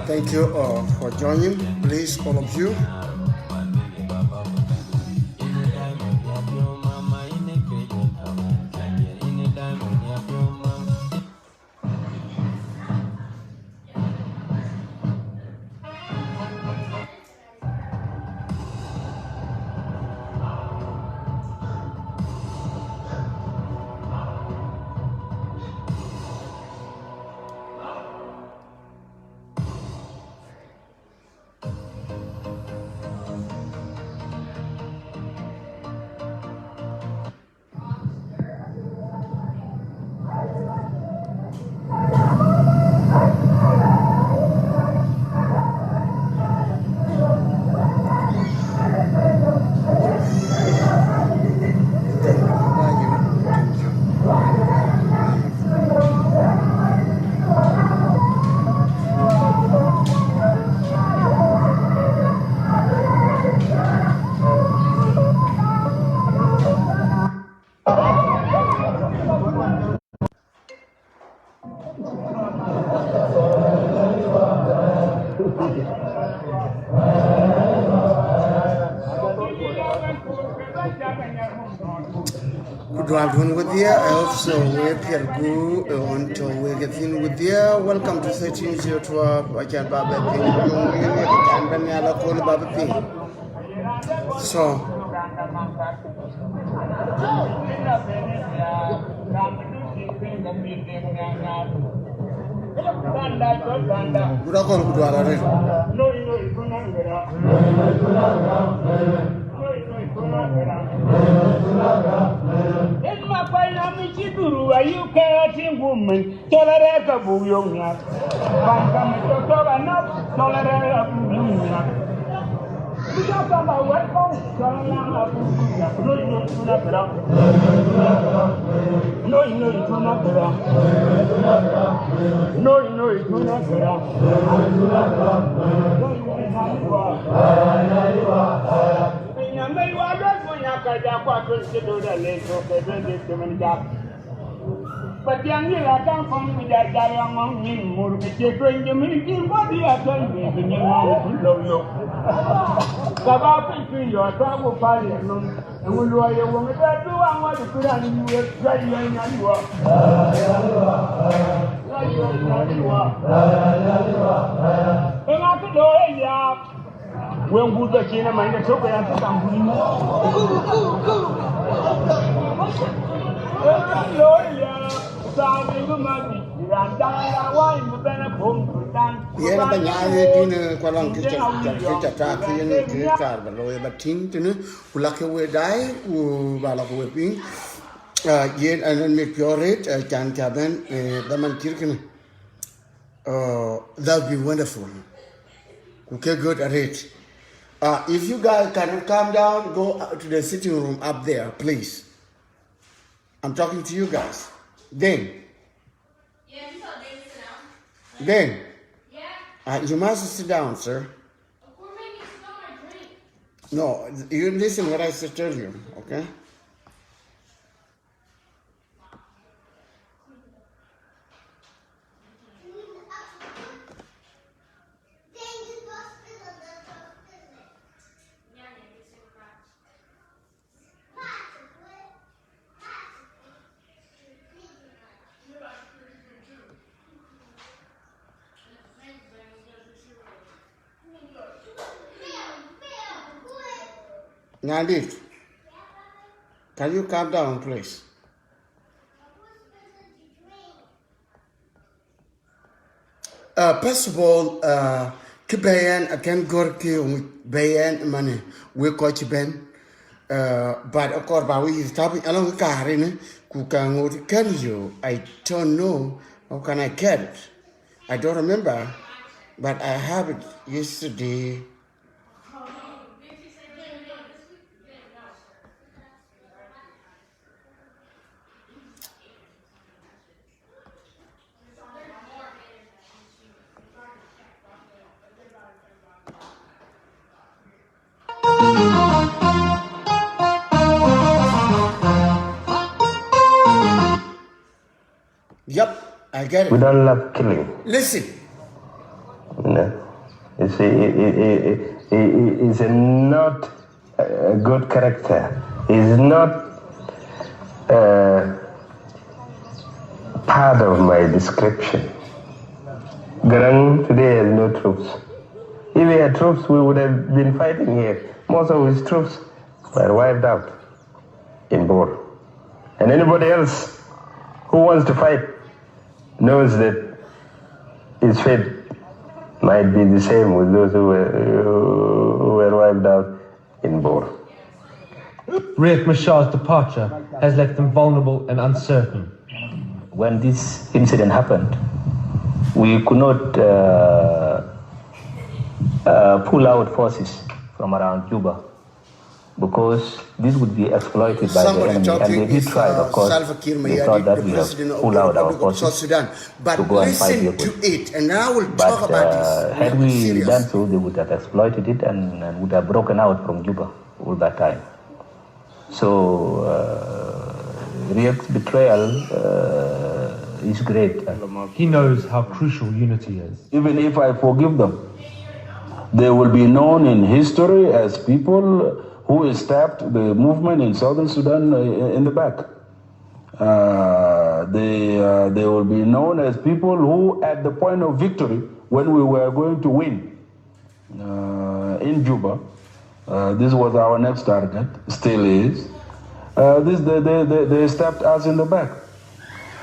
Thank you for joining, please, all of you. Welcome to 1302 Ajan Baba Ping. So you can't woman, tolerate a bouillon. Tolerate a bouillon. But young you are come from with that guy among me, more to get bring the military body at all, and you know, Sabah between your travel party and when you are a woman that do I want to put on you with dry young and you are. And I could know, yeah, when would the cinema and the soap and the company? Yen ba nyaye tin kwa lang ke cha kien ke kar ba loy ba tin tin kula ke we dai u ba la we ping yen an me pioret chan cha ben da man kirkin that would be wonderful. Okay, good at it. If you guys cannot calm down, go to the sitting room up there, please. I'm talking to you guys. Then. Yeah, you told Dave to sit down. Then. Yeah. You must sit down, sir. We're making some more drink. No, you listen what I tell you, okay? Nandit, can you calm down, please? First of all, kibayan akan gorki bayan money we coach ben. But of course, we is tapping along karin kukangot can you? I don't know how can I get it. I don't remember, but I have it yesterday. Yep, I get it. We don't love killing. Listen. No. You see, it's not a good character. It's not part of my description. Garang today has no troops. If he had troops, we would have been fighting here. Most of his troops were wiped out in Bor. And anybody else who wants to fight knows that his fate might be the same with those who were wiped out in Bor. Riek Machar's departure has left them vulnerable and uncertain. When this incident happened, we could not pull out forces from around Juba because this would be exploited by the enemy, and they did try, of course. They thought that we have pulled out our forces to go and fight the opposition. But had we done so, they would have exploited it and would have broken out from Juba all that time. So Riek's betrayal is great. He knows how crucial unity is. Even if I forgive them, they will be known in history as people who stabbed the movement in southern Sudan in the back. They will be known as people who, at the point of victory, when we were going to win in Juba, this was our next target, still is. They stabbed us in the back.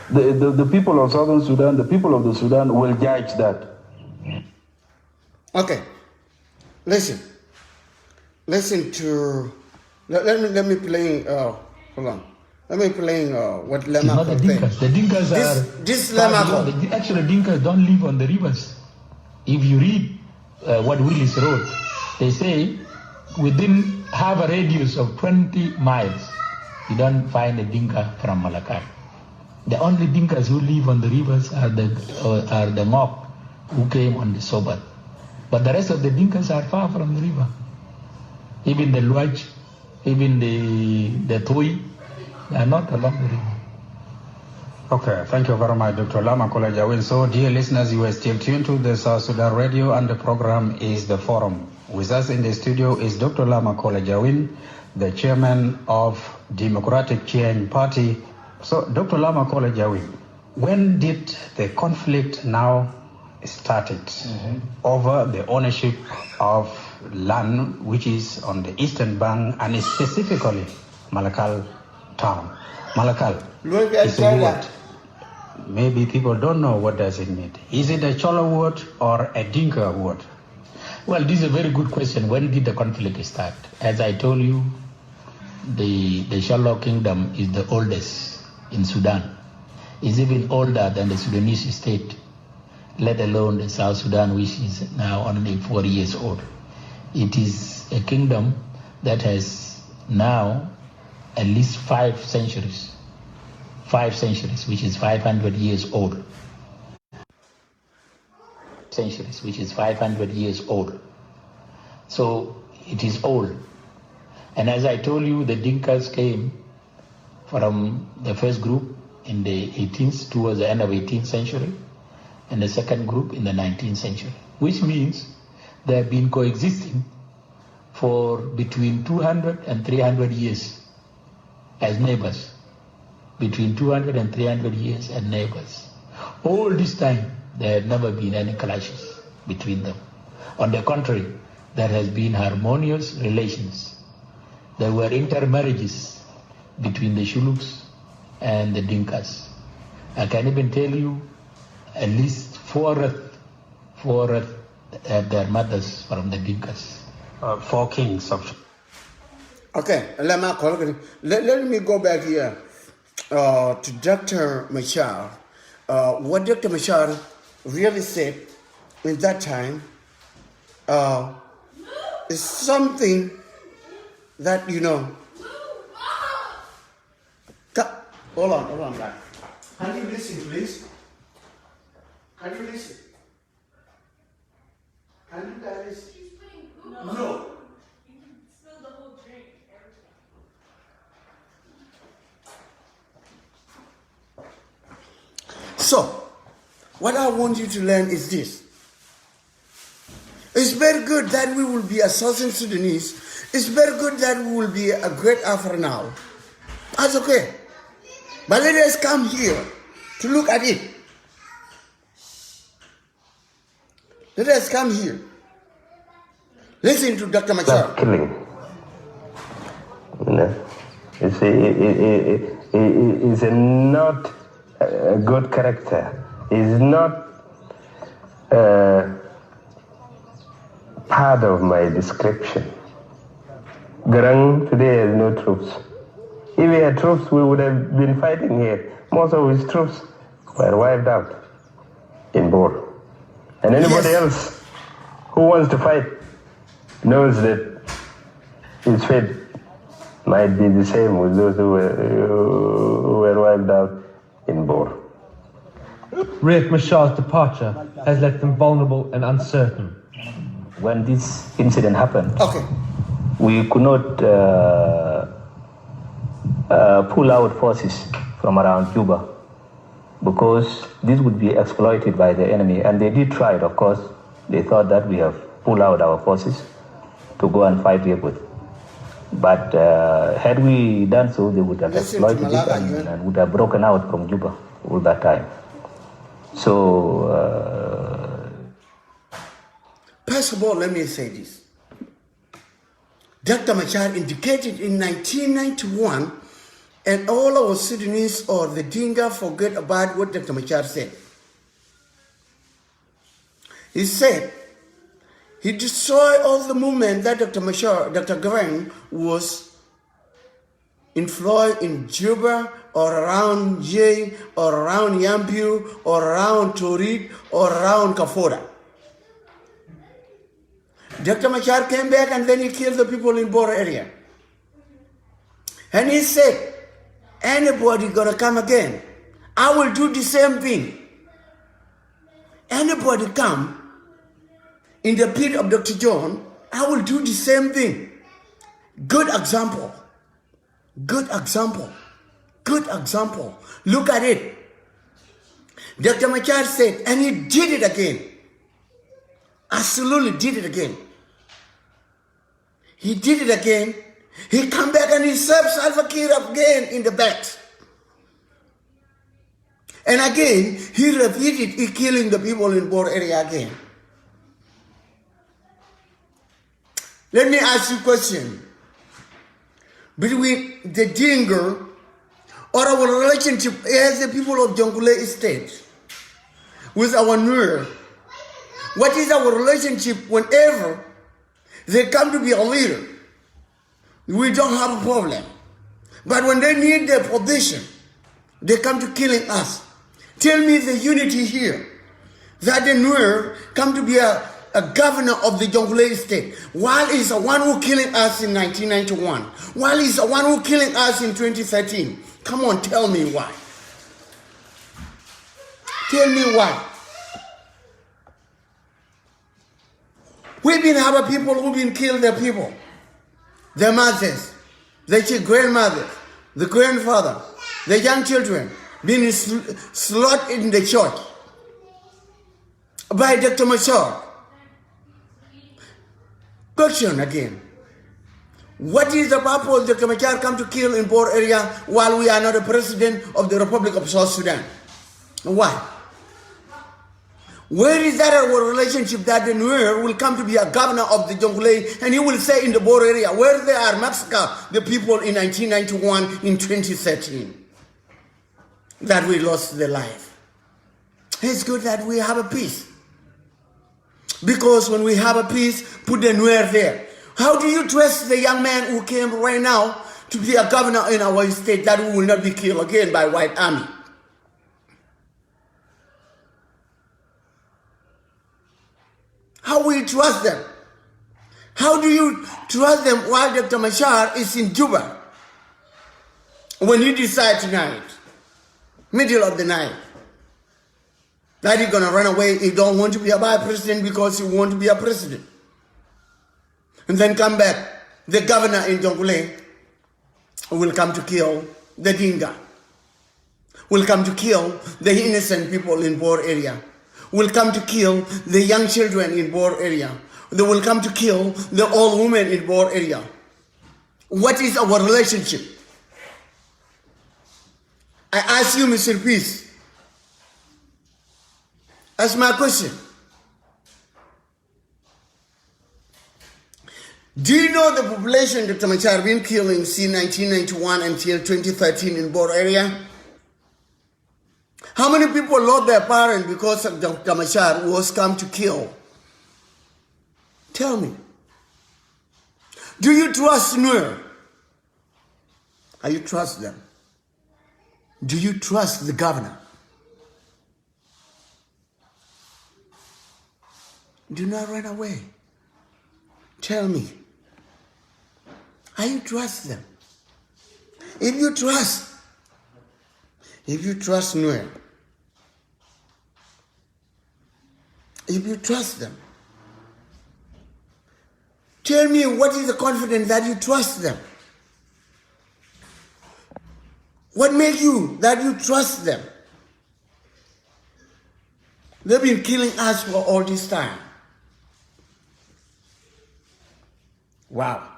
The people of southern Sudan, the people of the Sudan will judge that. Okay, listen to let me play hold on. Let me play what Lema not the Dinkas. The Dinkas this are Lema actually Dinkas don't live on the rivers. If you read what Willis wrote, they say within have a radius of 20 miles, you don't find a Dinka from Malakal. The only Dinkas who live on the rivers are the Ngok who came on the Sobat. But the rest of the Dinkas are far from the river. Even the Luaj, even the Tui, they are not along the river. Okay, thank you very much, Dr. Lama Kolajawin. So, dear listeners, you are still tuned to the South Sudan Radio, and the program is The Forum. With us in the studio is Dr. Lama Kolajawin, the chairman of Democratic Change Party. So, Dr. Lama Kolajawin, when did the conflict now started over the ownership of land which is on the eastern bank and specifically Malakal town? Malakal is a word maybe people don't know what does it mean. Is it a Cholo word or a Dinka word? Well, this is a very good question. When did the conflict start? As I told you, the Cholo kingdom is the oldest in Sudan. It's even older than the Sudanese state, let alone the South Sudan, which is now only 4 years old. It is a kingdom that has now at least 5 centuries. 5 centuries, which is 500 years old. Centuries, which is 500 years old. So it is old. And as I told you, the Dinkas came from the first group in the 18th, towards the end of 18th century, and the second group in the 19th century, which means they have been coexisting for between 200 and 300 years as neighbors. Between 200 and 300 years as neighbors. All this time, there had never been any clashes between them. On the contrary, there has been harmonious relations. There were intermarriages between the Shuluks and the Dinkas. I can even tell you at least four had their mothers from the Dinkas. 4 kings of... Okay, let me go back here to Dr. Machar. What Dr. Machar really said in that time is something that, you know... Hold on, guys. Can you listen, please? Can you listen? Can you guys listen? No. So, what I want you to learn is this. It's very good that we will be a Southern Sudanese. It's very good that we will be a great Africa now. That's okay. But let us come here to look at it. Let us come here. Listen to Dr. Machar. Stop killing. You know, it's not a good character. It's not part of my description. Garang today has no troops. If we had troops, we would have been fighting here. Most of his troops were wiped out in Bor. And anybody else who wants to fight knows that his fate might be the same with those who were wiped out in Bor. Riek Machar's departure has left them vulnerable and uncertain. When this incident happened, okay, we could not pull out forces from around Juba because this would be exploited by the enemy. And they did try it, of course. They thought that we have pulled out our forces to go and fight Yekut. But had we done so, they would have exploited it and would have broken out from Juba all that time. So... First of all, let me say this. Dr. Machar indicated in 1991, and all our Sudanese or the Dinka forget about what Dr. Machar said. He said he destroyed all the movement that Dr. Machar, Dr. Garang was employed in Juba or around Jay or around Yambu or around Torit or around Kafoda. Dr. Machar came back and then he killed the people in Bor area. And he said, anybody gonna come again, I will do the same thing. Anybody come in the pit of Dr. John, I will do the same thing. Good example. Good example. Good example. Look at it. Dr. Machar said, and he did it again. Absolutely did it again. He did it again. He come back and he served Salva Kiir again in the back. And again, he repeated, he killing the people in Bor area again. Let me ask you a question. Between the Dinka or our relationship as the people of Jonglei State with our Nuer? What is our relationship whenever they come to be a leader? We don't have a problem. But when they need their position, they come to killing us. Tell me the unity here. That the Nuer come to be a governor of the Jonglei State, while he's the one who killing us in 1991, while he's the one who killing us in 2013. Come on, tell me why. Tell me why. We've been having people who've been killed their people, their mothers, their grandmothers, the grandfather, the young children, being slaughtered in the church by Dr. Machar. Question again. What is the purpose Dr. Machar come to kill in Bor area while we are not the president of the Republic of South Sudan? Why? Where is that our relationship that the Nuer will come to be a governor of the Jonglei and he will say in the Bor area where they are massacred the people in 1991 in 2013 that we lost their life? It's good that we have a peace. Because when we have a peace, put the Nuer there. How do you trust the young man who came right now to be a governor in our state that we will not be killed again by white army? How will you trust them? How do you trust them while Dr. Machar is in Juba? When he decides tonight, middle of the night, that he's going to run away, he don't want to be a vice president because he want to be a president. And then come back, the governor in Jonglei will come to kill the Dinka, will come to kill the innocent people in Bor area, will come to kill the young children in Bor area. They will come to kill the old women in Bor area. What is our relationship? I ask you, Mr. Peace, that's my question. Do you know the population Dr. Machar been killing since 1991 until 2013 in Bor area? How many people lost their parents because of Dr. Machar was come to kill? Tell me. Do you trust Nuer? Are you trust them? Do you trust the governor? Do not run away. Tell me. Are you trust them? If you trust Nuer, if you trust them, tell me what is the confidence that you trust them? What makes you that you trust them? They've been killing us for all this time. Wow.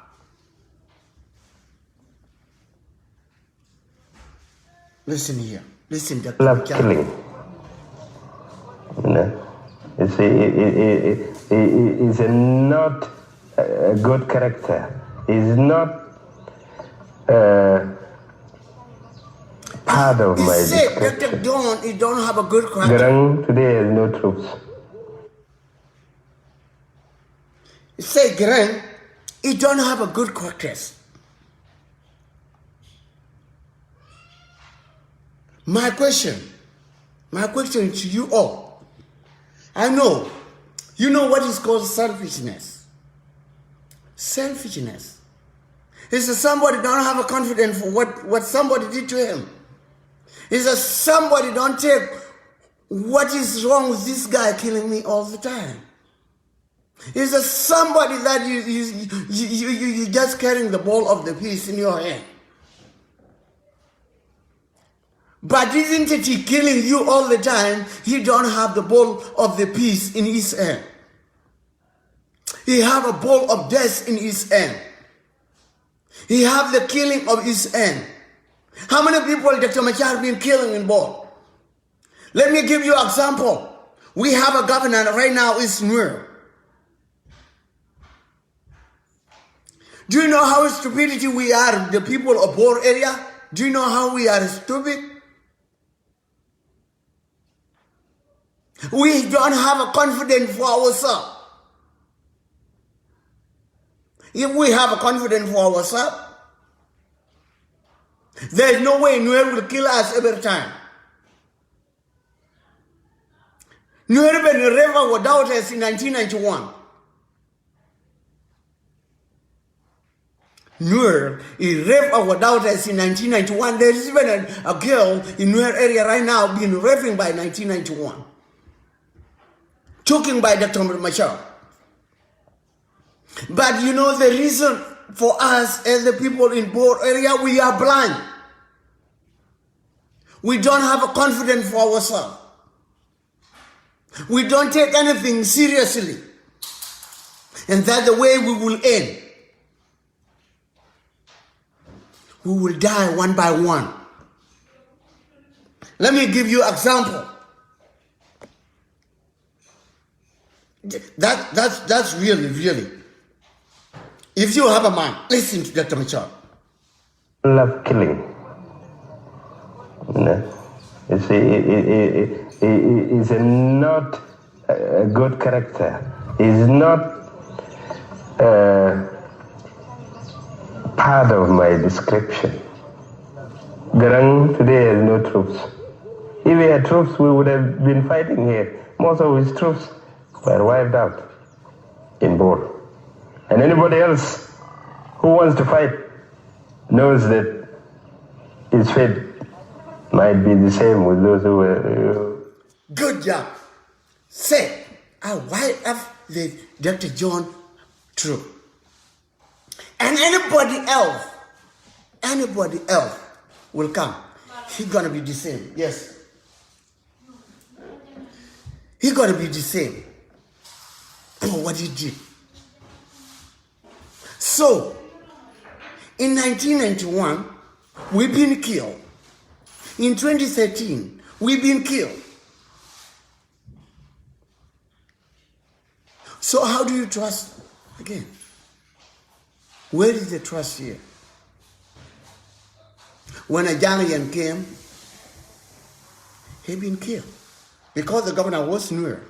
Listen here. Listen, Dr. Love killing. You know, it's not a good character. It's not part of my description. Dr. Don, he don't have a good character. Garang today has no troops. Say Garang, he don't have a good character. My question to you all. I know, you know what is called selfishness. Selfishness. It's that somebody don't have a confidence for what somebody did to him. It's that somebody don't take what is wrong with this guy killing me all the time. It's that somebody that you just carrying the ball of the peace in your hand. But this entity killing you all the time, he don't have the ball of the peace in his hand. He have a ball of death in his hand. He have the killing of his hand. How many people Dr. Machar been killing in Bor? Let me give you an example. We have a governor right now is Nuer. Do you know how stupidity we are, the people of Bor area? Do you know how we are stupid? We don't have a confidence for ourselves. If we have a confidence for ourselves, there is no way Nuer will kill us every time. Nuer been raped without us in 1991. Nuer is raped our daughters in 1991. There is even a girl in Nuer area right now being raped by 1991. Choking by Dr. Machar. But you know the reason for us as the people in Bor area, we are blind. We don't have a confidence for ourselves. We don't take anything seriously. And that's the way we will end. We will die one by one. Let me give you an example. That's really. If you have a mind, listen to Dr. Machar. Love killing. You see, he's not a good character. He's not part of my description. Garang today has no troops. If we had troops, we would have been fighting here. Most of his troops were wiped out in Bor. And anybody else who wants to fight knows that his fate might be the same with those who were... Good job. Say, I wipe up the Dr. John troop. And anybody else will come. He's gonna be the same. Yes. He's gonna be the same for what he did. So, in 1991, we've been killed. In 2013, we've been killed. So how do you trust again? Where is the trust here? When a Jangayan came, he'd been killed because the governor was Nuer.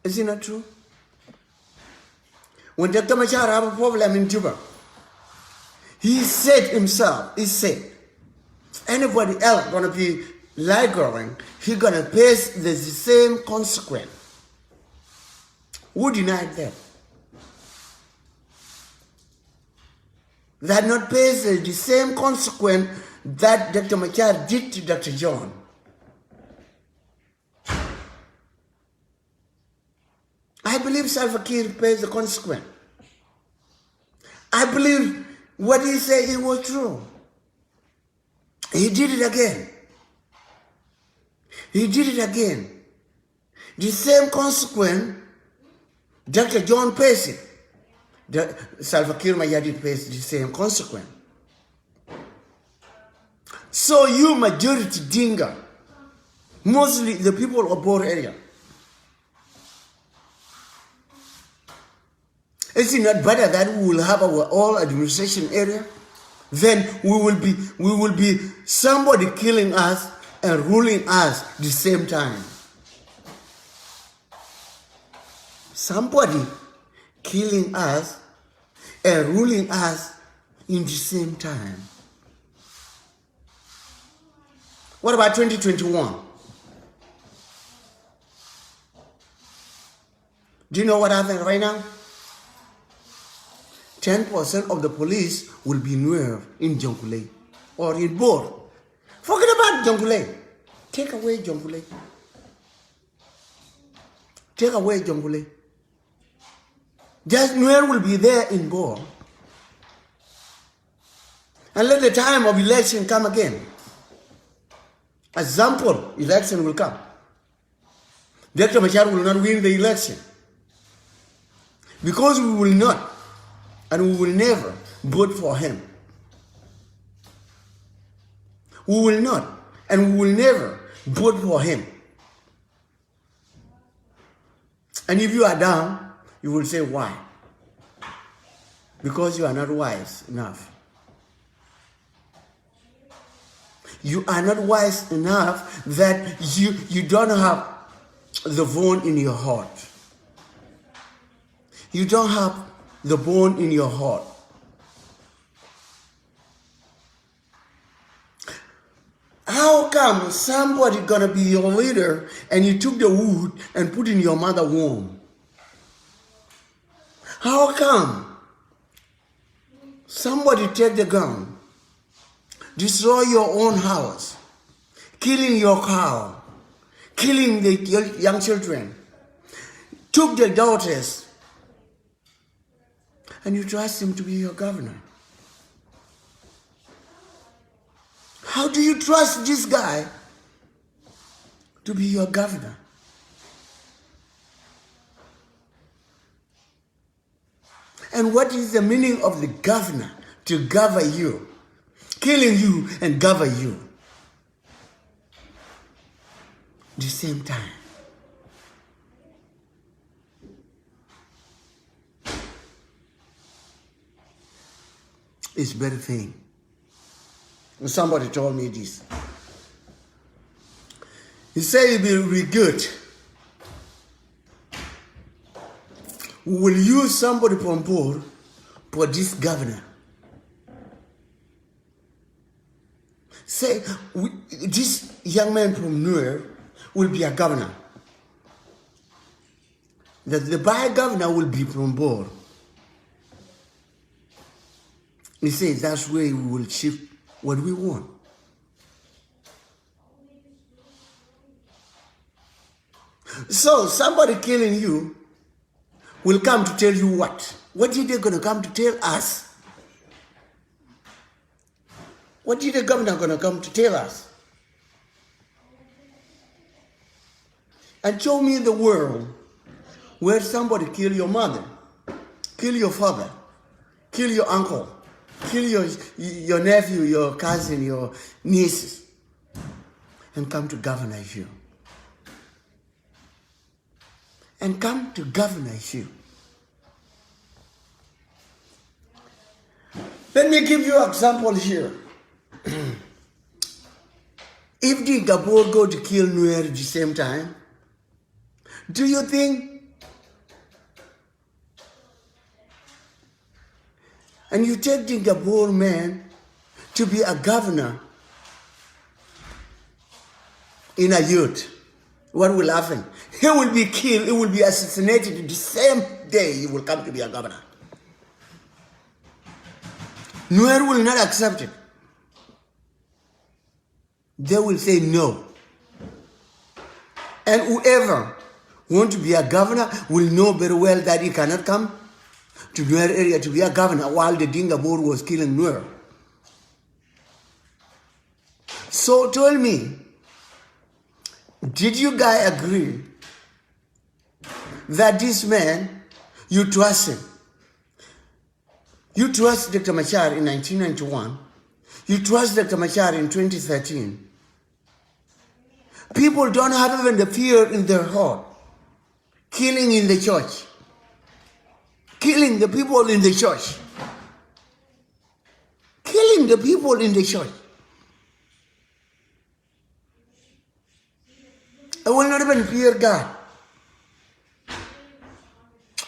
Is it not true? When Dr. Machar had a problem in Juba, he said himself, anybody else gonna be lagging, he's gonna face the same consequence. Who denied that? That not face the same consequence that Dr. Machar did to Dr. John. I believe Salva Kiir pays the consequence. I believe what he said it was true. He did it again. He did it again. The same consequence, Dr. John pays it. Salva Kiir Mayadi pays the same consequence. So you majority Dinga, mostly the people of Bor area, is it not better that we will have our all administration area? Then we will be somebody killing us and ruling us the same time. Somebody killing us and ruling us in the same time. What about 2021? Do you know what happened right now? 10% of the police will be Nuer in Jonglei or in Bor. Forget about Jonglei. Take away Jonglei. Take away Jonglei. Just Nuer will be there in Bor. And let the time of election come again. Example, election will come. Dr. Machar will not win the election. Because we will not. And we will never vote for him. We will not. And we will never vote for him. And if you are down, you will say, why? because you are not wise enough. You are not wise enough that you don't have the bone in your heart. You don't have the bone in your heart. How come somebody gonna be your leader and you took the wood and put in your mother's womb? How come somebody take the gun, destroy your own house, killing your cow, killing the young children, took the daughters, and you trust him to be your governor? How do you trust this guy to be your governor? And what is the meaning of the governor? To govern you, killing you and govern you at the same time. It's a better thing. Somebody told me this. He said it will be good. We will use somebody from board for this governor. Say, this young man from Nuer will be a governor. The by governor will be from board. He says that's where we will shift what we want. So somebody killing you will come to tell you what? What are they going to come to tell us? What is the governor going to come to tell us? And show me the world where somebody kill your mother, kill your father, kill your uncle, kill your nephew, your cousin, your nieces, and come to govern you. And come to govern you. Let me give you an example here. If the Gabor go to kill Nuer at the same time, do you think, and you take the Gabor man to be a governor in a youth, what will happen? He will be killed, he will be assassinated the same day he will come to be a governor. Nuer will not accept it. They will say no. And whoever wants to be a governor will know very well that he cannot come to Nuer area to be a governor while the Dinga Boer was killing Nuer. So tell me, did you guys agree that this man, you trust him? You trust Dr. Machar in 1991. You trust Dr. Machar in 2013. People don't have even the fear in their heart. Killing in the church. Killing the people in the church. Killing the people in the church. I will not even fear God.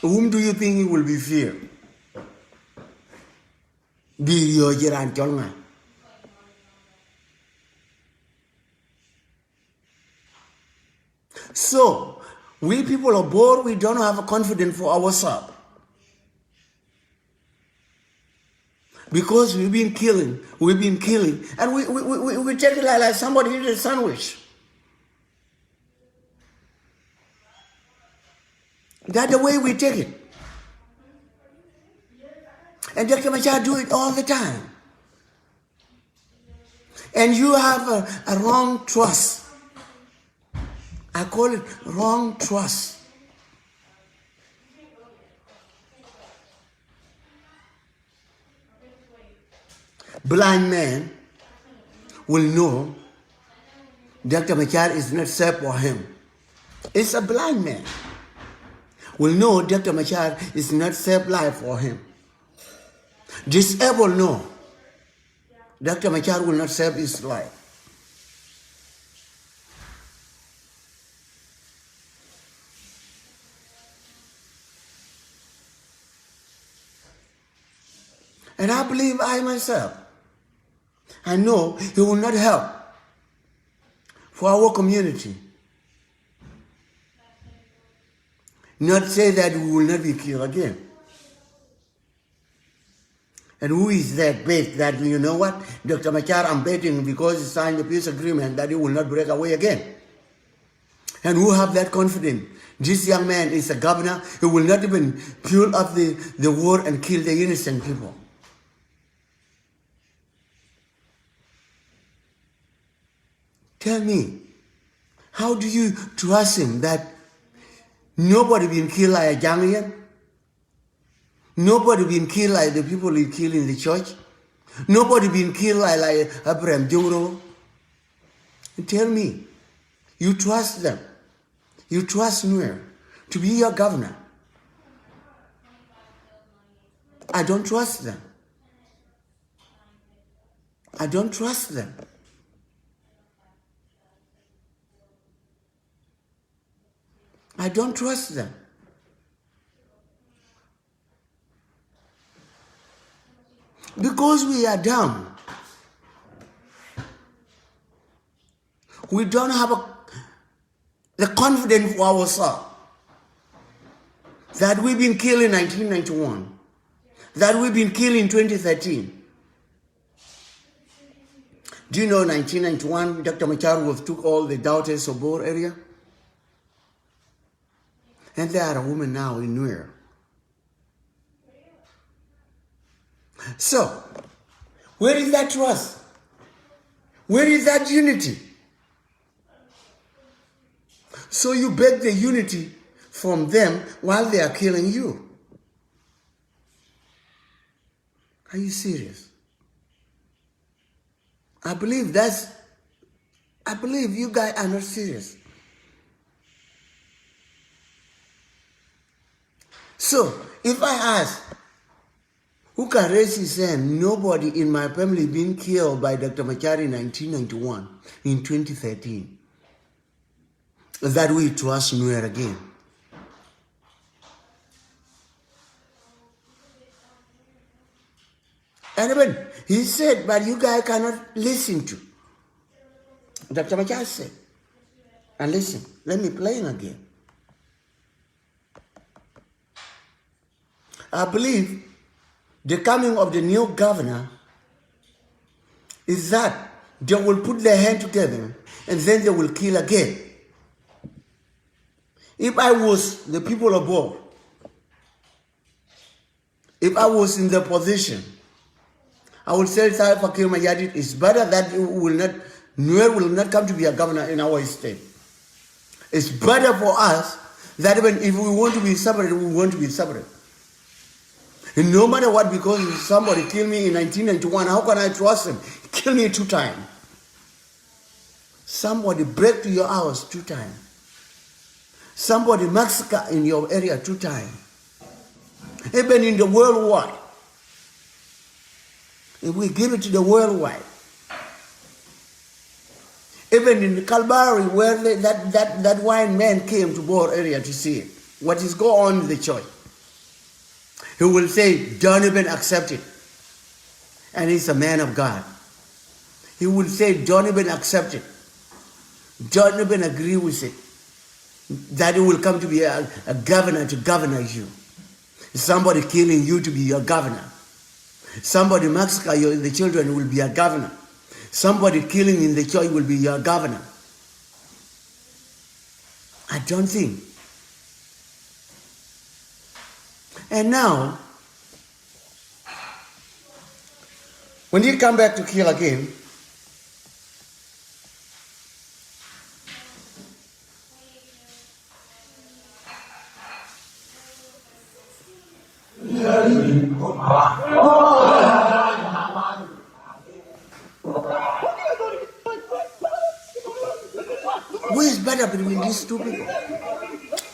Whom do you think he will be feared? Be your Jiran Jonglei. So, we people are bored, we don't have a confidence for ourselves. Because we've been killing, and we take it like somebody eat a sandwich. That's the way we take it. And Dr. Machar do it all the time. And you have a wrong trust. I call it wrong trust. Blind man will know Dr. Machar is not safe for him. It's a blind man will know Dr. Machar is not safe life for him. Disabled, no. Dr. Machar will not save his life. And I believe I myself, I know he will not help for our community. Not say that we will not be killed again. And who is that bet that, you know what, Dr. Machar, I'm betting because he signed a peace agreement that he will not break away again. And who have that confidence? This young man is a governor. He will not even fuel up the war and kill the innocent people. Tell me, how do you trust him that nobody been killed like a Janglian? Nobody been killed like the people he killed in the church? Nobody been killed like Abraham Jongro? Tell me, you trust them. You trust Nuer to be your governor. I don't trust them. I don't trust them. I don't trust them. Because we are dumb. We don't have the confidence for ourselves that we've been killed in 1991, that we've been killed in 2013. Do you know 1991, Dr. Machar took all the daughters of Bor area? And there are women now in Nuer. So, where is that trust? Where is that unity? So you beg the unity from them while they are killing you. Are you serious? I believe you guys are not serious. So, if I ask, who can raise his hand? Nobody in my family been killed by Dr. Machar in 1991, in 2013. That we trust Nuer again. And even he said, but you guys cannot listen to. Dr. Machar said, and listen, let me play it again. I believe the coming of the new governor is that they will put their hand together and then they will kill again. If I was the people of Bor, if I was in the position, I would say Fakir Mayadit is better that Nuer will not come to be a governor in our state. It's better for us that even if we want to be separate, we want to be separate. And no matter what, because if somebody killed me in 1991, how can I trust him? Kill me 2 times. Somebody break to your house 2 times. Somebody massacre in your area 2 times. Even in the worldwide. If we give it to the worldwide. Even in the Kalbari, where that white man came to Bor area to see it. What is going on in the church. He will say, don't even accept it. And he's a man of God. He will say, don't even accept it. Don't even agree with it. That he will come to be a governor to govern you. Somebody killing you to be your governor. Somebody massacre the children will be a governor. Somebody killing in the church will be your governor. I don't think. And now, when you come back to kill again, who is better between these 2 people?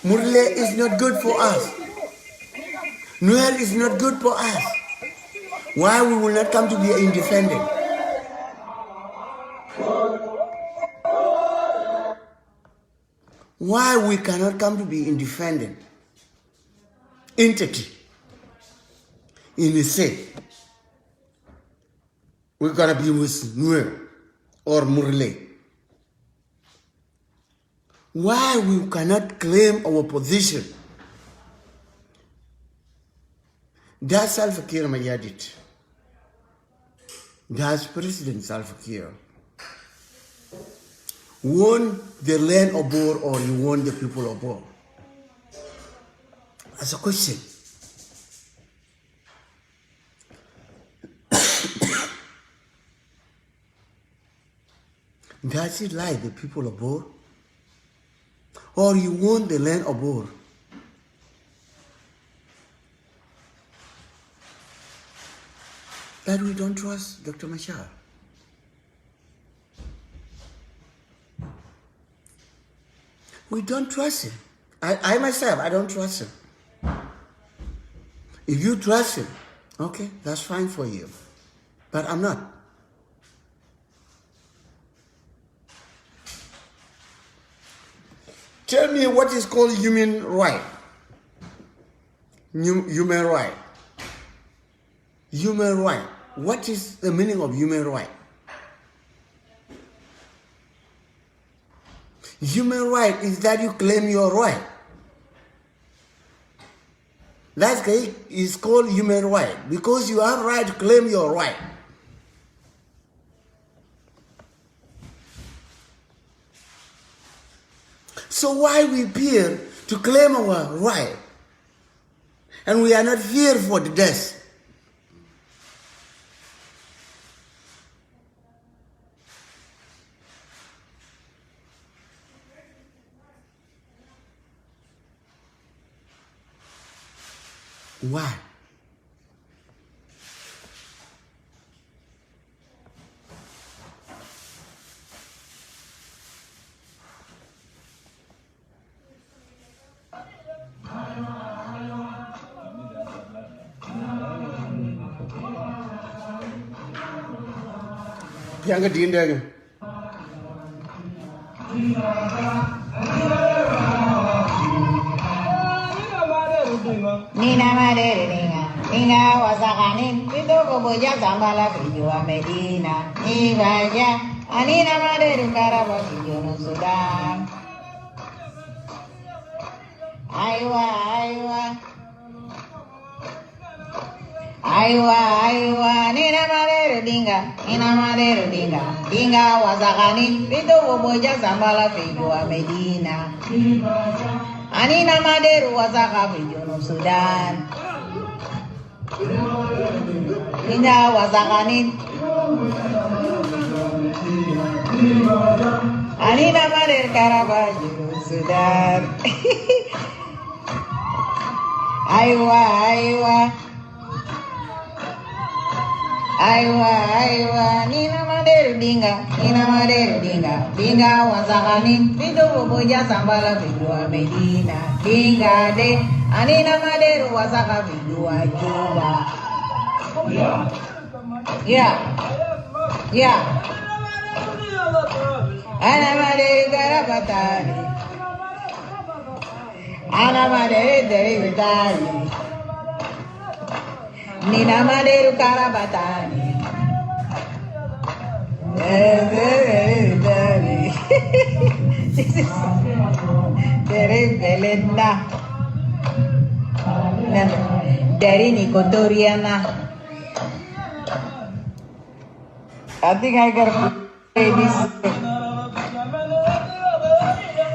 Murle is not good for us. Nuer is not good for us. Why we will not come to be independent? Why we cannot come to be independent entity in the state? We're gonna be with Nuer or Murle. Why we cannot claim our position? That's Salva Kiir Mayadit. That's President Salva Kiir. Want the land of Bor or you want the people of Bor? That's a question. Does it like the people of Bor? Or you want the land of Bor? That we don't trust Dr. Machar. We don't trust him. I myself, I don't trust him. If you trust him, okay, that's fine for you. But I'm not. Tell me what is called human right. Human right. Human right. What is the meaning of human right? Human right is that you claim your right. That is called human right because you have right to claim your right. So why we fear to claim our right and we are not feared for the death? Why? Yang dinda ke? Nina madere ninga wasakanin itu boboja tambala vijua Medina ni baja anina madere karaba vijua Sudan aiwa nina madere dinga wasakanin itu boboja tambala vijua Medina anina madere wasaka vijua Sudan Inga wasakanin Anina mader karabaju Sudan Aiwa Nina mader dinga Dinga wasakanin Pido boboja sambala vijua Medina Dinga de Anina mader wasaka vijua Juba Yeah. Ana madere karabatani. Ana madere derivitani. Nina madere karabatani. Dari Belenda. Dari Nikotoriana. I think I gotta play this.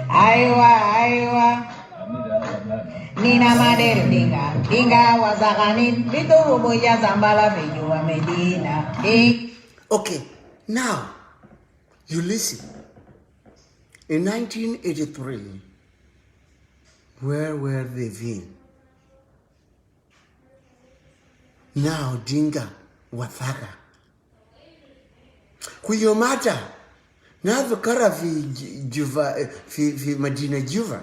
Aiwa. Nina madere dinga wasakanin itu boboja sambala vijua Medina. Okay, now you listen. In 1983, where were they been? Now dinga wasaka. Kuyomata nafikara fi Madina Juba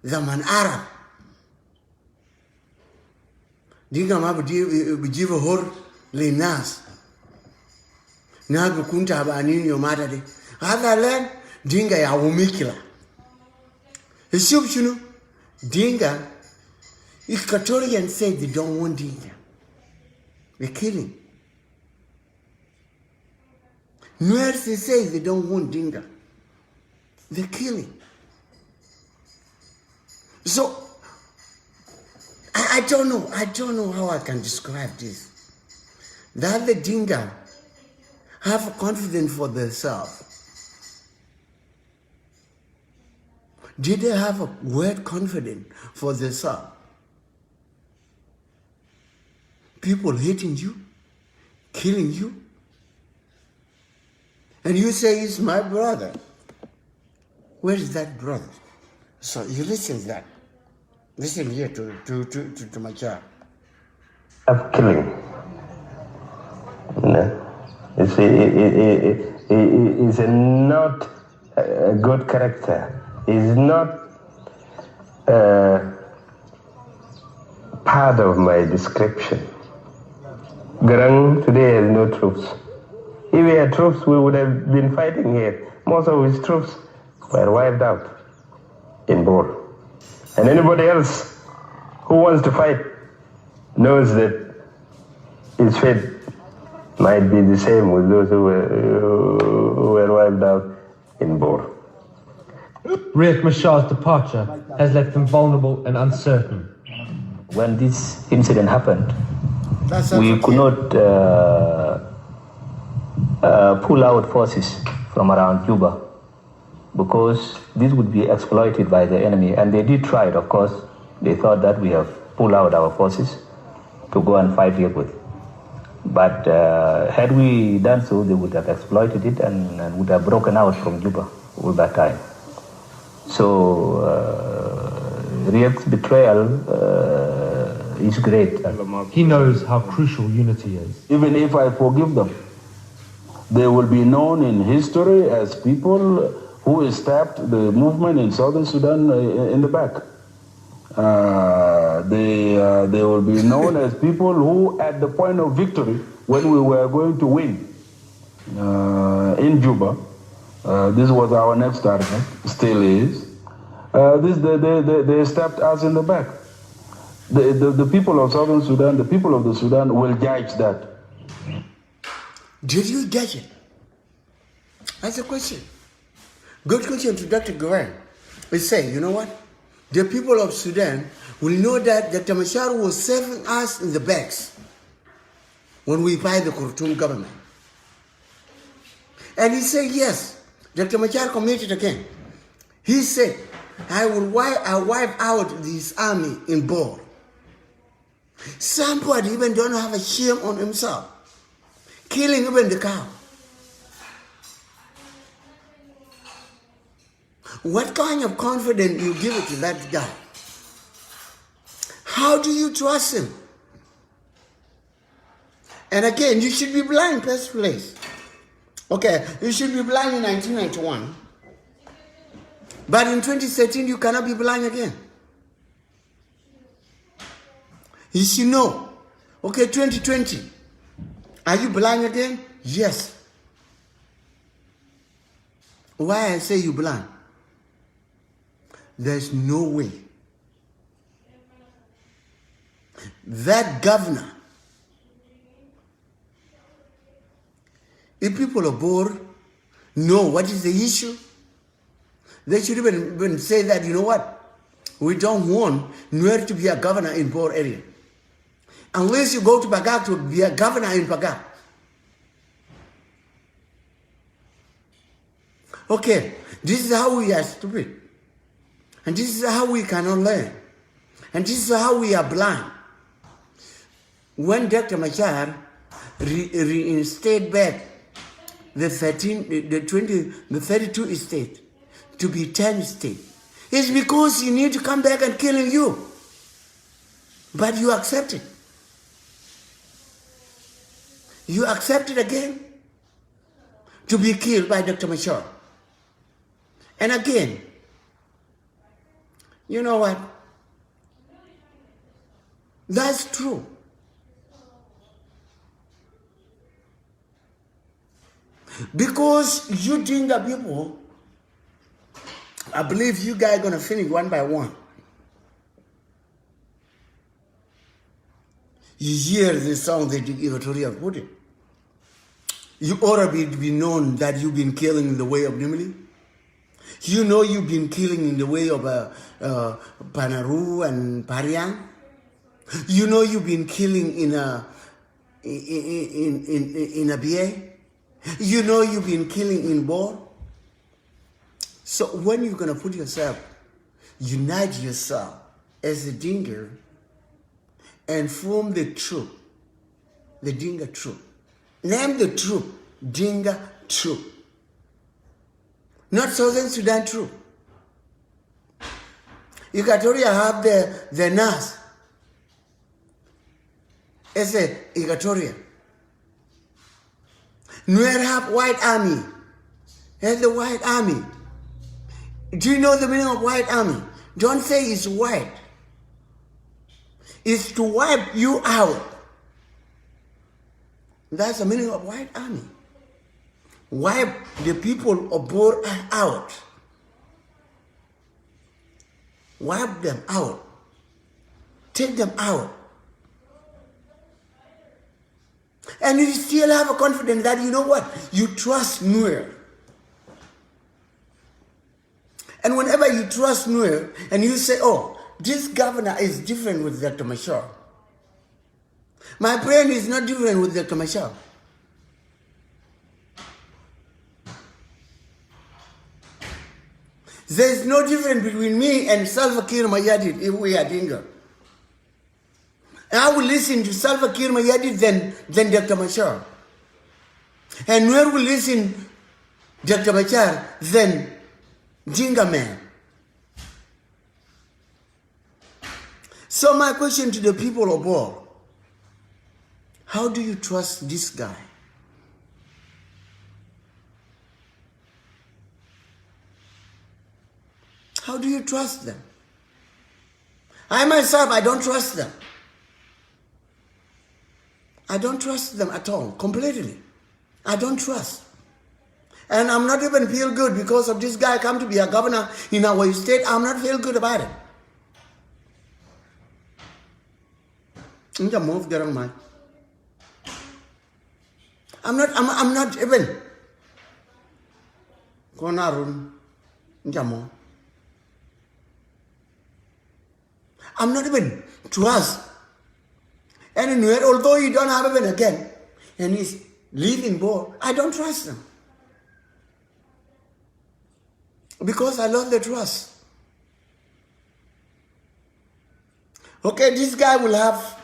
zaman Arab dinga ma bijiva hor Linas. Naga kunta banini yo mata de. Other land, dinga ya umikila. Esupchunu, dinga, if Equatorians say they don't want dinga, they're killing. Nuer say they don't want dinga, they're killing. So, I don't know how I can describe this. That the dinga have confidence for themselves. Did they have a word confidence for themselves? People hating you, killing you, and you say it's my brother. Where is that brother? So you listen to that. Listen here to my child. Of killing. It's not a good character. It's not part of my description. Garang today has no troops. If we had troops, we would have been fighting here. Most of his troops were wiped out in Bor. And anybody else who wants to fight knows that his fate might be the same with those who were wiped out in Bor. Riek Machar's departure has left them vulnerable and uncertain. When this incident happened, we could not pull out forces from around Juba because this would be exploited by the enemy. And they did try it, of course. They thought that we have pulled out our forces to go and fight here with. But had we done so, they would have exploited it and would have broken out from Juba all that time. So Riek's betrayal is great. He knows how crucial unity is. Even if I forgive them, they will be known in history as people who stabbed the movement in Southern Sudan in the back. They will be known as people who, at the point of victory, when we were going to win in Juba, this was our next target, still is. They stabbed us in the back. The people of Southern Sudan, the people of the Sudan will judge that. Did you judge it? That's a question. Good question to Dr. Guren. We say, you know what? The people of Sudan will know that Dr. Machar was serving us in the backs when we buy the Khartoum government. And he said, yes, Dr. Machar committed again. He said, I wipe out this army in Bor. Somebody even don't have a shame on himself. Killing even the cow. What kind of confidence you give it to that guy? How do you trust him? And again, you should be blind first place. Okay, you should be blind in 1991. But in 2013, you cannot be blind again. You should know. Okay, 2020. Are you blind again? Yes. Why I say you blind? There's no way that governor, if people of Bor know what is the issue, they should even say that, you know what, we don't want Nuer to be a governor in Bor area. Unless you go to Bagak to be a governor in Bagak. Okay, this is how we are stupid. And this is how we cannot learn. And this is how we are blind. When Dr. Machar reinstated back the 32 state to be 10 state, it's because he need to come back and killing you. But you accept it. You accept it again to be killed by Dr. Machar. And again, you know what? That's true. Because you Dinka people, I believe you guys are going to finish one by one. You hear the song that Equatorial put it. You ought to be known that you've been killing in the way of Nimili. You know you've been killing in the way of Panaru and Pariang. You know you've been killing in Abia. You know you've been killing in Bor. So when you're going to put yourself, unite yourself as a Dinka and form the troop, the Dinka troop. Name the troop, Dinka troop. Not Southern Sudan troop. Equatoria have the NAS as a Equatoria. Nuer have white army as the white army. Do you know the meaning of white army? Don't say it's white. It's to wipe you out. That's the meaning of white army. Wipe the people of Bor out. Wipe them out. Take them out. And you still have a confidence that, you know what? You trust Nuer. And whenever you trust Nuer and you say, oh, this governor is different with Dr. Machar. My brain is not different with Dr. Machar. There is no difference between me and Salva Kiir Mayardit if we are Dinka. I will listen to Salva Kiir Mayardit than Dr. Machar. And Nuer will listen to Dr. Machar than Dinka man. So my question to the people of Bor, how do you trust this guy? How do you trust them? I myself, I don't trust them. I don't trust them at all, completely. I don't trust. And I'm not even feel good because of this guy come to be a governor in our state. I'm not feel good about it. I'm not even. I'm not even trust. And anywhere, although you don't have even again, and he's leaving Bor, I don't trust him. Because I lost the trust. Okay, this guy will have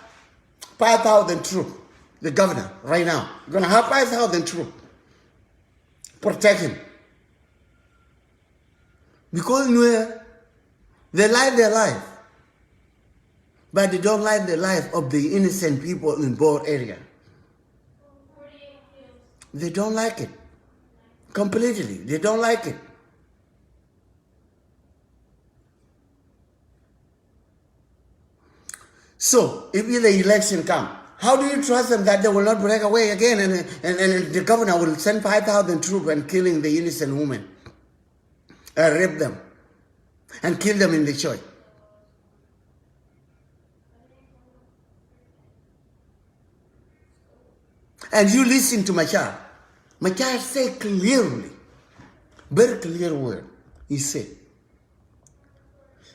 5,000 troops, the governor, right now. Going to have 5,000 troops. Protect him. Because Nuer, they like their life. But they don't like the life of the innocent people in Bor area. They don't like it. Completely. They don't like it. So, if the election come, how do you trust them that they will not break away again and the governor will send 5,000 troops and killing the innocent women, rape them, and kill them in the church? And you listen to Machar. Machar say clearly, very clear word, he said,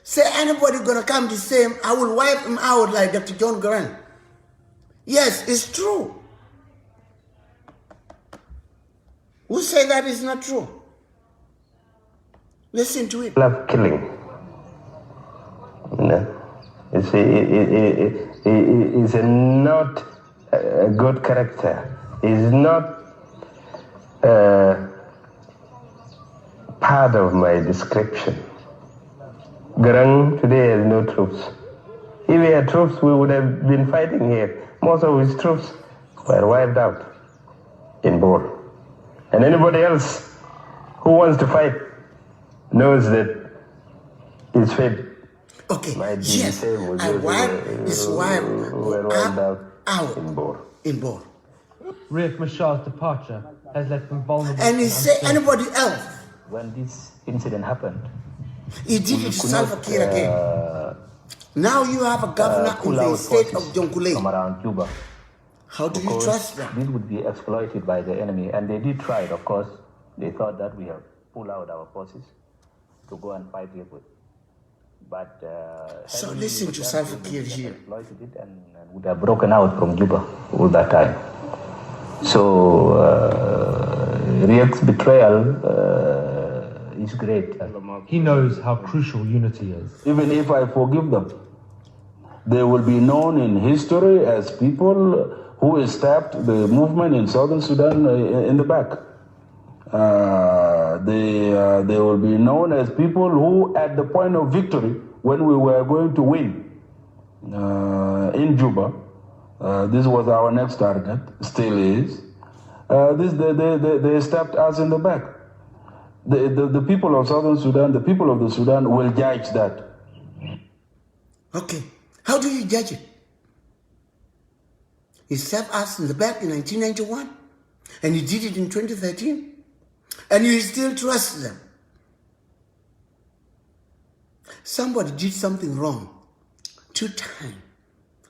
say anybody gonna come to say him, I will wipe him out like Dr. John Grant. Yes, it's true. Who say that is not true? Listen to it. Love killing. You know, it's not a good character. It's not part of my description. Garang today has no troops. If we had troops, we would have been fighting here. Most of his troops were wiped out in Bor. And anybody else who wants to fight knows that his fate might be the same. His wife were wiped out in Bor. Riek Machar's departure has left them vulnerable. And he say anybody else. When this incident happened, he did it to Salva Kiir again. Now you have a governor in the state of Jonglei from around Cuba. How do you trust them? This would be exploited by the enemy, and they did try it, of course. They thought that we have pulled out our forces to go and fight with. But so listen to Salva Kiir here. Exploited it and would have broken out from Juba all that time. So Riek's betrayal is great. He knows how crucial unity is. Even if I forgive them, they will be known in history as people who stabbed the movement in southern Sudan in the back. They will be known as people who, at the point of victory, when we were going to win in Juba, this was our next target, still is, they stabbed us in the back. The people of southern Sudan, the people of the Sudan will judge that. Okay, how do you judge it? He stabbed us in the back in 1991, and he did it in 2013, and you still trust them. Somebody did something wrong 2 times.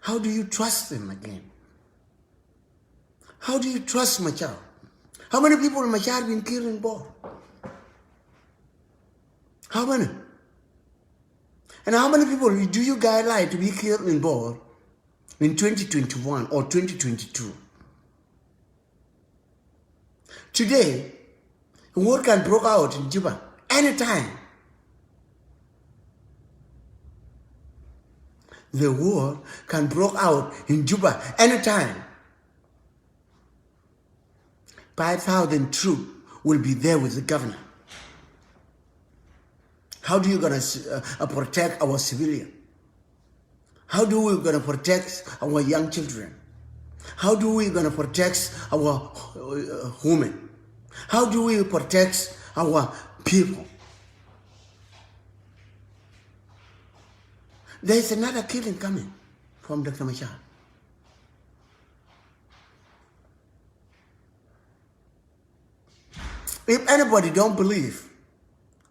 How do you trust them again? How do you trust Machar? How many people in Machar have been killed in Bor? How many? And how many people do you guys like to be killed in Bor in 2021 or 2022? Today, war can break out in Juba anytime. The war can break out in Juba anytime. 5,000 troops will be there with the governor. How do you gonna protect our civilian? How do we gonna protect our young children? How do we gonna protect our women? How do we protect our people? There is another killing coming from Dr. Machar. If anybody don't believe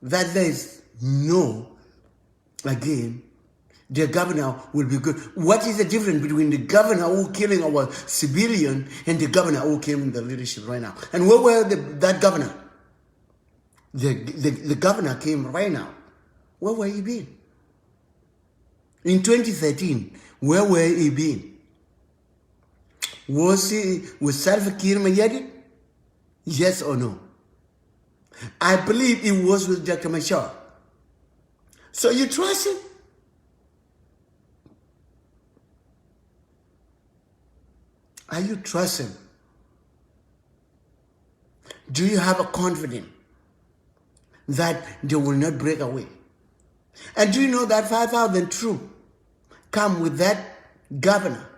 that there is no, again, the governor will be good. What is the difference between the governor who killing our civilian and the governor who killing the leadership right now? And where were that governor? The governor came right now. Where were he been? In 2013, where were he been? Was he with Salva Kiir Mayadi? Yes or no? I believe he was with Dr. Machar. So you trust him? Are you trust him? Do you have a confidence that they will not break away? And do you know that 5,000 troops come with that governor?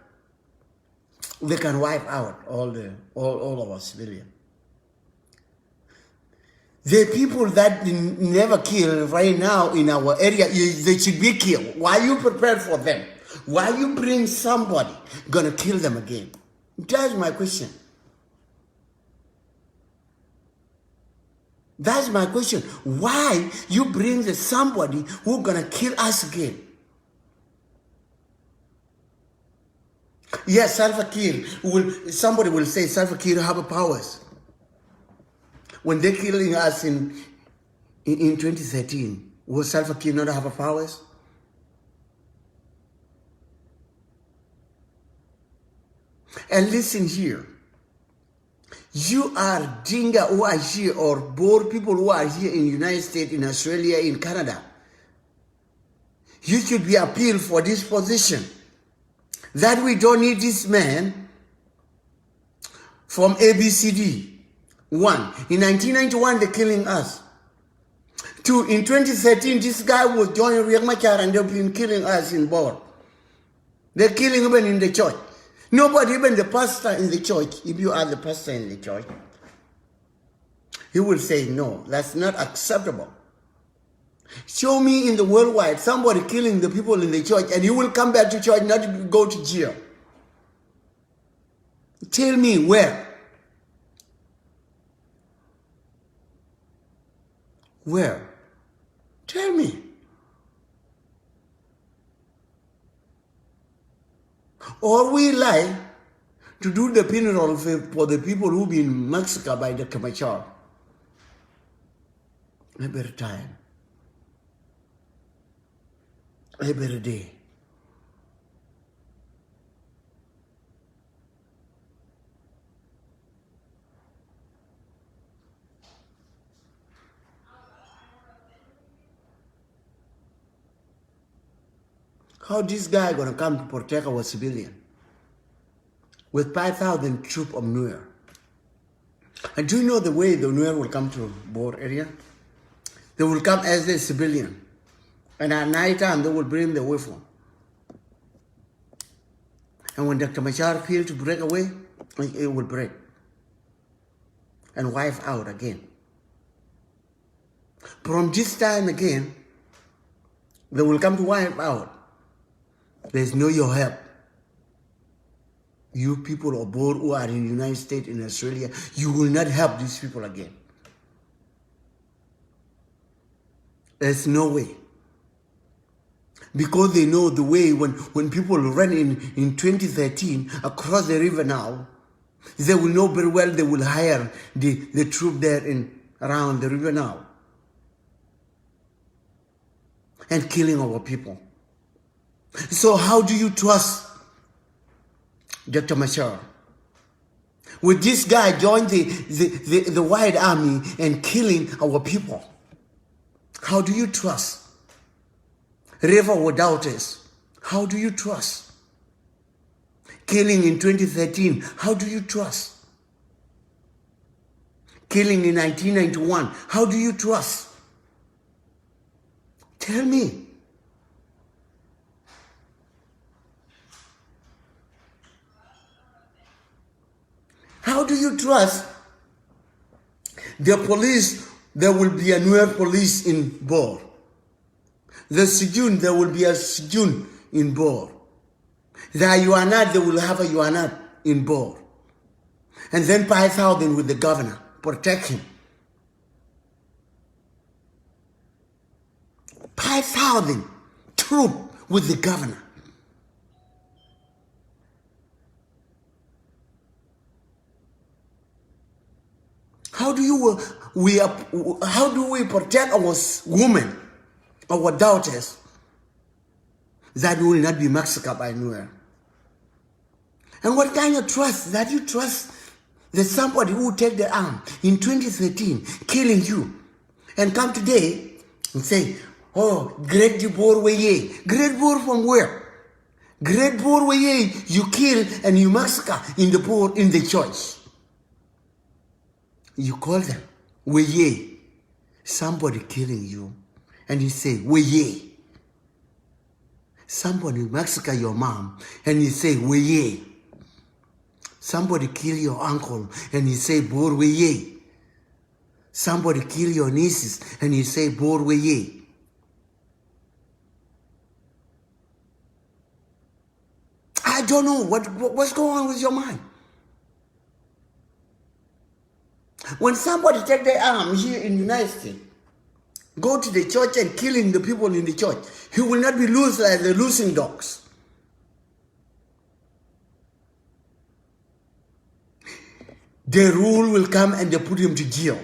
They can wipe out all of our civilians. The people that never kill right now in our area, they should be killed. Why you prepare for them? Why you bring somebody gonna kill them again? That's my question. That's my question. Why you bring somebody who gonna kill us again? Yes, Salva Kiir somebody will say Salva Kiir have powers. When they're killing us in 2013, was Salva Kiir not have powers? And listen here. You are Dinga who are here, or Boer people who are here in the United States, in Australia, in Canada. You should be appealed for this position. That we don't need this man from ABCD. 1. In 1991, they're killing us. 2. In 2013, this guy was joining Riek Machar and they've been killing us in Bor. They're killing even in the church. Nobody, even the pastor in the church, if you are the pastor in the church, he will say, no, that's not acceptable. Show me in the worldwide somebody killing the people in the church and he will come back to church, not to go to jail. Tell me where. Where? Tell me. Or we lie to do the funeral for the people who've been massacred by Dr. Machar. Every time. Every day. How this guy gonna come to protect our civilian with 5,000 troops of Nuer? And do you know the way the Nuer will come to Bor area? They will come as a civilian, and at night time they will bring the weapon. And when Dr. Machar feels to break away, it will break and wipe out again. From this time again, they will come to wipe out. There's no your help. You people of Bor who are in the United States, in Australia, you will not help these people again. There's no way. Because they know the way when people ran in 2013 across the river now, they will know very well they will hire the troop there around the river now. And killing our people. So how do you trust Dr. Machar? With this guy join the White Army and killing our people? How do you trust? River without us. How do you trust? Killing in 2013, how do you trust? Killing in 1991, how do you trust? Tell me. How do you trust the police? There will be a Nuer police in Bor. The Sijun, there will be a Sijun in Bor. The Ayuanat, they will have a Ayuanat in Bor. And then 5,000 with the governor, protect him. 5,000 troops with the governor. How do we protect our women, our daughters, that will not be massacred by Nuer? And what kind of trust that you trust that somebody who take the arm in 2013 killing you and come today and say, oh, Great Bor Weye. Great Bor from where? Great Bor Weye, you kill and you massacre in the Bor, in the church. You call them Weye. Somebody killing you. And you say, Weye. Somebody massacre your mom and you say, Weye. Somebody kill your uncle and you say, Bor Weye. Somebody kill your nieces and you say, Bor Weye. I don't know what's going on with your mind. When somebody take their arm here in the United States, go to the church and killing the people in the church, he will not be loose like the losing dogs. The rule will come and they put him to jail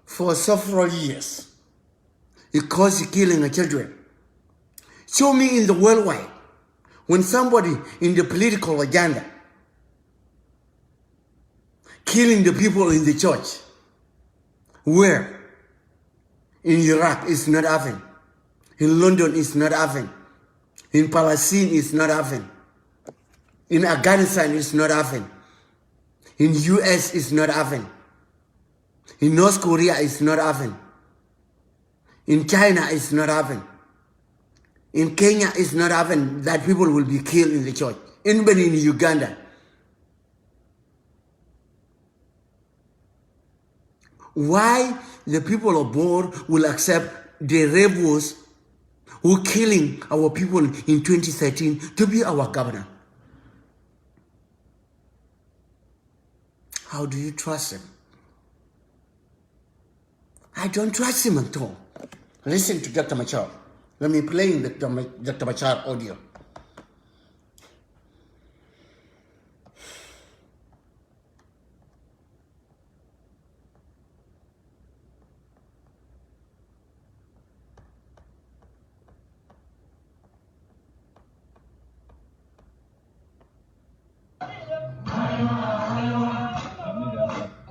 for several years because he's killing the children. Show me in the worldwide when somebody in the political agenda killing the people in the church. Where? In Iraq, it's not happening. In London, it's not happening. In Palestine, it's not happening. In Afghanistan, it's not happening. In US, it's not happening. In North Korea, it's not happening. In China, it's not happening. In Kenya, it's not happening that people will be killed in the church. Anybody in Uganda. Why the people of Bor will accept the rebels who killing our people in 2013 to be our governor? How do you trust them? I don't trust him at all. Listen to Dr. Machar. Let me play in Dr. Machar audio.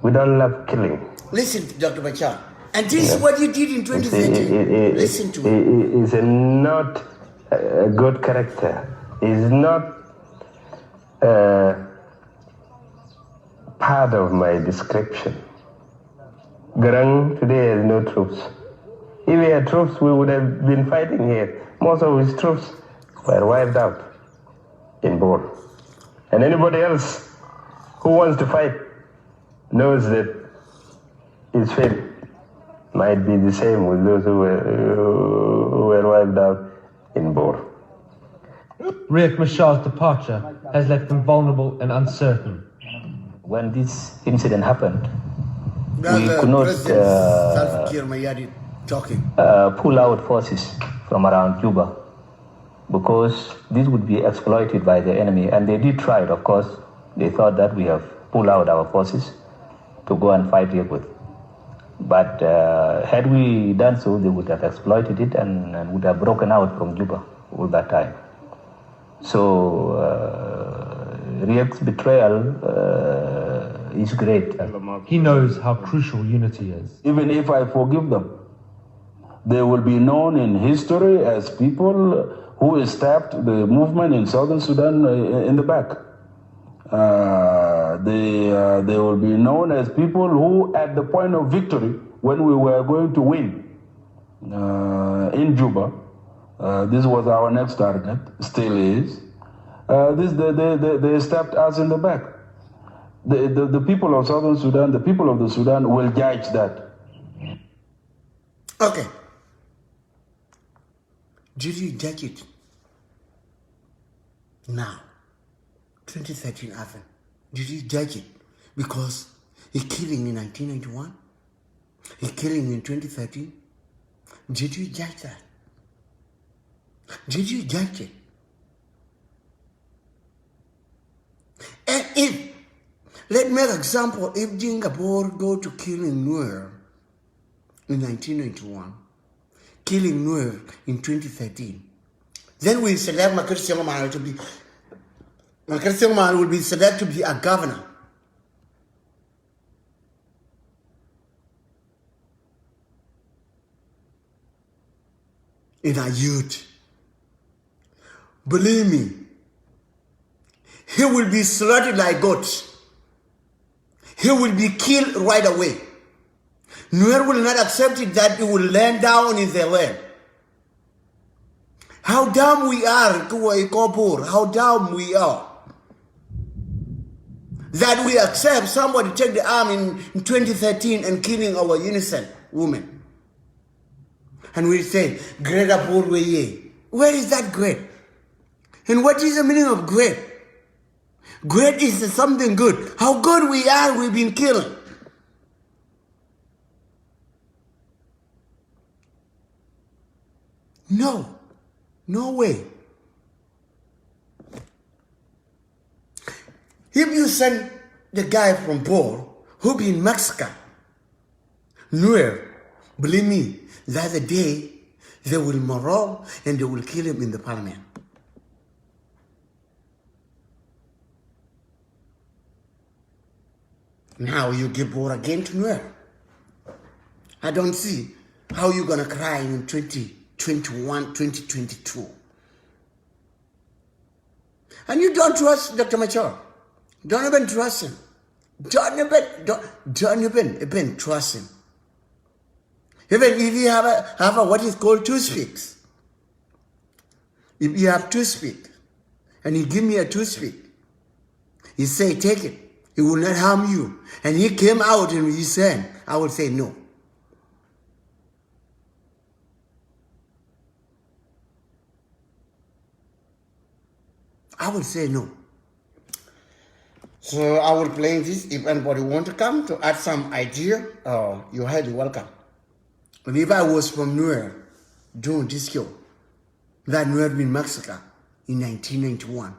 We don't love killing. Listen to Dr. Machar. And this is what you did in 2013. Listen to me. It's not a good character. It's not part of my description. Garang today has no troops. If we had troops, we would have been fighting here. Most of his troops were wiped out in Bor. And anybody else who wants to fight knows that his fate might be the same with those who were wiped out in Bor. Riek Machar's departure has left them vulnerable and uncertain. When this incident happened, we could not pull out forces from around Juba because this would be exploited by the enemy, and they did try it, of course. They thought that we have pulled out our forces to go and fight Achuoth. But had we done so, they would have exploited it and would have broken out from Juba all that time. So Riek's betrayal is great. He knows how crucial unity is. Even if I forgive them, they will be known in history as people who stabbed the movement in southern Sudan in the back. They will be known as people who, at the point of victory, when we were going to win in Juba, this was our next target, still is. They stabbed us in the back. The people of southern Sudan, the people of the Sudan will judge that. Okay. Did you judge it? Now, 2013 happened. Did you judge it? Because he killing in 1991, he killing in 2013. Did you judge that? Did you judge it? And if, let me make an example, if Singapore go to killing Nuer in 1991, killing Nuer in 2013, then we select Makar Singomar to be, Makar Singomar will be selected to be a governor. In our youth. Believe me, he will be slaughtered like goats. He will be killed right away. Nuer will not accept it that he will land down in their land. How dumb we are, how dumb we are. That we accept somebody take the arm in 2013 and killing our innocent women. And we say, greater poor way. Where is that great? And what is the meaning of great? Great is something good. How good we are, we've been killing. No. No way. If you send the guy from Bor who be in Mexico, Nuer, believe me, that the day they will morale and they will kill him in the parliament. Now you give Bor again to Nuer. I don't see how you're going to cry in 2021, 2022. And you don't trust Dr. Machar. Don't even trust him. Don't even trust him. Even if you have a what is called toothpicks. If you have toothpick, and he give me a toothpick, he say, take it. He will not harm you. And he came out in his hand. I would say no. I would say no. So I will play this. If anybody want to come to add some idea, you're highly welcome. And if I was from Nuer doing this show, that Nuer been massacre in 1991,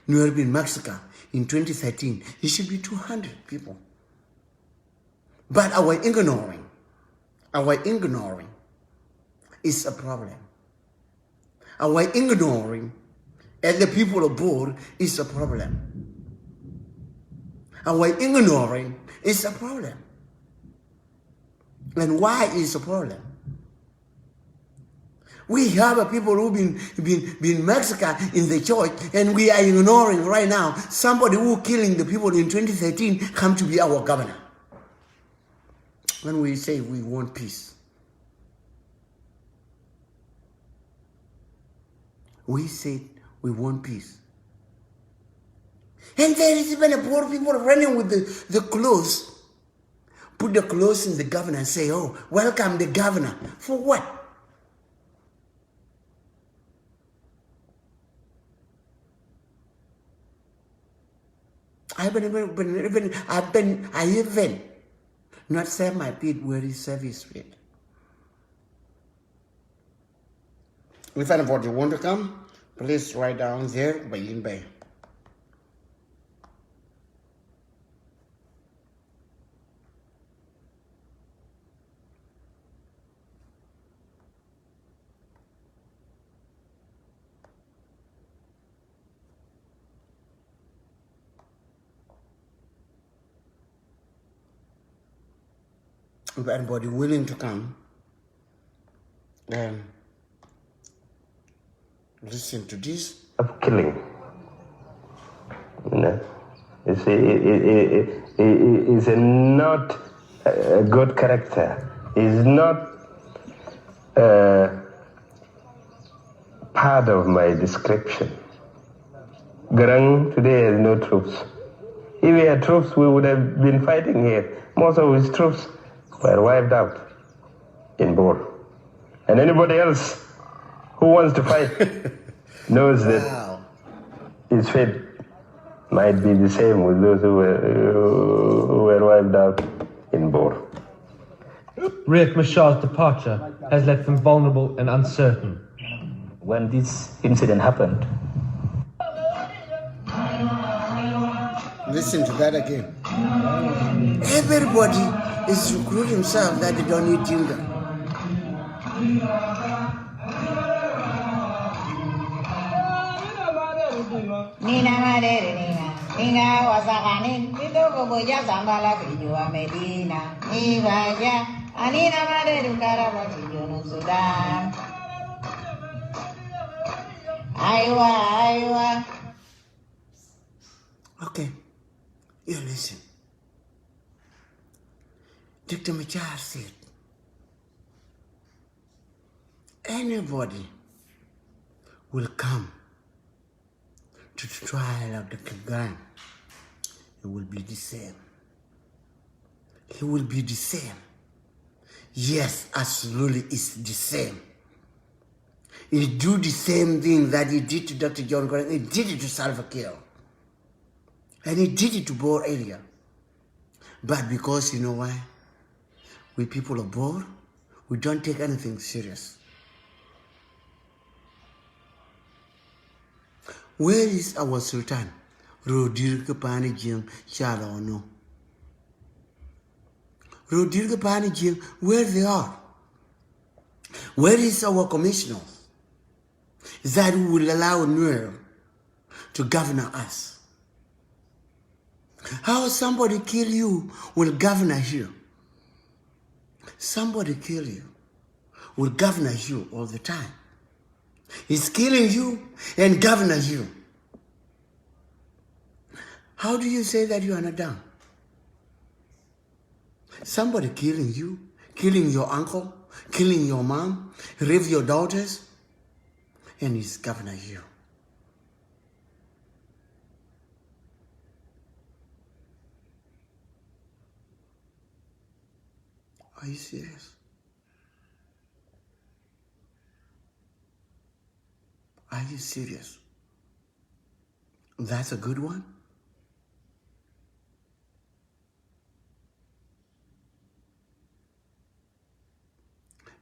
Nuer been massacre in 2013, it should be 200 people. But our ignoring is a problem. Our ignoring as the people of Bor is a problem. Our ignoring is a problem. And why is a problem? We have a people who've been massacred in the church, and we are ignoring right now somebody who killing the people in 2013 come to be our governor. When we say we want peace, we said we want peace. And there is even a poor people running with the clothes. Put the clothes in the governor and say, oh, welcome the governor. For what? I even not serve my feet where he serve his feet. If anybody want to come, please write down there by in bay. If anybody willing to come, then listen to this. Of killing. You know, it's not a good character. It's not part of my description. Garang today has no troops. If we had troops, we would have been fighting here. Most of his troops were wiped out in Bor. And anybody else who wants to fight knows that his fate might be the same with those who were wiped out in Bor. Riek Machar's departure has left them vulnerable and uncertain. When this incident happened, listen to that again. Everybody is recruiting himself that they don't need Jinga. Nina madere Nina wasakanin Bidoko boja sambala Kijua Medina Ibaja Anina madere Karaba Kijono Sudan Aiwa Okay, you listen. Dr. Machar said, anybody will come to the trial of the Kigan, it will be the same. He will be the same. Yes, absolutely, it's the same. He do the same thing that he did to Dr. John Grant. He did it to Salva Kiir. And he did it to Bor area. But because, you know why? We people of Bor, we don't take anything serious. Where is our Sultan? Rodir Kapani Jim Chalono. Rodir Kapani Jim, where they are? Where is our commissioner that will allow Nuer to govern us? How somebody kill you will govern you? Somebody kill you will govern you all the time. He's killing you and govern you. How do you say that you are not done? Somebody killing you, killing your uncle, killing your mom, rape your daughters, and he's governor you. Are you serious? Are you serious? That's a good one?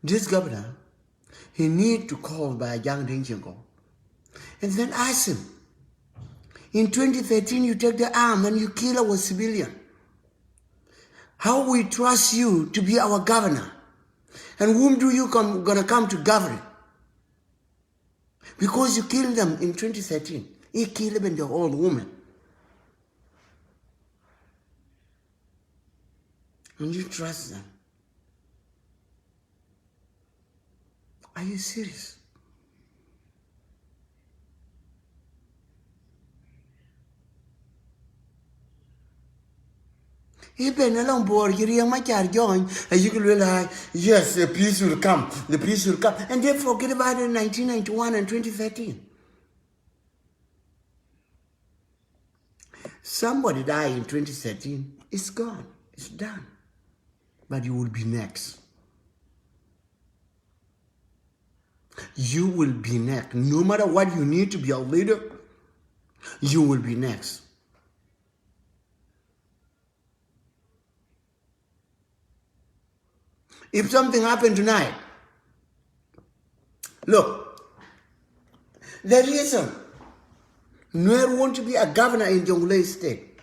this governor, he need to call by Jonglei State and then ask him, in 2013 you take the arm and you kill our civilian. How we trust you to be our governor? And whom do you gonna come to govern? Because you killed them in 2013. He killed even the old woman. And you trust them. Are you serious? Even along board, you hear my child join, and you can realize, yes, the peace will come, and they forget about it in 1991 and 2013. Somebody died in 2013, it's gone, it's done. But you will be next. You will be next. No matter what you need to be a leader, you will be next. If something happened tonight, look, the reason Nuer want to be a governor in Jonglei State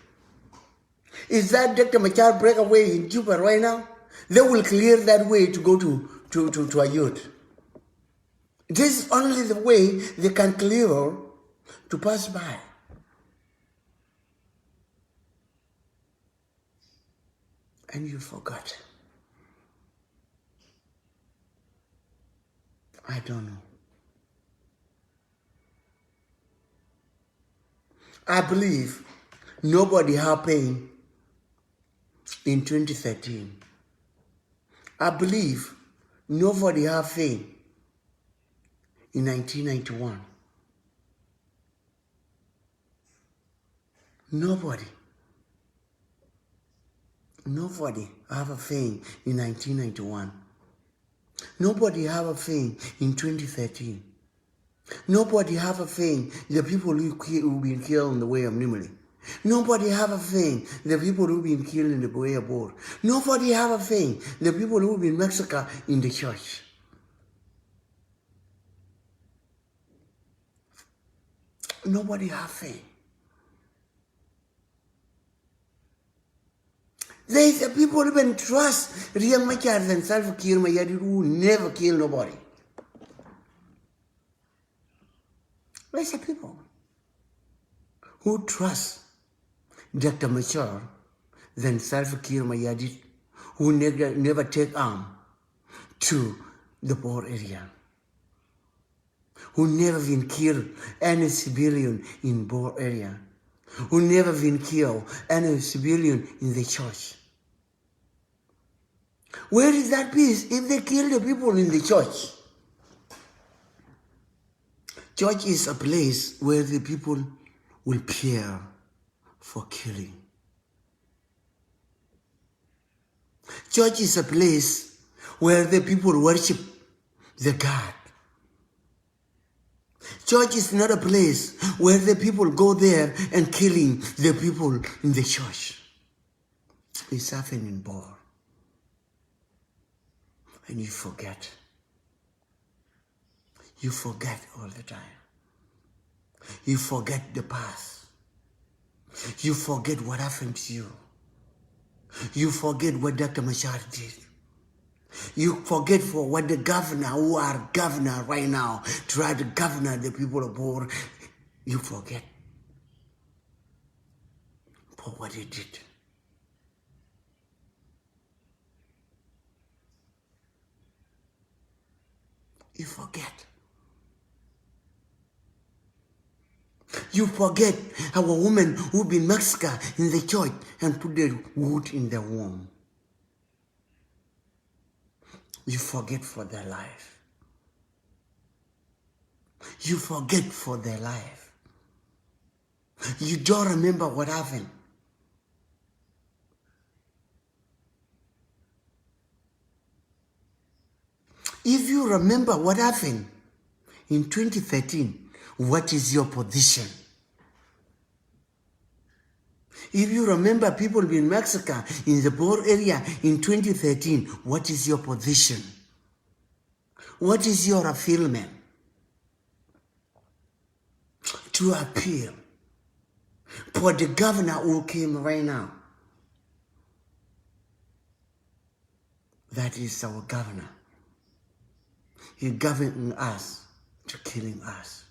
is that Dr. Machar break away in Juba right now. They will clear that way to go to Achuoth. This is only the way they can clear to pass by. And you forgot. I don't know. I believe nobody had pain in 2013. I believe nobody had pain in 1991. Nobody have a pain in 1991. Nobody have a pain in 2013. Nobody have a thing, the people who've been killed in the way of Nimali. Nobody have a thing, the people who've been killed in the way of Bor. Nobody have a thing, the people who've been massacred in the church. Nobody have a thing. There's the people who even trust Riek Machar and Salva Kiir Mayardit who never kill nobody. Where's the people who trust Dr. Machar than Salva Kiir Mayardit who never take arm to the Bor area, who never been killed any civilian in Bor area, who never been killed any civilian in the church? Where is that peace if they kill the people in the church? Church is a place where the people will fear for killing. Church is a place where the people worship the God. Church is not a place where the people go there and killing the people in the church. It's happening in Bor. And you forget. You forget all the time. You forget the past. You forget what happened to you. You forget what Dr. Machar did. You forget for what the governor, who are governor right now, try to govern the people of Bor. You forget for what he did. You forget. You forget our women who've been massacred in the church and put the wood in the womb. You forget for their life. You forget for their life. You don't remember what happened. If you remember what happened in 2013, what is your position? If you remember people being massacred in the Bor area in 2013, what is your position? What is your fulfillment? To appeal for the governor who came right now. That is our governor. He governing us to killing us.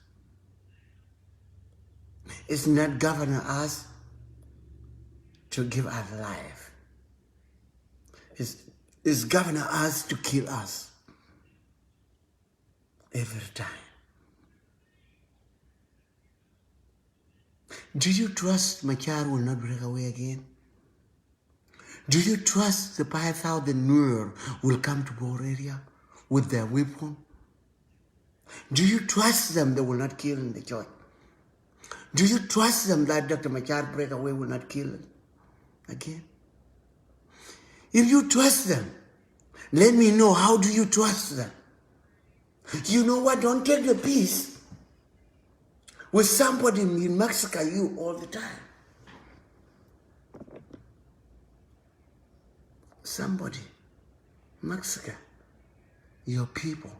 It's not governing us to give us life. It's governing us to kill us every time. Do you trust Machar will not break away again? Do you trust the 5,000 Nuer will come to Bor area with their weapon? Do you trust them they will not kill in the church? Do you trust them that Dr. Machar break away will not kill them again? If you trust them, let me know, how do you trust them? You know what? Don't take the peace with somebody in Mexico you all the time. Somebody, Mexico, your people,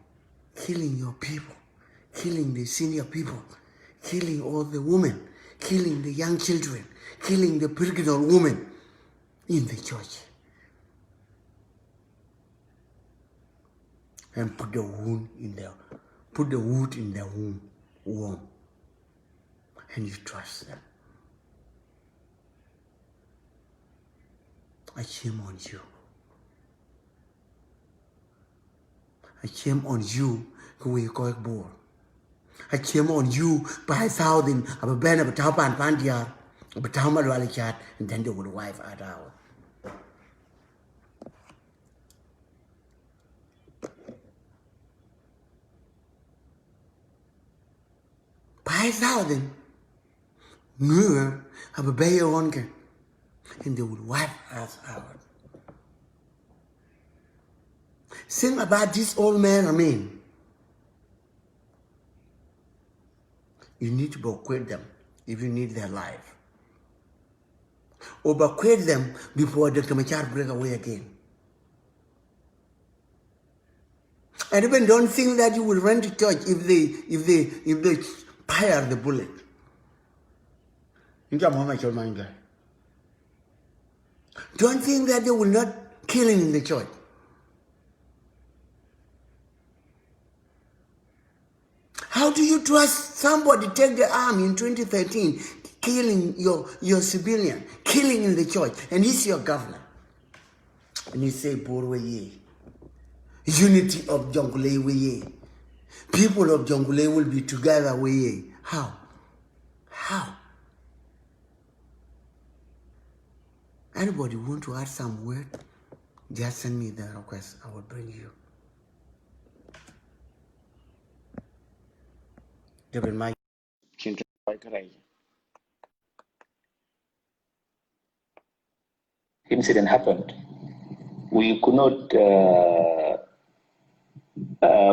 killing your people, killing the senior people, killing all the women, killing the young children, killing the pregnant women in the church. And put the wood in their womb. And you trust them. I shame on you. I shame on you, who we call Bor. I shame on you, 5,000 of a band of a Taupan Pandia, of a Taumal chat, and then they would wipe it out. Nuer have a bay on, and they would wipe us out. Sing about this old man, I mean. You need to evacuate them if you need their life. Or evacuate them before Dr. Machar break away again. And even don't think that you will run to church if they fire the bullet. Don't think that they will not kill him in the church. How do you trust somebody take the arm in 2013, killing your civilian, killing in the church, and he's your governor? And you say, Borweye, unity of Jonglei Weye. People of Jonglei will be together Weye. How? How? Anybody want to add some word? Just send me the request. I will bring you. Incident happened, we could not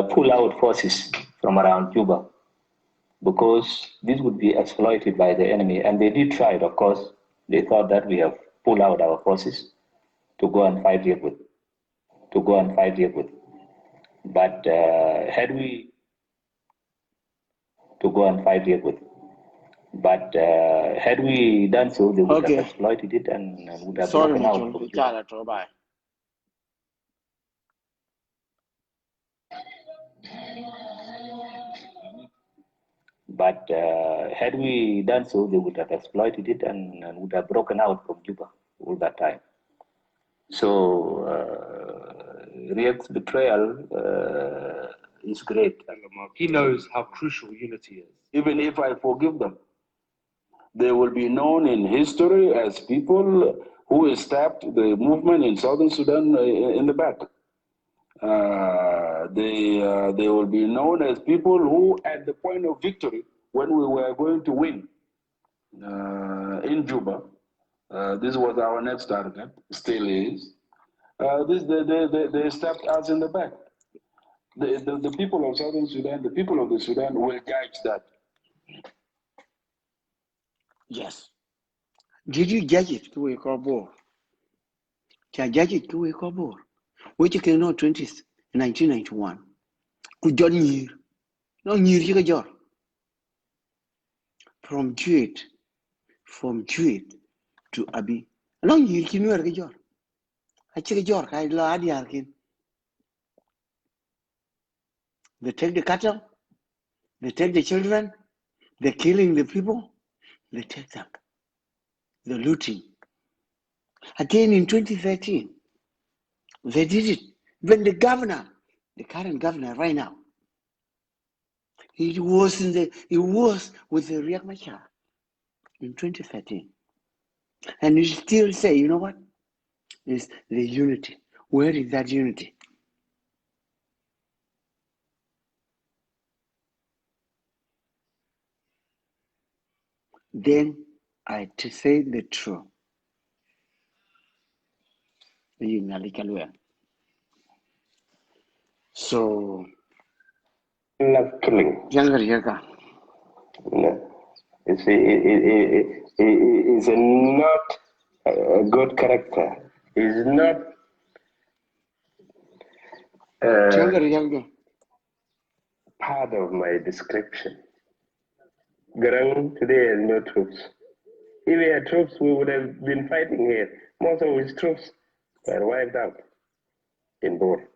pull out forces from around Juba because this would be exploited by the enemy, and they did try it. Of course, they thought that we have pulled out our forces to go and fight Yekut, but had we done so, they would have exploited it and would have broken out from Juba. But had we done so, they would have exploited it and would have broken out from Juba all that time. So Riek's betrayal is great. He knows how crucial unity is. Even if I forgive them, they will be known in history as people who stabbed the movement in Southern Sudan in the back. They will be known as people who, at the point of victory, when we were going to win in Juba, this was our next target, still is. They stabbed us in the back. The people of Southern Sudan, the people of the Sudan will judge that. Yes. Did you judge it to a cobor? Can judge it to a cobor? Which you can know 1991. ku jon nyir no nyir chi ka jor from Achuoth to Abi no nyir chi Nuer ka jor a chi ka jor ka lo adiar kin they take the cattle, they take the children, they're killing the people, they take them, they're looting. Again in 2013, they did it. When the current governor right now, he was with the Riek Machar in 2013. And you still say, you know what? It's the unity. Where is that unity? Then to say the truth. So Not killing. younger Yaga. No. It's not a good character. It's not Younger. part of my description. Garang today has no troops. If we had troops, we would have been fighting here. Most of his troops were wiped out in Bor.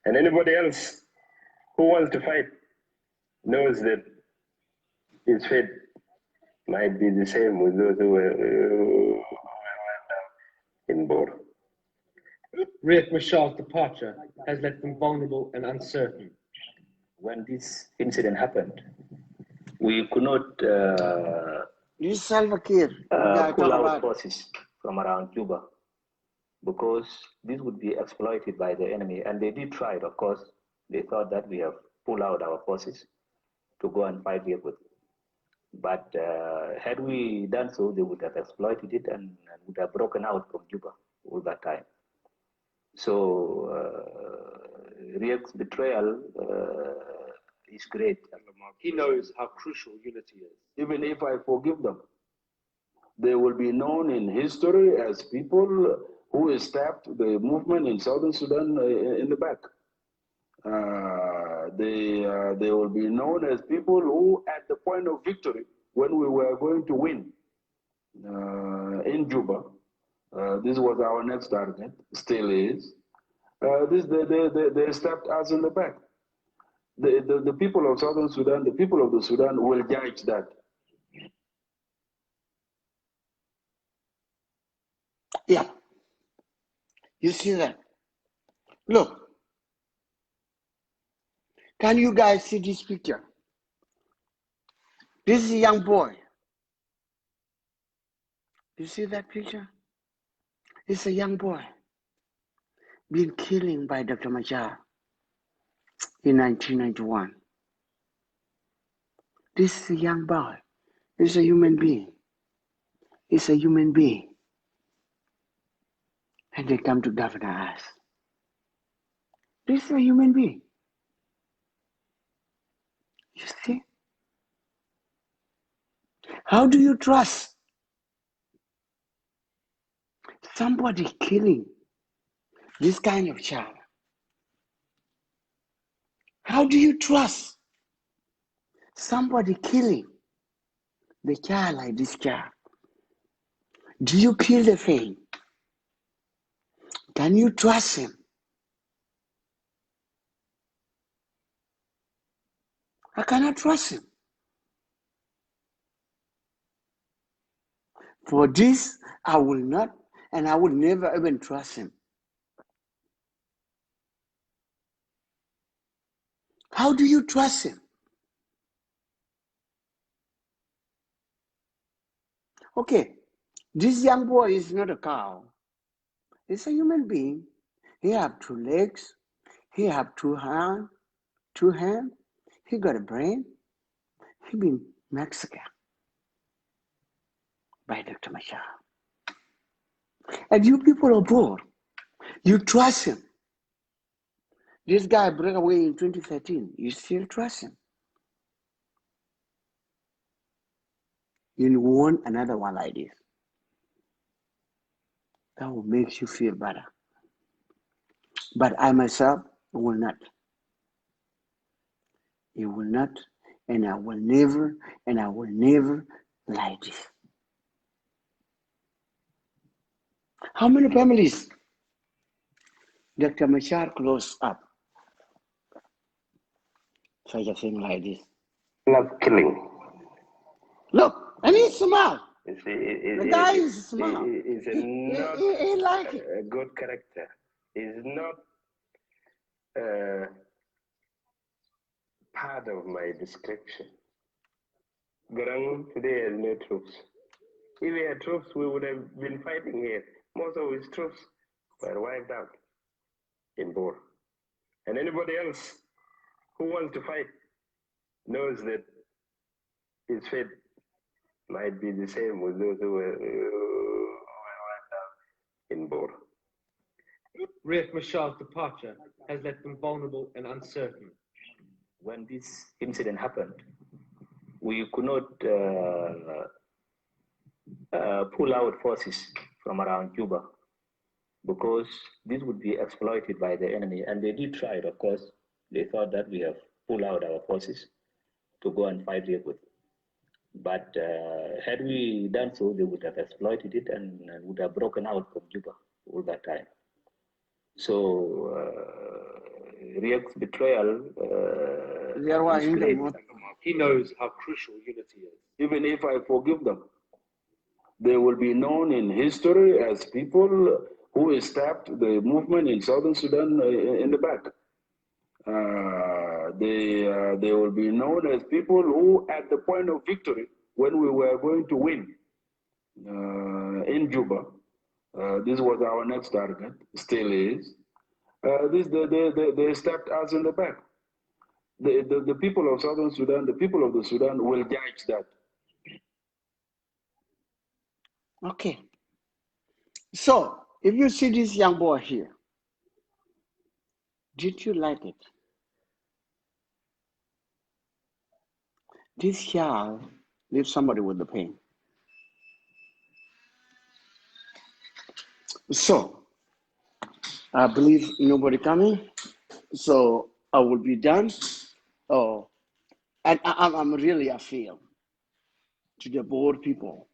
And anybody else who wants to fight knows that his fate might be the same with those who were wiped out in Bor. Riek Machar's departure has left them vulnerable and uncertain. When this incident happened, we could not This Salva Kiir, pull out forces from around Juba because this would be exploited by the enemy. And they did try it, of course. They thought that we have pulled out our forces to go and fight here with. But had we done so, they would have exploited it and would have broken out from Juba all that time. So Riek's betrayal is great. He knows how crucial unity is. Even if I forgive them, they will be known in history as people who stabbed the movement in Southern Sudan in the back. They will be known as people who, at the point of victory, when we were going to win in Juba, this was our next target, still is. They stabbed us in the back. The people of Southern Sudan, the people of the Sudan will judge that. Yeah. You see that? Look. Can you guys see this picture? This is a young boy. You see that picture? It's a young boy being killed by Dr. Machar in 1991. This is a young boy. He's a human being. He's a human being. And they come to governor us. This is a human being. You see? How do you trust somebody killing this kind of child? How do you trust somebody killing the child like this child? Do you kill the thing? Can you trust him? I cannot trust him. For this, I will not, and I will never even trust him. How do you trust him? Okay, this young boy is not a cow. He's a human being. He have 2 legs. He have 2 hands. He got a brain. He been Mexican by Dr. Machar. And you people are bored. You trust him. This guy broke away in 2013. You still trust him. You want another one like this. That will make you feel better. But I myself will not. You will not, and I will never like this. How many families Dr. Machar closed up? Such a thing like this. Not killing. Look, and he smile. The guy is smart. He's not he like it. a good character. He's not part of my description. Garang today has no troops. If we had troops, we would have been fighting here. Most of his troops were wiped out in Bor. And anybody else who wants to fight knows that his fate might be the same with those who were wiped out in Bor. Riek Machar's departure has left them vulnerable and uncertain. When this incident happened, we could not pull out forces from around Juba because this would be exploited by the enemy. And they did try it, of course. They thought that we have pulled out our forces to go and fight Riek with. But had we done so, they would have exploited it and would have broken out from Juba all that time. So Riek's betrayal He knows how crucial unity is. Even if I forgive them, they will be known in history as people who stabbed the movement in Southern Sudan in the back. They will be known as people who, at the point of victory, when we were going to win in Juba, this was our next target, still is. They stabbed us in the back. The people of Southern Sudan, the people of the Sudan will judge that. Okay. So, if you see this young boy here, did you like it? This child leaves somebody with the pain. So, I believe nobody coming. So, I will be done. Oh, and I'm really appeal to the board people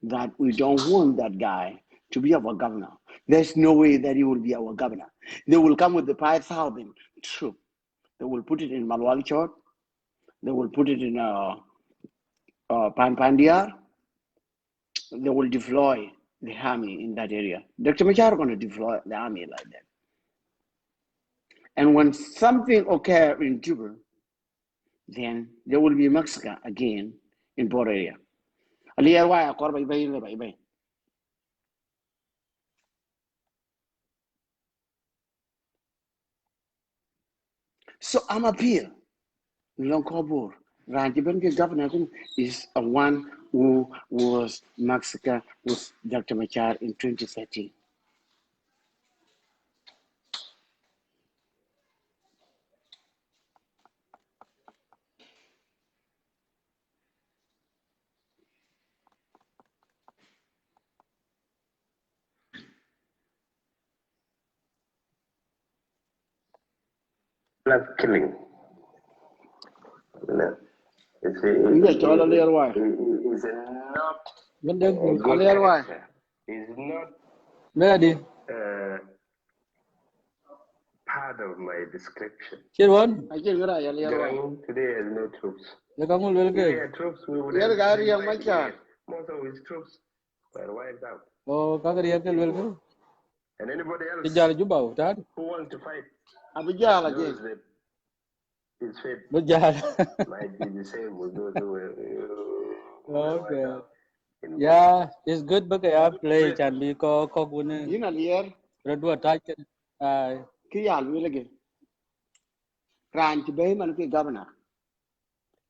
that we don't want that guy to be our governor. There's no way that he will be our governor. They will come with the 5,000 troops. They will put it in Malwal Chot. They will put it in Pandiar. They will deploy the army in that area. Dr. Machar is going to deploy the army like that. And when something occurs in Juba, then there will be Mexico again in Bor area. So I'm appeal. Lonkobor, Ranjiben's governor is a one who was Mexico with Dr. Machar in 2013. Not killing. No. It's not a good character. It's not part of my description. Garang today has no troops. If we had troops, we would have been fighting here. Most of his troops were wiped out. And anybody else who wants to fight knows that his fate might be the same with those who were wiped out. Yeah, it's good because I play and be co-winner. You know, here, Kiyal will again. Ran to Bay man governor.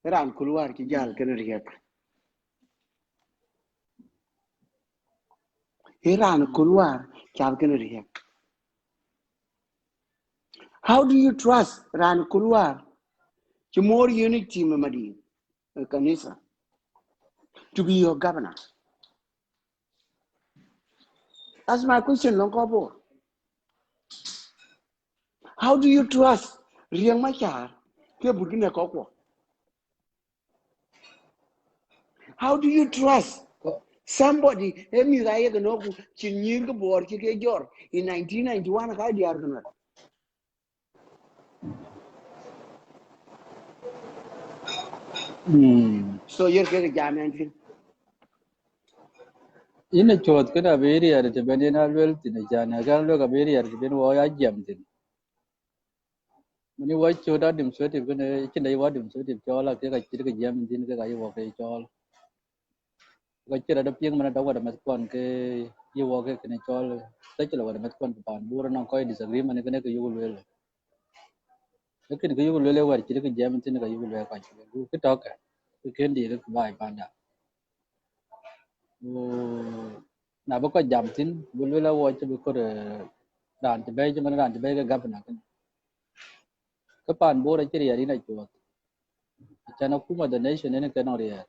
Ran Kuluar Kijal Canary. He ran Kuluar Chalcanary. How do you trust Ran Kuluar? To more unity, Mamadi, Kanisa, to be your governor? That's my question, Longobo. How do you trust Riek Machar How do you trust somebody? In 1991, I did. So you're getting German. In a church, can a very at the Benina wealth in a Jana, can look a very at the Benway jammed in. When you watch your dad himself, when a chicken what himself, if you like a chicken jam in the guy walk a chol. Like you're at a young man at what a Metcon, you walk in a chol, such a what a Metcon, Bur and quite disagreement, and you will. Look at you will wear chicken jam in the guy you will wear. You could talk. You can't do by Panda. Now, because jumping, we will watch a book run to Belgium and run to Belgium governor. Kapan board a cherry in a church. Chanakuma the nation in a canoria.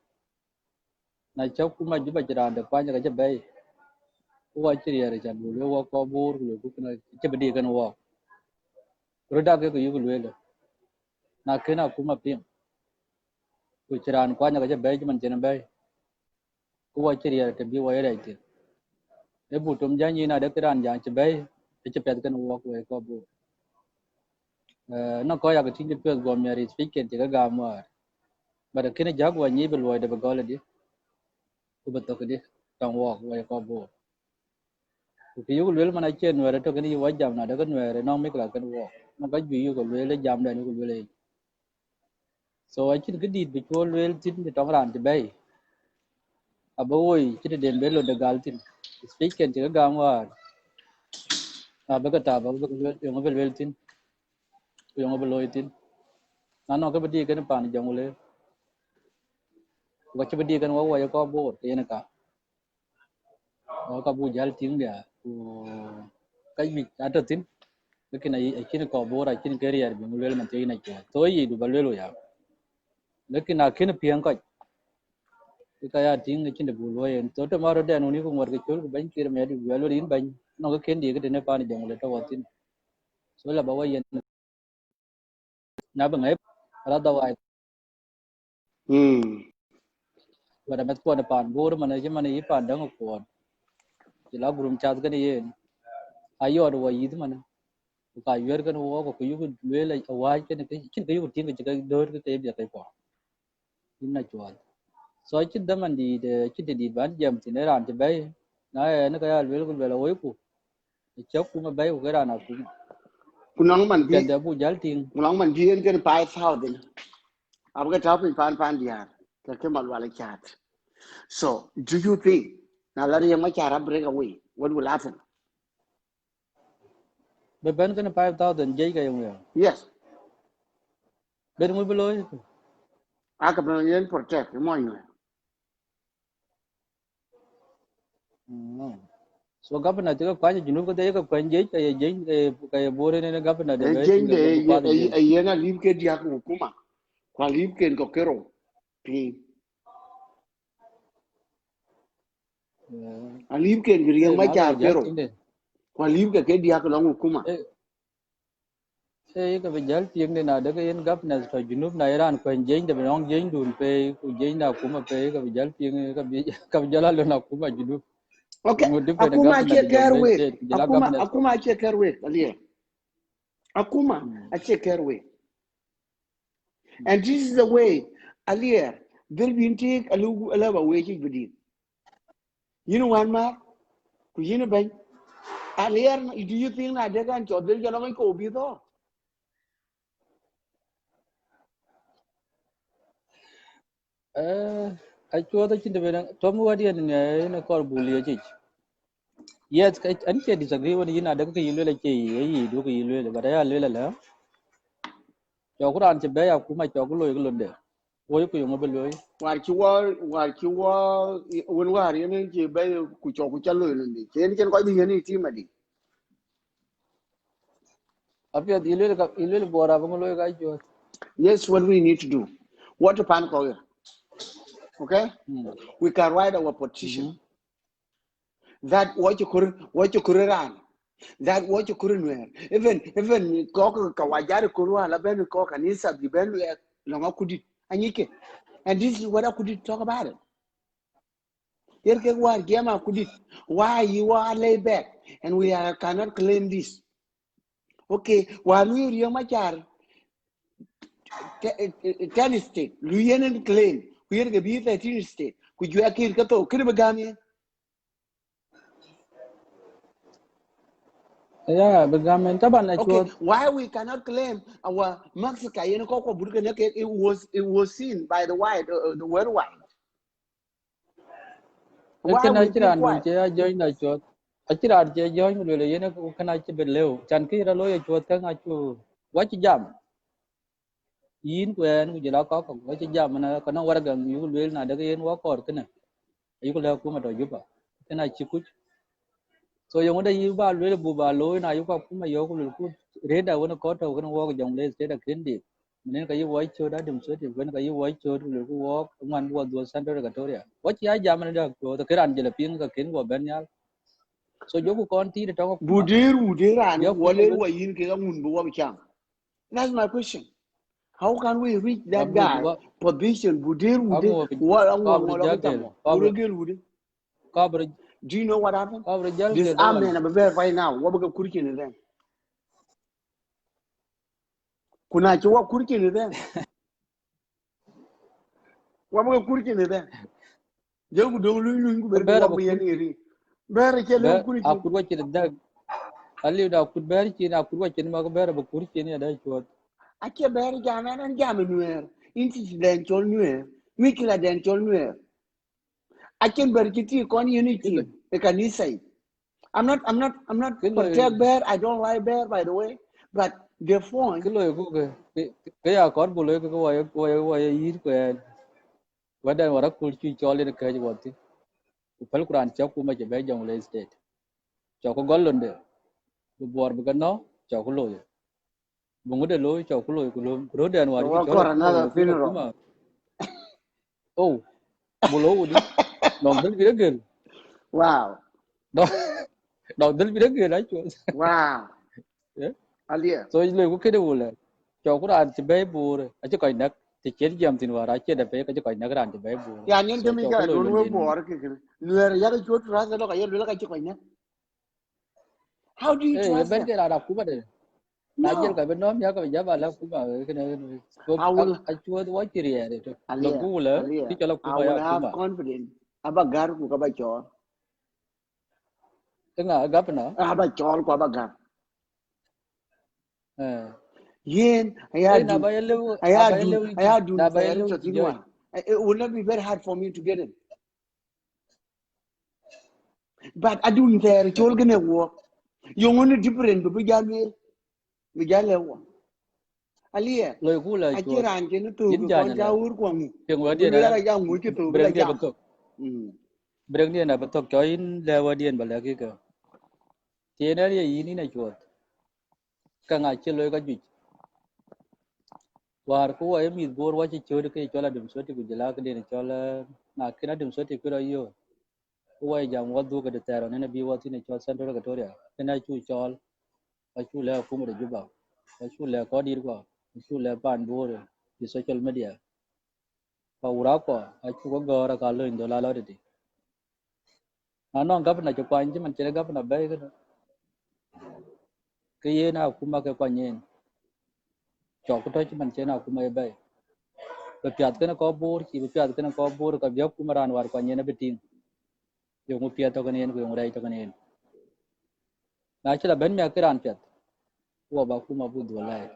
Nachakuma Jubajan, the Panya Bay. Watch cherry and will walk or board, will cook a chibadi can walk. Rodaka you will wear. Nakena Kuma Pim, which ran Panya Belgium and Jenabay. Watch cherry to be where The Butum Janina, the Kiran Janch Bay, the Chapet can walk away. No Koya continue to go married speaking to the Gamma. But a Kenny Jaguar neighbor would have a golly. But don't walk away. If you will, when I can wear a token, you white jam, I don't wear a non make like can walk. No, but you could really jam then you will relate. So I think good deed before well sitting the tongue around the bay. A boy, chitted bellow the galtin. Speaking to the Gamma. A Bagataba, young Veltin, young Beloitin. None of the can pan Jonglei. What you can walk away a car board, Yanaka. Or Kabu Jaltinga, who Kaji at a thing. Looking at a kinko board, I can carry a Bimul maintain. So you do Baluya. Looking at Kinapianka. Kaya ting in the Bulway and so tomorrow then only from what we could bank here made well in bank. No candy get in a pan jungle was in. So Labaway and Nabang, otherwise. But I met one upon board management, if I don't afford. The log room charge again. Are you away either man? If you are going to walk, you could really a white and you would think that you can do it with a paper. In natural. So I did them and the kitty band jumped in around the bay. Now I will well away. The chop from a bay where I'm up. Kunangman Get the boot jalting. Kunangman Gian can buy 1,000. I'm going to help in Pandia. The Kemal chat. So, do you think now let him break away? What will happen? But Ben can 5,000 Jay. Yes. Then we below. I can protect the money. So governor to go find you know they go find a board in a governor. A year leave get Yakuma. While you can go Kero. A leave can bring my child Kero. While you get Yakalong Kuma. Say, the result in other governors for Junub Nairan, when Jane the wrong Jane do pay, who Jane Kuma pay, the result in Kavijala Kuma Junub. Okay, Akuma check airway. Akuma check airway, Alia. Akuma, I check airway. And this is the way, Alia, they'll be take a level waiting with you. You know one mark? You know, Ben. Alia, do you think that they're going to get along and go be though? Achuoth Deng in a core bully. Yes, I can't disagree when you know that you like do, but I will. Chocolate and Bay of Kuma Chocolate. What you mobile? What you are, when we are in the Bay of Kuchokuchalo, and can quite be any team. Up here, the little board of Yes, what we need to do. What a pan call. Okay? We can write our petition. That what you could run. That what you couldn't wear. Even cock kawajari kurwa la ben cock and isa the ben longa kudi anyike. And this is what I could talk about it. Here ke war gema kudi. Why you are laid back and we cannot claim this. Okay, while we Riamachar 10 state, Luyan claim, we are the be 13 state. Could you akir kato kiribagami? Yeah, begamen taban Okay, Achuoth. why we cannot claim our Mexico it was seen by the white the worldwide. Why Can I we keep chiran quiet? join Achuoth? Achiran join with the Yena can I chip below. Chanki Ralo Achuoth can I chew. What you jam? Yin when we get cock, what you jam and I can know what again you will not again walk or can I? You could have come at Yuba. Can I chip? So you want to use a little buba low and I come my yoke will put red. I want to cut over and walk Jonglei State a candy. When you white shirt, I am certain when you white shirt will walk one was Santa Gatoria. What ya jammed to the Kerangela Ping, the King or Banyal? So you can't see the talk of Budir your and Wale were in Kilamun. That's my question. How can we reach that guy position? Budir would what I'm coverage. Do you know what happened? Coverage This army and I'm very right now. What about Kurikin then? Kunachi, what Kurikin then? What about Kurikin then? You don't lose what we are very I could watch it. I lived out could bear it. I could watch it. I could bear a Kurikin and I thought. I can't bear Gaman and Gaman. Incidental Nuer, Mikiladential Nuer. I can bear Kitty con unity. They can say. I'm not protect bear. I don't like bear, by the way. But the phone. Kaya got below why eat when whether what I could choose all in the cage what it. Pelkran Chaku much a Jonglei State. Choco Golande. The board began now, Chocolo. Bunga low, Chocolo, Road and what you another funeral. Oh, below don't be again. Wow. Don't be again, I chose. Wow. Yeah. Alia. So you look at the wool. Chocolate and bay board. I took a neck. The kid jumped in what I said a fake. I took a neck and the bay board. Yeah, I to make a don't work. Nuer Yara Chut rather look at you. How do you trust them? No. I will have confidence about Garu Kabachor. Governor. About Chol Kabagar. Yen, I had to. It would not be very hard for me to get it. But I don't care. It's all gonna work. You're only different, but we got level. Alia, I can't get to Konjaur. Bring the other talk join the Wadian Balaka. Tiena yin in a short. Can I chill like a beach? War who I am is bored watching Chodaka Chola Demsoti with the Lakan and Chola, Nakina Demsoti Kura you. Who I jam what do at the Terran and be what's in a Chol Central Gatoria. Can I choose Chol? I should let Kuma Juba. I should let Codirwa. I should let Pan Bore, the social media. Paurapa, I should go a color in the Lalodity. I know Governor Japan, Jim and Governor Bagan. Kayena Kumaka Panyan. Chocolate Manchena Kuma Bay. The Piatana cobboard, he was Piatana cobboard of Yakumaran or Panyana Betin. You move Piatogan in, we write on in. Natural Ben Makaran Piat. Wabakuma would do a lie.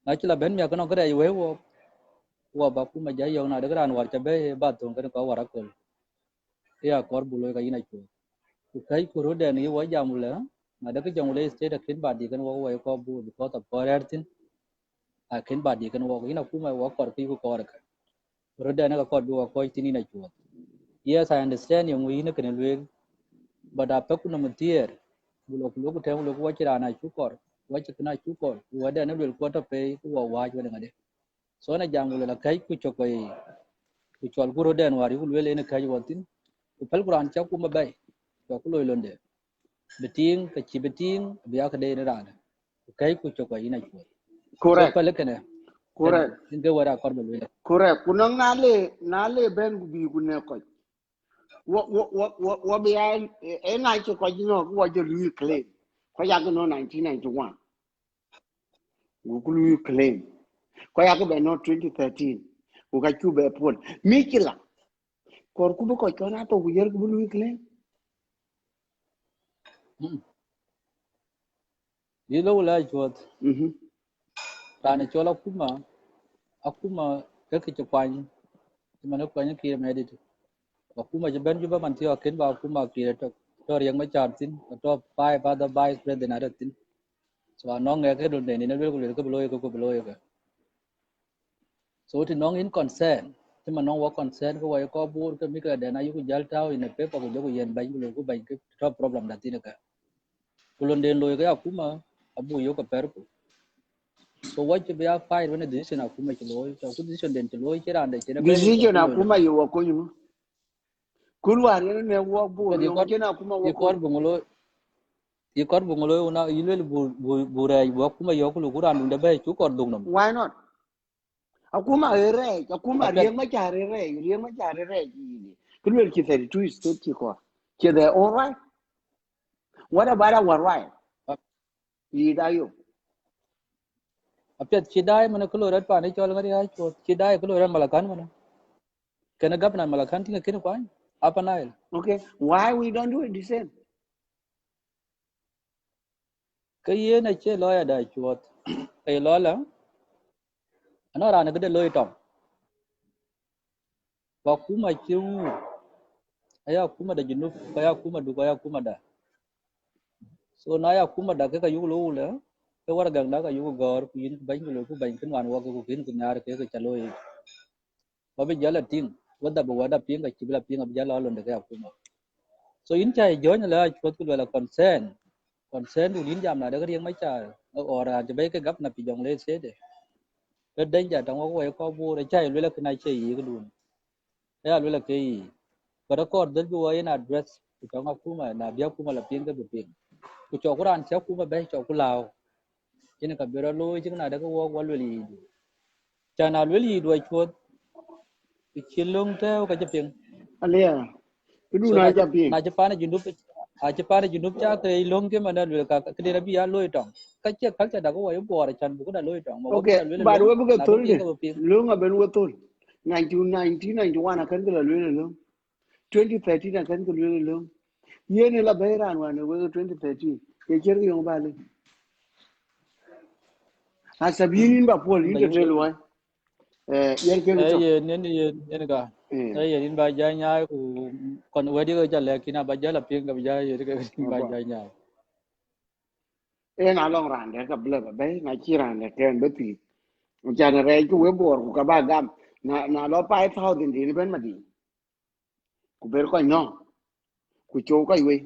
Natural Ben Makanogra, you walk. Wabakuma Jayon, the Grand Wartabe, Baton, can go Oracle. They are Corbulo in a show. To take Kuruda and you were Jamula. Madaka Jonglei State a kid body can walk away cobboard because of Corertin. I can body can walk in a Puma walk or people cork. Rodana cord do a question in a show. Yes, I understand you win a can but a pecunamatier will look at them, look what you are not you call. What you cannot you call. What then will quarter pay who are white when a day. So a jam will a kite which of a which will go then, or you will in a casualty. To Pelgran Chakuma Bay, Chocolate Lunde. beting ka chi beting biya ka de ra kai ku chokwa ina chuột so Correct. pale kana Correct. inge wara kor belu Correct. Kunang nale ben gubi kunne ko. What behind and I took what you know what you claim. Ko ya no 1991. Ku claim. Ko ya be no 2013. Ku ka ku be pol. Mikila. Kor ku ko ko na to yer ku lu claim. yilo la chuột Mhm. rane chola akuma ke chokwan mana kwanya ki me dit akuma je ben juba man tiyo ken ba akuma ki to yang ma char tin to pai ba da bai president ara tin so no nge ke don ni na le ko bloy ka so ti no in concern ti man no wa concern ko wa ko bur ke mi ka da na yu jal taw in pe pa ko jogo yen ban ko ban ke to problem da tin ka kulon den loy ka akuma abu yo ka per ko so what you be a fight when the decision akuma ki loy so ku decision den ti loy ki ran de ki na be Decision ko loy akuma yo ko yu. Kulwar ne wo bo but yo kena akuma wo ko. you kor bungolo una yilel burai bo kuma yo kulu kuran unda be chu kor dungnam Why not? Akuma apet rieng ma chare ni. Kulwer ki 32 state ki ko. Ki they all right. What about our right? Lead ayo. apet chidai mana kulo rat pa ne chol ngari ha chot chidai kulo rat malakan mana kana gapna malakan tinga kene kwan apa nail Okay, why we don't do it the same? ke ye na che loya da chot e lola ana rana gede loy tom ba kuma chu aya kuma da junub kaya kuma du kaya kuma da so na ya kuma da ke ka yulo ule ke war gang da ka yugo gor pin ban kulo ku ban kin wan wa ku kin ku nyar ke chaloy babi jala ting wada ba wada pinga kibla pinga jala lon de ka kuma so in chai join la chot ku la concern du din jam na de rieng mai cha ora je be ke gap na pi Jonglei State de den ja tang ko ko bu de chai le ka na chai yi ku dun ya le ke yi kada ko de bu wa ina address ku tang kuma na bia kuma la pinga bu ping ku cho ku ran cha kuma be cho ku lao ina ka bero lo chi na de ko wa le yi cha na le yi do chot ki long te ka che ping Alia. Kudu so na japing. na Japan junub a Japan junub cha ke long ke mana le ka ke dira bi ya loy tong ka che ka cha da ko wa bo ra chan bu da loy tong ma wa bu da Okay, le but long we buka na ba pi tol ka de. ba pi Lunga ben wo tol. 1991 akan kala lwele 2013 akan kala lwele yene la bayran wane we 2013 ke chergi yong bale. Asabinin ba pol ba ni de yu telo wa. Yer ke to. ye ne ka ye din ba ja nya ku kon wa di ga cha le kina ba ja la pi ka ba ja ye ka ba ja nya Na long ran de ka ble ba bay na chi ran de ken beti. Jana re ku we bor ku ka ba gam na lo 5000 din ben madi. Ku ber ko no. Ku cho ka we.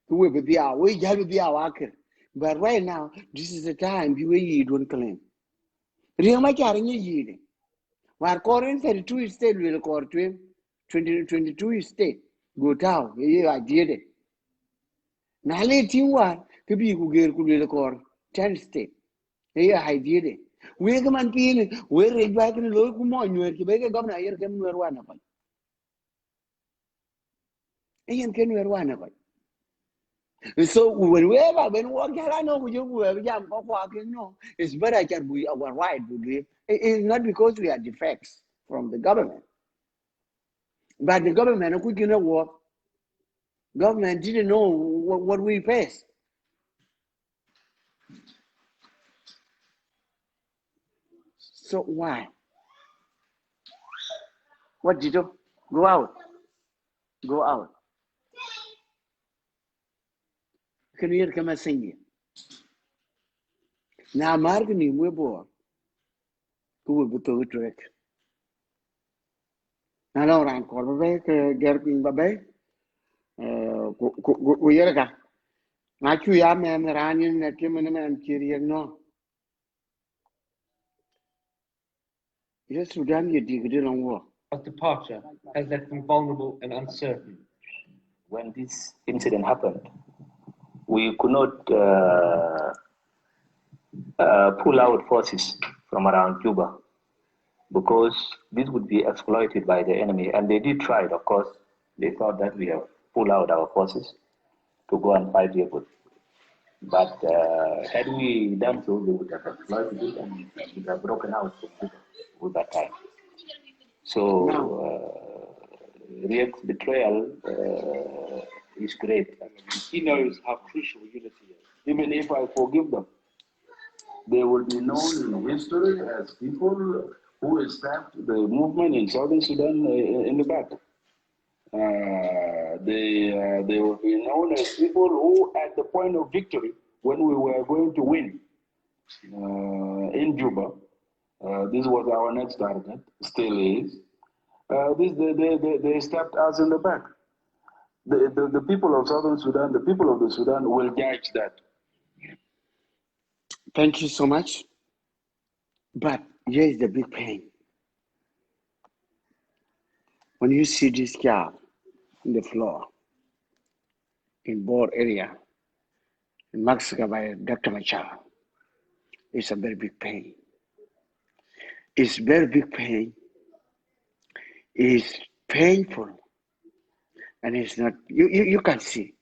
Ku we be dia we ja be dia wa ker. But right now, this is the time we don't claim. Riang ma char ni yide. War koren 32 state will kor 2022 state. Go tau ye idea de. Na le tin war ke bi ku ger ku le kor 10 state. Ye idea de. We ga man pin we re ba ken lo ku mo nyer ki be ga gomna yer ken nwer wana ko. Yen ken nwer wana ko. So when we ever when we get I know we jam ko no, it's better can we our right we live. It's not because we are defects from the government. But the government could you know what? Government didn't know what we face. So why? What did you go out? Go out. Can you hear come singing? Now Margini we bore who will be to trick. Now around Corbe, Gerping Babe, go yerga. Not you yam and Ranian at Kiman and Kirian no. Yes, Sudan, you dig it on war. Of departure has left them vulnerable and uncertain. When this incident happened, we could not pull out forces from around Cuba because this would be exploited by the enemy. And they did try it, of course. They thought that we have pulled out our forces to go and fight here. But had we done so, they would have exploited it and we would have broken out with that time. So Riek's betrayal is great. I mean, he knows how crucial unity is. Even if I forgive them, they will be known in history as people who stabbed the movement in Southern Sudan in the back. They will be known as people who, at the point of victory, when we were going to win in Juba, this was our next target, still is. They stabbed us in the back. The people of Southern Sudan, the people of the Sudan will judge that. Thank you so much. But here is the big pain. When you see this girl on the floor in Bor area, in Mexico by Dr. Machar, it's a very big pain. It's very big pain. It's painful. And it's not, you can see.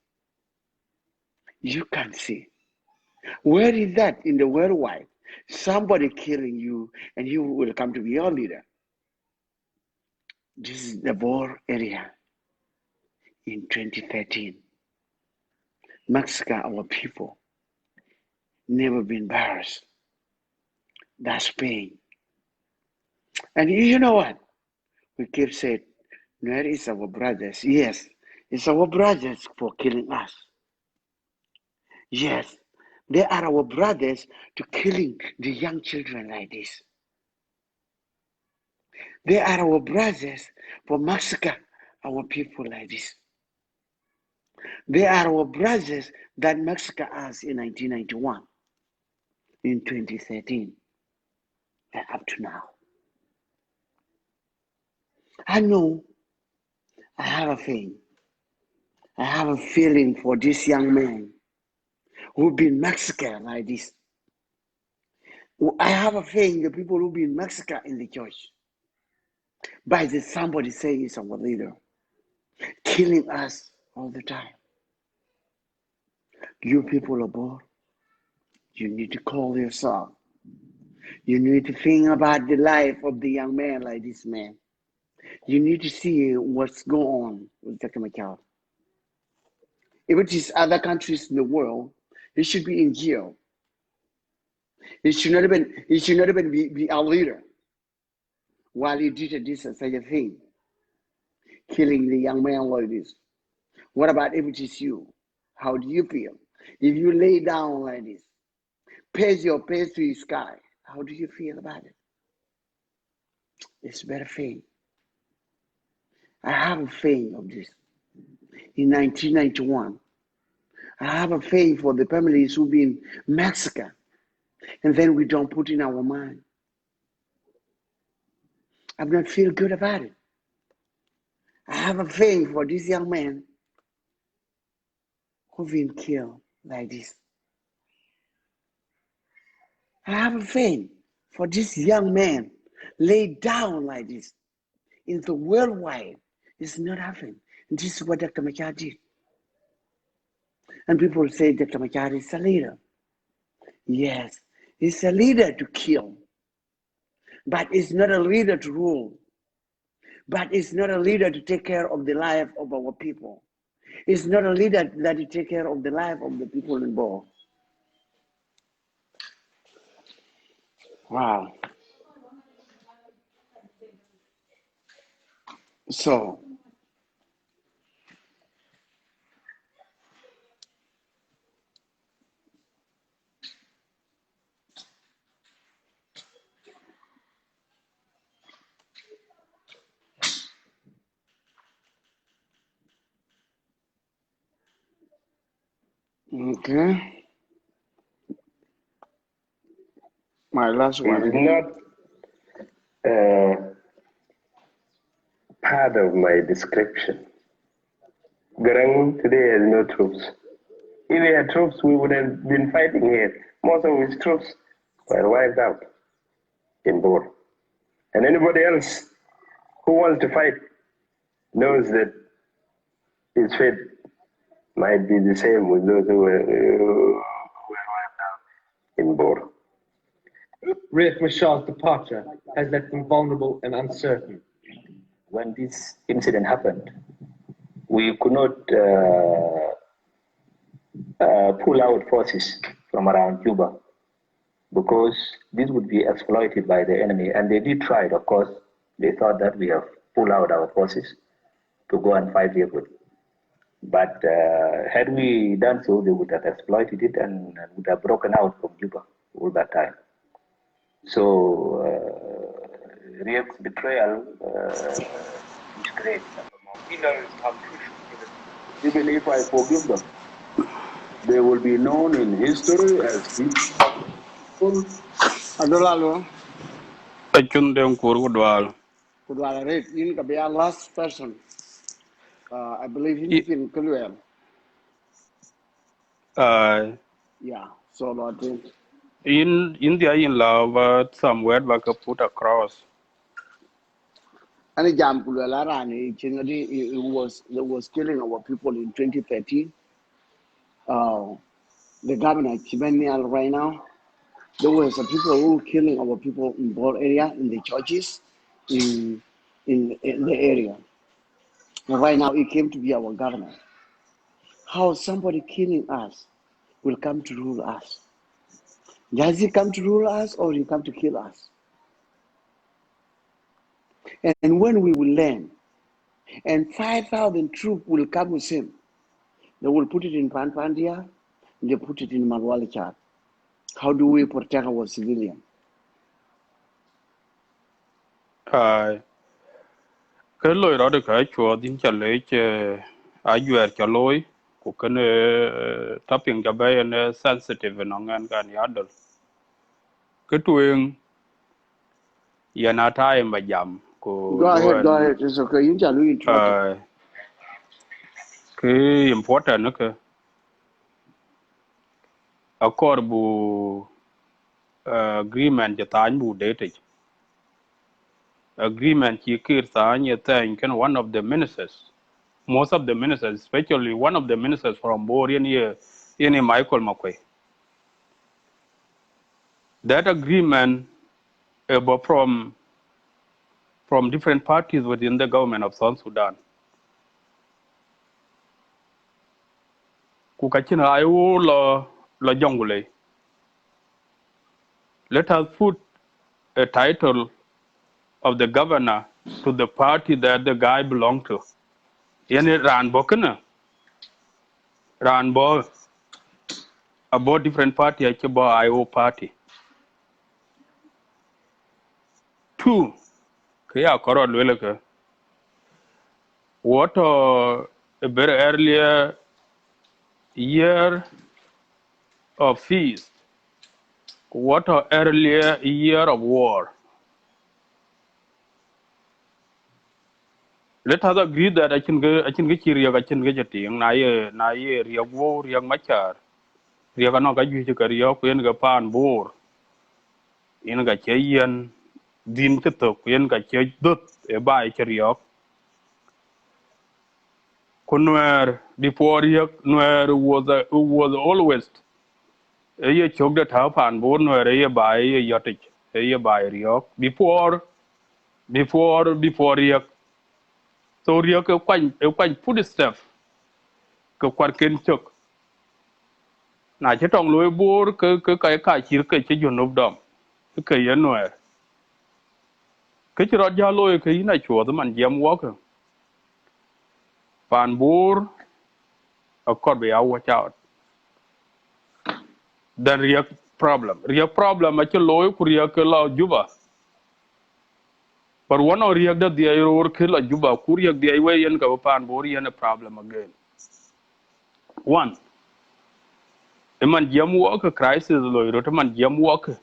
You can see. Where is that in the worldwide? Somebody killing you and you will come to be your leader. This is the Bor area in 2013. Mexico, our people, never been embarrassed. That's pain. And you know what? We keep saying, Nuer is our brothers. Yes, it's our brothers for killing us. Yes, they are our brothers to killing the young children like this. They are our brothers for massacre our people like this. They are our brothers that massacre us in 1991, in 2013, and up to now. I know, I have a feeling. I have a feeling for this young man who've been massacred like this. I have a feeling the people who've been massacred in the church by the somebody saying he's our leader, killing us all the time. You people abroad, you need to call yourself. You need to think about the life of the young man like this man. You need to see what's going on with Dr. Machar. If it is other countries in the world, he should be in jail. He should not even be our leader while he did this and such a thing, killing the young man like this. What about if it is you? How do you feel? If you lay down like this, pace your pace to the sky, how do you feel about it? It's better thing. I have a feeling of this. In 1991, I have a feeling for the families who've been massacred, and then we don't put in our mind. I don't feel good about it. I have a feeling for this young man who've been killed like this. I have a feeling for this young man laid down like this. In the worldwide, it's not happening. And this is what Dr. Machar did. And people say Dr. Machar is a leader. Yes, he's a leader to kill. But it's not a leader to rule. But it's not a leader to take care of the life of our people. It's not a leader that to take care of the life of the people involved. Wow. So, okay. My last one. It's not part of my description. Garang today has no troops. If we had troops, we would have been fighting here. Most of his troops were wiped out in Bor. And anybody else who wants to fight knows that his fate might be the same with those who were wiped out in Bor. Riek Machar's departure has left them vulnerable and uncertain. When this incident happened, we could not pull out forces from around Juba because this would be exploited by the enemy. And they did try it, of course. They thought that we have pulled out our forces to go and fight Liquid. But had we done so, they would have exploited it and would have broken out from Juba all that time. So Riek's betrayal is great. Even if I forgive them, they will be known in history as people. Adolalo. Achuoth Deng Kur Kudwal. Kudwala rate in ka be a last person. I believe in Kulwel. Yeah, so Lord. In India in love somewhere back put across. And jam Kulwela Rani, it was killing our people in 2013. The governor Chibenial right now. There were some people who were killing our people in Bor area, in the churches, in the area. And right now, he came to be our governor. How somebody killing us will come to rule us? Does he come to rule us or he come to kill us? And when we will learn, and 5,000 troops will come with him, they will put it in Panpandia, they put it in Malwalichar. How do we protect our civilians? Cái lối đó được cái chùa tin trả lời chứ ai duyệt trả lối của cái tapping cho bé nó sensitive nó ngang cái này adult cái chuyện giờ na thay mà giảm của Go ahead, it's okay. You can interrupt. cái important nữa cơ accord bu agreement cho tán bu date agreement you could sign you think one of the ministers, most of the ministers, especially one of the ministers from Borean here in Michael McQuay. That agreement from different parties within the government of South Sudan. Kukachina ayo la Jonglei. Let us put a title of the governor to the party that the guy belonged to. Yani Ranbo kana. Ranbo about different party about IO party. 2. Kaya korod welaka. What a very earlier year of feast. What a earlier year of war. Let us agree that I can get Riak, I can get a thing, Naye, Riak War, Riak Machar, Riakanoka, you can Riak, Yenga Pan Bor, Yenga Chayan, Din Katok, Yenga Chay Dut, a by Chariok. Nuer before Riak, Nuer was always a choked at half and born Nuer a by a Yotic, a by Riak, before Riak. So Riak a quite put stuff. Quite can choke. Now, Chetong Louis Boer, Kai Chirka, Chijon Dom, Kayanware. Kitchen Jalo, Kayina Chua, the man Jam Walker. Pan Boer, a Corby, I watch out. Then Riak problem. Riak problem, at your lawyer, Kuriak allow Juba. But one or Riak that the Aero kill a Juba, Kuriak the Away and go Pan Bori and a problem again. 1. The man Jam Walker crisis, lawyer, man Jam Walker.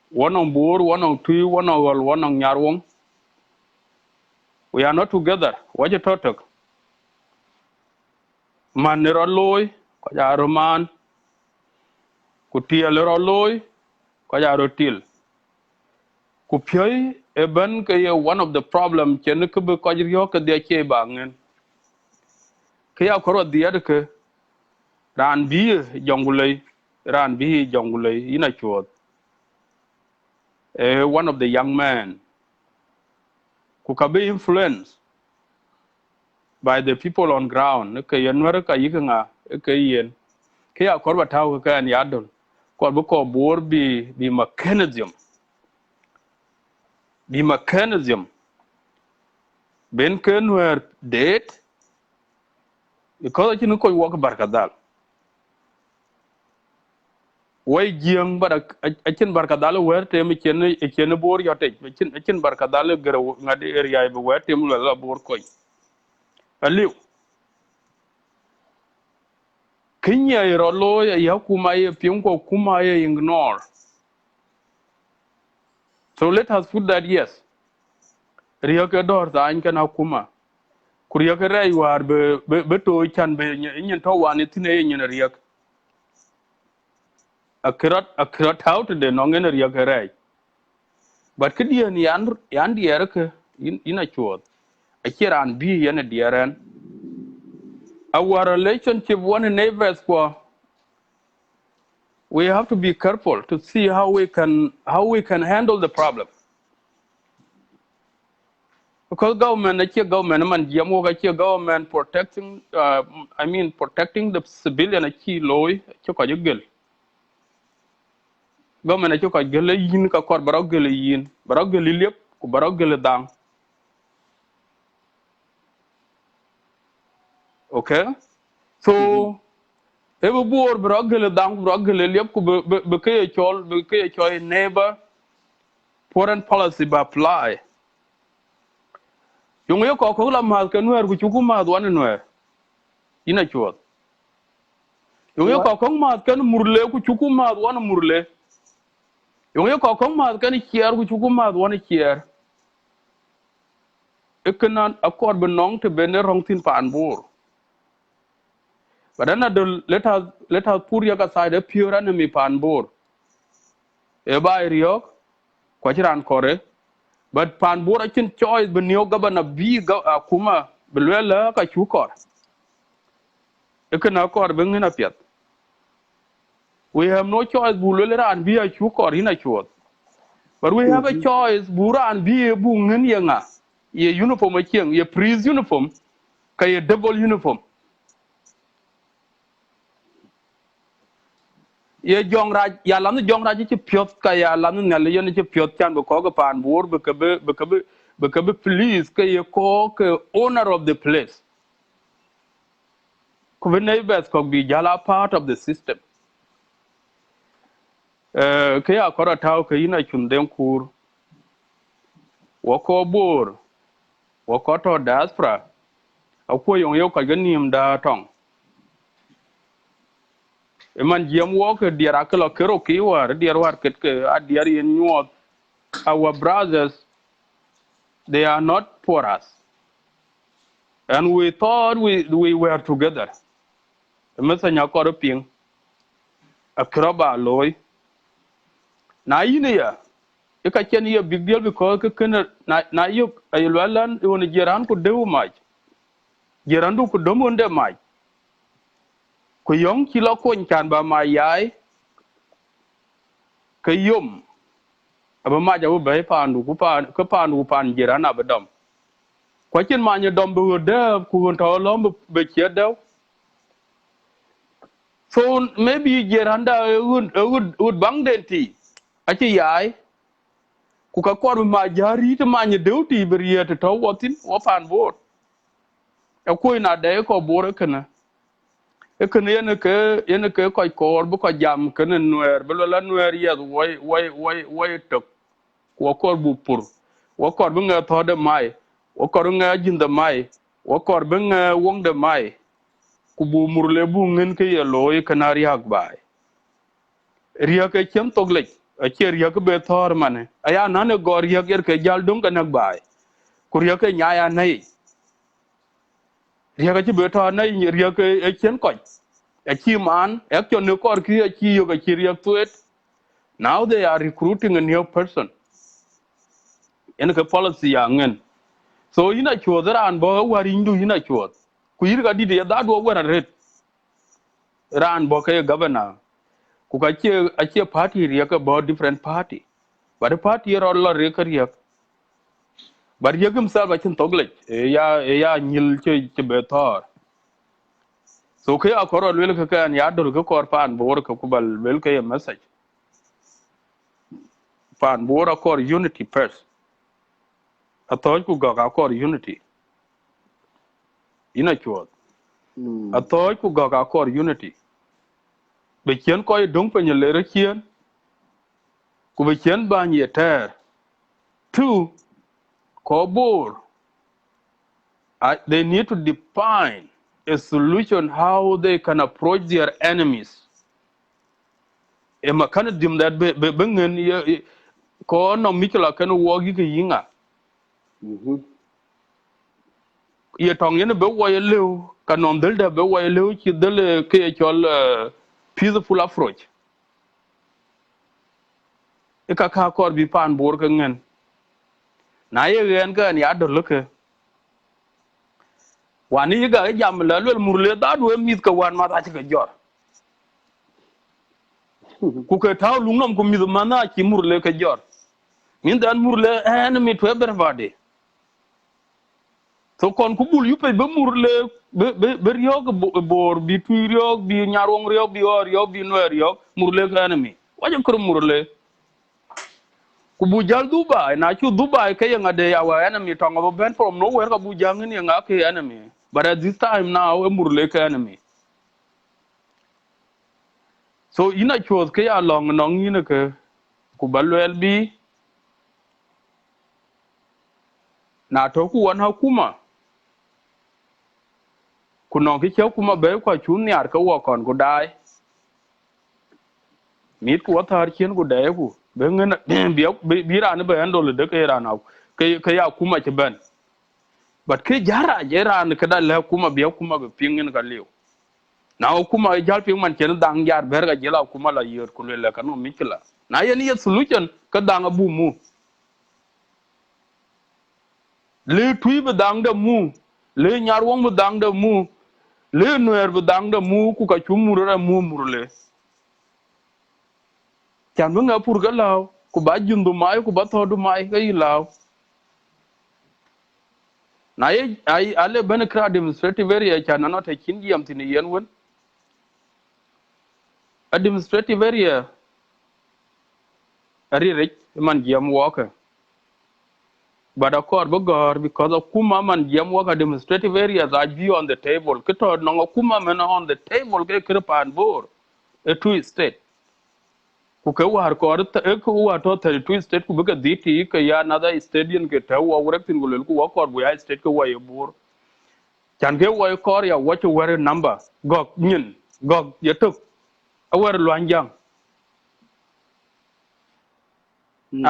1 on board, 1 on 2, 1 on Yarwong. We are not together. What you talk? man ro loy ko ja ro man ku tiel ro loy ko ja ro til ku pyoy e ban ke ye one of the problem chen ke be ko rio ke de che bangen ke ya ko ro de ke ran bi jongulei ina chuột one of the young men who can be influenced by the people on ground ke yenwer ka yinga ke yen ke ya korba taw ka an yadol korba ko bor bi mechanism ben kenwer date because you ko work barkadal way jiang bara akin barkadal wer tem chen bor yote akin barkadal gero ngadi area be wer tem la bor koy aliu kinya rolo ya kuma ye pinko kuma ye ignore. So let us put that yes. Riya dor ta an kana kuma. Kuriya ke rai war be to chan be nyen to wan itine nyen riya. Akrat how to de no ngen riya ke rai. But kidia ni yan dier ke in Achuoth. Akiran bi yan dieran. Our relationship one neighbors kwa we have to be careful to see how we can handle the problem. Because government, man, government protecting, protecting the civilian, law, government, yin ka kor barogel yin, barogel lip, barogel dang. Okay? So, every board barogel dang, barogel lip, bekay chol, neighbor, foreign policy by apply. Yung yo ko la mal ka nuer ku chuku ma dwan nuer. Ina chuot. Yung yo ko ma kan murle ku chuku ma dwan murle. Yung yo ko ma kan kier ku chuku ma dwan kier. Ekenan akor benong te bene rong tin pan bur. But then let us put your side a pure enemy pan bur. E ba riok ko chiran kore. But pan bur a chin choice benio gabana bi kuma belwela ka chukor. Ekena kor bengina piat. We have no choice bulwela and be a chukor in a chuot. But we have a choice bura and be a bungen yanga. Ye uniform a king, ye priest uniform, ka ye double uniform. Ye jong raj ya lam jong raj ci piot ka ya lam ne ye ci piot chan ko ga pan bor be ka be please ka ye ko ka owner of the place. Ko be neighbors ko bi jala part of the system. Ka ya ko taw ka ina chun den kur. Wo ko bor, wo ko to diaspora. Akwo yong yo ka ganim da tong. Man jam walk dear akelo kero ki war dear war ket ke dear in nyot our brothers they are not for us and we thought we were together mesanya ko ping akro ba loy na yine ya e ka ken ye big deal because ke ken na yo ayelwalan won jeran ko dewu maj jerandu ko domonde maj ko yong kilo ko nkan ba ma yai ke yum aba ma jawu be pandu ku pandu pan jerana bedom kwa chen ma nya dom bu de ku to lom be che de so maybe geranda would bang denti achi yai ku ka kor ma jari te ma nya deuti beriye te to wotin wo fan bor e ku na de ko bor kana e kana yene ke ko kor bu ko jam kana nuer bu la nuer ye way tok ko kor bu pur wo kor bu nga to de mai wo kor nga jin de mai wo kor bu nga wong de mai ku bu murle bu ngeen ke ye loy kanari hak bai riya ke chem toglek a che riya ke be thor mane aya nane gor riya ke jal dum kanak bai ku riya ke nya ya nei ria ga chi beto na ria ke e chen ko a chi man e cho ne kor ki a chi yo ga chi ria tuet now they are recruiting a new person en ka policy ya ngen so ina chuo da an bo wari ndu ina chuo ku yir ga di de da do wara ret ran bo ke governor ku ka chi a chi party ria ka bo different party but the party ro lo re ka ria but ria himself a chin togle ya nyil che betor so ke a koro lel ka kan ya dol ka kor pan bor ka kubal wel ka message pan bor a kor unity first a to ku ga kor unity ina chuo a to ku ga kor unity be chen ko dong pe le re chen ku be chen ba nye ter two ko bor they need to define a solution how they can approach their enemies e mechanism that be ngen ko no mikla kan wo gi ke yinga ye tong yen be wo ye lew kanon del de be wo ye lew ci del ke chol peaceful approach e ka kor bi pan bor ka ngen na ye gen ka ya do leke wani ga jam la lel murle da do mit ka wan ma ta ci ka jor ku ke taw lu nom ko mi mana ci murle ka jor min dan murle en mi to everybody so kon ku bul yupe be murle be ryog bor bi tu ryog bi nyarong ryog bi or ryog bi no ryog murle ka enemy waje kur murle ku bu jal dubai na chu dubai ke nga de our enemy tongo ben from nowhere ka bu jangin nga ke enemy but at this time now e murle ka enemy so ina chose ke ya long nong ina ke ku balwel bi na to ku wan hakuma ku non ki che kuma be ko chu nyar ka wo kon ku dai mit ku wathar chen ku de ku be ngena bi ran be ndol de ke ran ke ya kuma che ben but ke jara jera an ka da la kuma bi kuma be pingin ka liu na kuma jal ping man chen dang jar ber ga jela kuma la yer ku le ka no mikla na yen ye solution ka dang bu mu le tui be dang de mu le nyar wong be dang de mu le nuer be dang de mu ku ka chu murra mu murle chan bu nga pur ga law ku ba jundu mai ku ba thodu mai ga ilaw na ye ai ale ben kra administrative area chan na ta kin yam tin yen won administrative area ari rich man yam walker but accord bogor because of kuma man yam walker administrative areas are view on the table kito no kuma men on the table ke kirpan bor a two state ku ke war ko ku wa to 32 state ku ga diti ke ya another stadium ke ta wa wurak tin gulel ku wa ko bu ya state ke wa ye bor chan ke wa ko ya wa chu were number gok nyin gok ye tuk awer lwanjang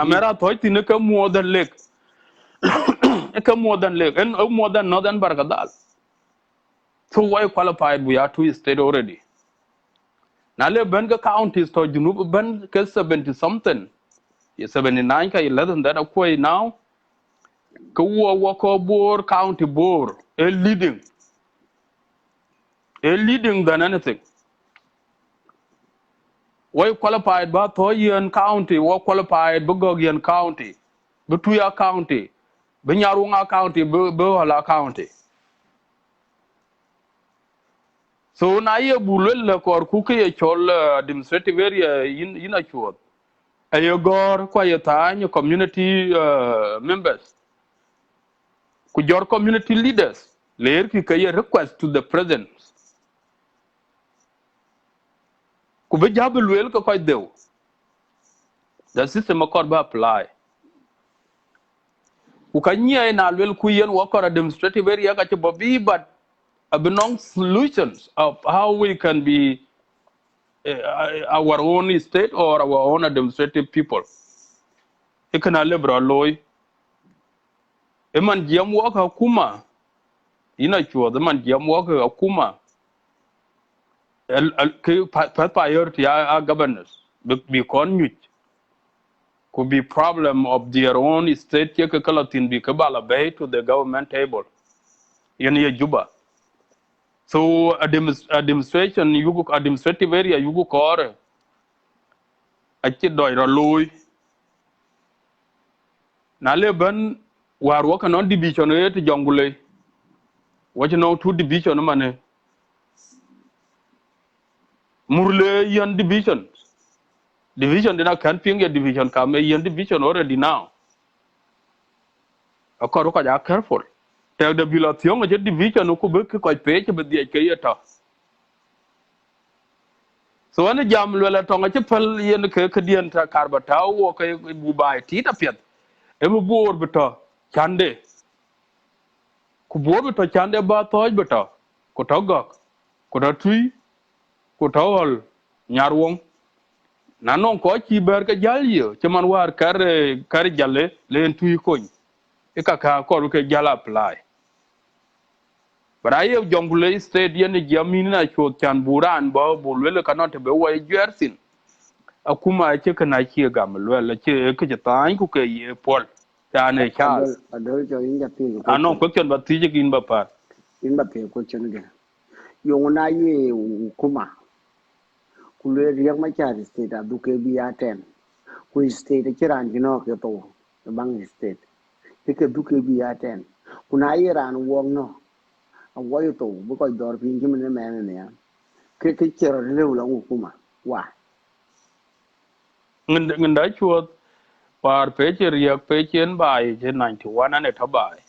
amera to tin ke more than lake ke more than lake and more than northern bargadal so why qualified we are two state already na le ben ga counties to junub ben ke 70 something 79 ka 11 that are now ko wo ko bor county bor a leading than anything why qualified ba to yen county wo qualified bu gogian county bu tuya county bu nyarunga county bu hala county so na ye bulel le kor ku ke chol administrative area in Achuoth ayo gor kwa ye tany community members ku jor community leaders later ki kay request to the president ku be jabul wel ko koy dew the system accord ba apply ku kanye na wel ku yen wo kor administrative area ka bobi but abnong solutions of how we can be our own state or our own administrative people ikana lebra loy eman jam wo ka kuma ina chuo the man jam work akuma priority are governors be con could be problem of their own state ke kalatin bi kabala bay to the government table in Juba. So administration you go administrative area you go core a chi doi ro lui na le ban war work non division e to jongule what you know two division mane murle yan division dina kan pinge division ka me yan division already now akoro ka ja careful tell the bilation of division ko be ko pe ke be die ke yata so an jam le tonga che pal yen ke dien ta karbata wo ke bu bai ti ta pet e bu bor beto chande ku bor beto chande ba toj beto ko togok ko ta tui ko tawol nyarwong na non ko chi ber ka jalyo che man war kar jalle len tui ko e ka ko ke jala apply but I have Jonglei State yen jamina cho chan buran ba bulwele cannot be way jersin akuma che kana chi gam lwele che ke tan ku ke ye pol ta ne chal adol jo inja ti ko anon ko ken ba ti gin ba pa in ba te ko chen ge yo na ye kuma kulwe riyak ma char state adu ke bi aten ku state chiran gino ke to bang state ke du ke bi aten kuna ye ran wong no a wo yo to bu ko dor pin ji men men ne ke chero le la kuma wa ngenda chuo par pe che riak pe chen bai che 91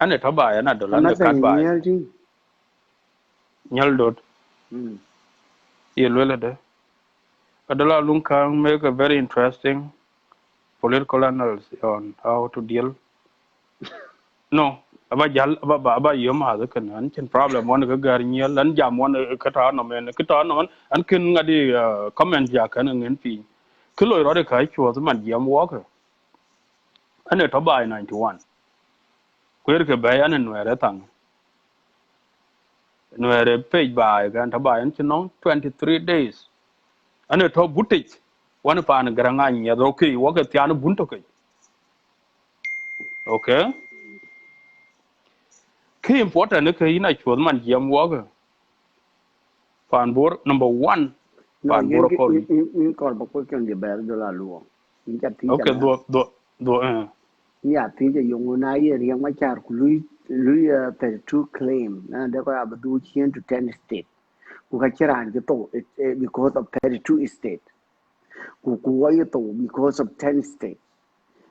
ane thabai ana dolan ana ne ta kat bai nyel ti nyal dot ye lwele de adala lung kan make a very interesting political analysis on how to deal no aba yom ha kan an chen problem one ga gar nyel an jam one ka ta no men ka ta no an kin ngadi comment ja kan ngin pi kilo ro de kai chuo man jam wo ka ane to bai 91 kwer ke bai an Nuer tang Nuer page bai gan ta bai an chen 23 days ane to butik one pa an garanga nya do ki wo ka tian bunto ke okay ki important ne ke ina chuo man jam wo ka pan bor number 1 no pan bor ko in kor ba ko ken de ber do la luo in ja ti ja okay la do ya ti ja yo na ye riyak ma char ku lui to claim na de ko abdu chen to 10 state ku ka chiran ke to because of 32 state ku wa ye to because of 10 state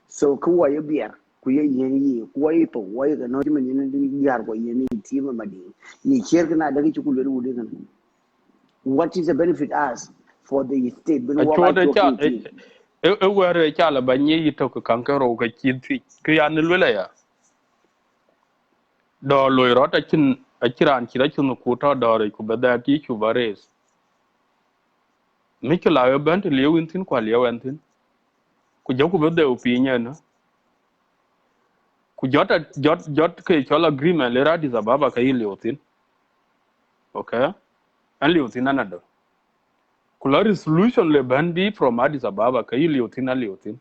so ku wa ye bier ku ye yen yi ku wa ye to wa ye no ji men ni yar ko ye ni ti ma di ni cher na da ki ku le wu de kan what is the benefit us for the state when a wa chuo ga de to cha ki ti were cha la ba nyi to ka kan ka ro ka chin thi ke ya ne le ya do lo ro ta chin a chiran chi da chin ku ta do re ku ba da ti chu ba res mi ke la yo ban te le win tin kwa le wan tin ku jo ku ba de pi nya na ku jot ke cho agreement le ra di za baba ka yi le tin okay an le tin na do ku la resolution le ban bi from Addis Ababa ka yi le tin na le tin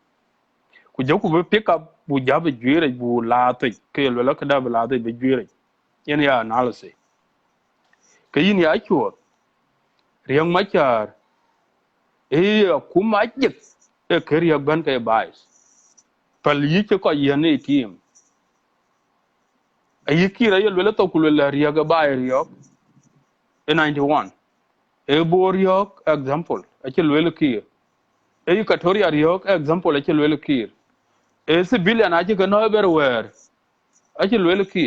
ku jo ku be pick up bu ja be jure bu la te ke lo la ka da la te be jure yen ya analysis ke yin ya chuo riang ma char e ku ma jik e ke ria ban ke bai pal yi ke ko yen e team e yi ki ra lo la to ku la ria ga bai rio e 91 e bo rio example e ke lo ki e ka toria rio example e ke lo ki e civilian a ke no everywhere a ke lo ki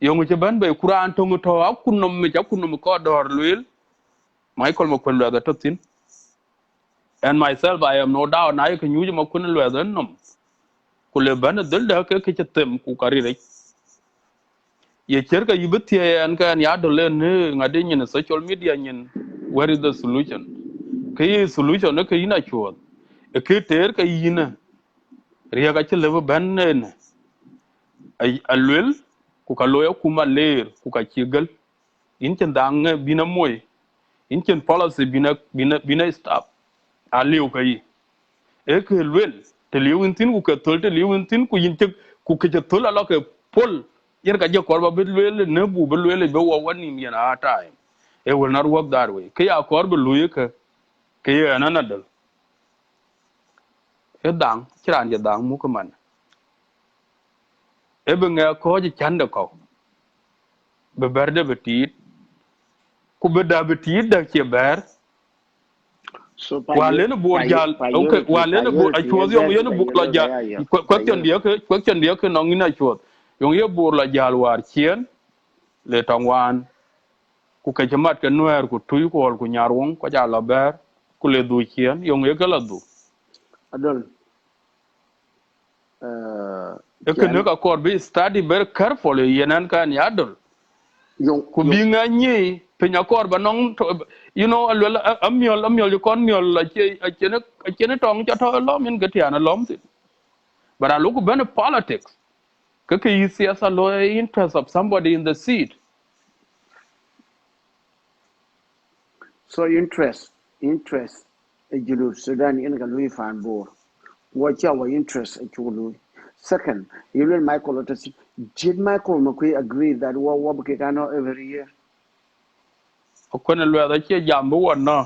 yongu che ban be kuran tongu to akunom me akunom ko dor luil Michael Mokwen the totin and myself I am no doubt na can use Mokwen the nom kule ban dul da ke ke tem ku karire ye cherka yubetie an kan ya dole ne ngade nyin social media nyin where is the solution ke solution ne ke ina chuo e ke ter ke yina riya ga che level ban ne ay alwel ku ka loya kuma ler ku ka chigal in chen dang bina moy in chen policy bina stop a liu kai e ke lwel te liu tin ku ka tol te liu tin ku yin tek ku ke tol ala ke pol yer ka je korba be lwel ne bu be lwel be wo wani mi na time it will not work that way ke ya korba luye ke ya nanadal e dang kiran je dang mu ko man e be nga ko je chanda ko be berde be tit ku be da be tit da ke ber So walen bor jal okay walen bor Achuoth yong yen bor la jal question dia ke nong ina Achuoth yong ye bor la jal war chien le tangwan ku ke chamat ke Nuer ku tuy ku ol ku nyarwong ko ja la ber ku le du chien yong ye ke la du adol e ke ne ka kor be study very carefully yenen kan yadol ku bi nga nyi pinya kor ba nong you know amiol you kon miol la chene tong cha to lo min ke tiana lom tin but I look ben politics ke yi siasa lo interest of somebody in the seat so interest e julu Sudan in ga lui fan bor what your interest e julu second you will Michael Otis did Michael McQueen agree that what we can every year ko ne lo da che jam bu won no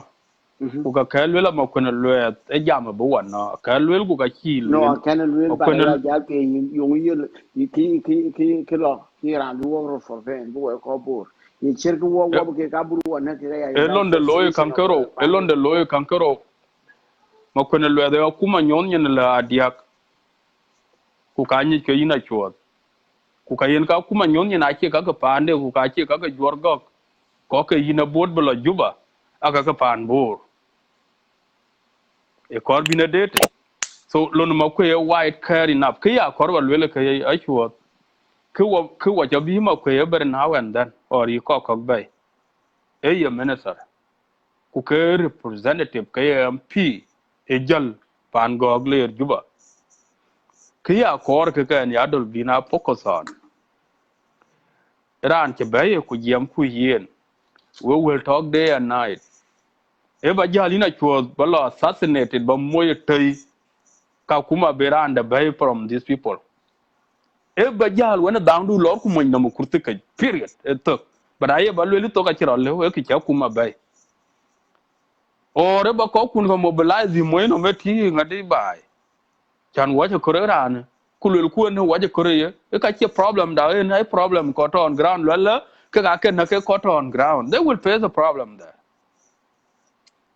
ku ka ka lo ma ko ne lo e jam bu won no ka lo ku ka chi no lo I can't will ko by ne ya ja pe you ki lo ki ran du wo for ven bu ko bor you check what we ka buru na ki ya e lon de lo frustration of kankero e lon de lo kankero ma ko ne lo da kuma nyon nyen la adiak ku ka nyi ke ina Chuoth ku ka yen ka kuma nyon nyen a che ka ka pande ku ka che ka ka jor gok ko ke ina bod bla juba aka ka pan bor e kor bina dete so lon ma ko e white care enough ke ya kor wal wele ke Achuoth ke wa jabi ma ko e ber now and then or yi ko bay e ye minister ku ke representative ke MP e jal pan gog le juba ke ya kor ke kan ya dol bina focus on ran ke bay ku yem ku yen we will talk day and night e ba jalina Chuoth balo assassinated ba moye tay ka kuma beranda bay from these people e ba jal wona dandu lor ku mon na mu kurti ka period e to but aye ba le to ka tiro le we ki cha kuma bay ore ba ko kun ga mobilize mo no meti ngadi bay chan wa ko ran ku le ku ne wa ko ye e ka che problem da e na problem ko on ground la ka ka ke na ke ko on ground they will face a problem there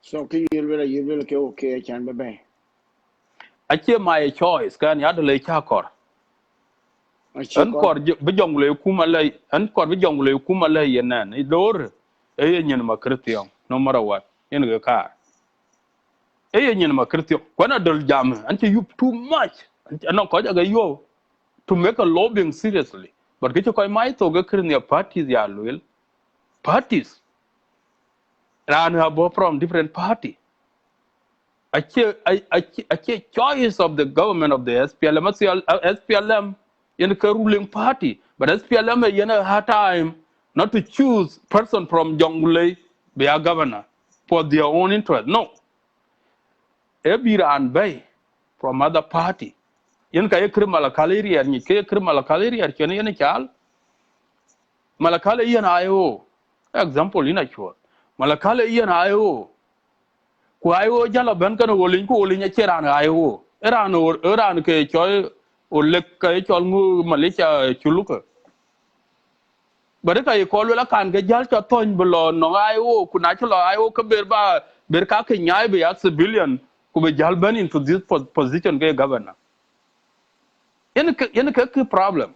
so ki you will ke okay can be ache my choice kan ya de le cha kor an kor bi jongle kuma lay an kor bi jongle kuma lay yenan I dor e yen ma kritiyon no mara wat yen ga ka e yen ma kritiyon kwana dol jam anti you too much an ko ga yo to make a lobbying seriously but get ko mai to ga kirni parties ya lwel parties ran have from different party ache choice of the government of the SPLM SPLM in the ruling party but SPLM in a hard time not to choose person from Jonglei be a governor for their own interest no ebiran bay from other party yen ka ekri malakali rier ni ke ekri malakali rier chen yen chal malakali yen ayo example ina chua malakali yen ayo ku ayo jala ben kan wolin ku wolin cheran ayo eran ke choy o lek ka chol ngu malicha chuluka bare ka ko la kan ke jal cha ton blo no ayo ku na chlo ayo ka ber ka ke nyai be as civilian ku be jal ben into this position ke governor yen ke problem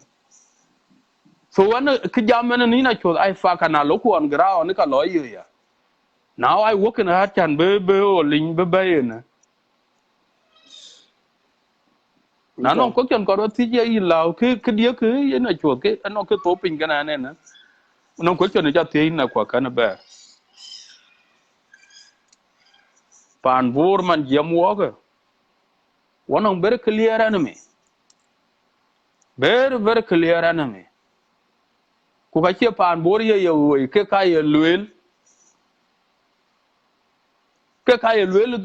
so when ke jamen ni na chol ai fa kana lo ku on ground ka lo ya now I work in a chan be o lin be na na non ko ken ko ti je I lao ke dia ke na Chuoth ke no ke to pin kana ne na non ko chen ja ti na kwa kana ba pan bor man jam wo ga one very clear enemy very very clear enemy ku ka che pan bor ye yo ke ka ye luel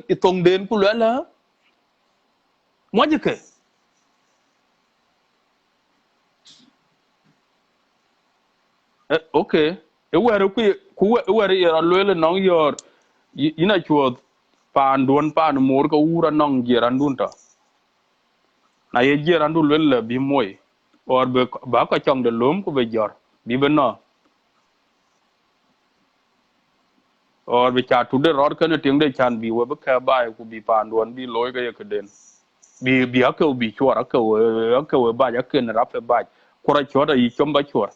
itong den ku la mo je ke okay e were ku were ye luel no yor ina chuột pan duon pan mor ko ura nong jeran dunta na ye jeran du luel bi moy or ba ko chong de lum ku be jor bi beno or bi cha tu de rod kan ting de chan bi we ka ba ku bi pan duon bi loy ga ye keden bi akko bi chwar akko ba ya ken rap ba ku ra chwar yi chom ba chwar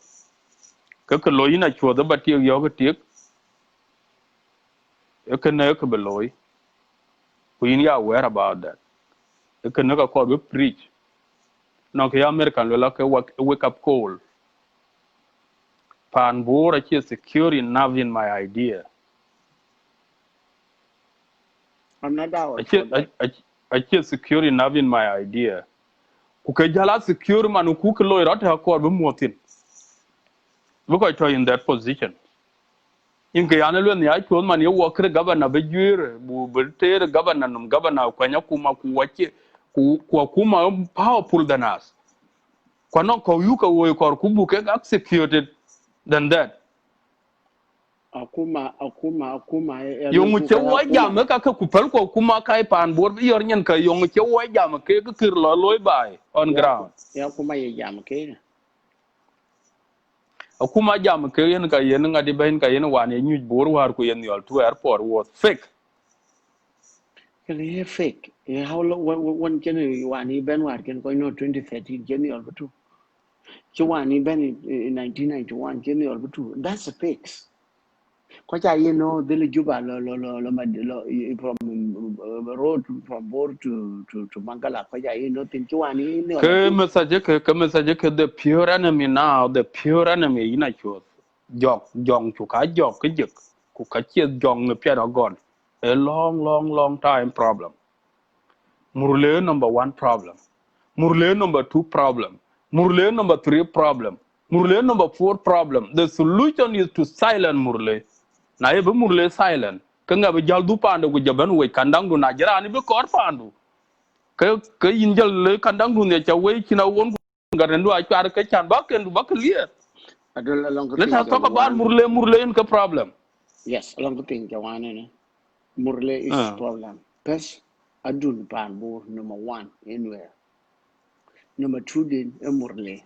ka loy na chwar da ba ti yo ga ti e kan ne ka be loy ku yin ya aware about that e kan ne ka ko be preach no ke American lo la ke wake up call pan bora che security nav in my idea I'm not down for that. I che security nav in my idea ku ke jala secure man ku ke lo rata ko be motin we ko to in that position in ke yana lo ni ai ko man yo work governor be jure bu be ter governor num governor ko nya kuma ku wache ku kuma powerful than us ko no ko yu ko wo ko ku bu ke executed than that Akuma yung che wo jam ka ku pel ko kuma kai pan bor bi yor nyen ka yung che wo jam ke kir lo loy bai on ground ya kuma ye jam ke akuma jam ke yen ka yen ngadi ben ka yen wan ye nyuj bor war ku yen yol to airport was fake kele fake how one January one he ben war ken ko no 2013 January butu che one he ben in 1991 January butu that's a fake ko cha you know the juba from road from Bor to Mangala ko cha you know tin che one he ne ke message ke the pure enemy ina chot jong chu ka jok ke jek ku ka che jong ne pya gon a long time problem murle number 1 problem murle number 2 problem murle number 3 problem murle number 4 problem the solution is to silence murle na ye be murle silent ka nga be jaldu pande ku jaban we kandang du na jara ni be kor pandu ke yin jal le kandang du ne cha we kina won ga rendu a char ke chan ba ken du ba clear adol along let us talk about one murle in ka problem yes along the thing one ne murle is problem best adul pan Bor number 1 anywhere number 2 din murle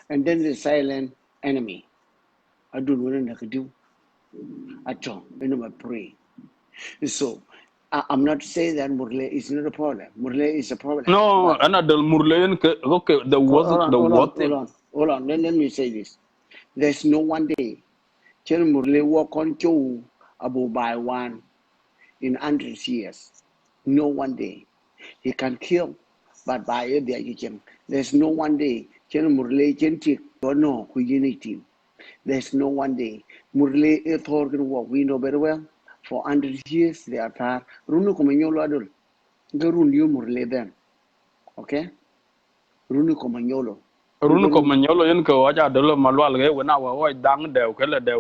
and then the silent enemy adul wona na kadu ato number 3 so I'm not saying that Murle is not a problem. Murle is a problem. no But another murle okay the was the what thing hold on. Let me say this. There's no one day. Tell Murle walk on Joe about by one in 100 years. No one day. He can kill, but by it there you can. There's no one day. Tell Murle can take or no unity. There's no one day. Murle is organ walk. We know very well. For 100 years they are tired. Runu kumenyolo adul. Garun you Murle then. Okay? Runu komanyolo. run ko manyolo yen ko aja de lo malwal ge wona wa dang de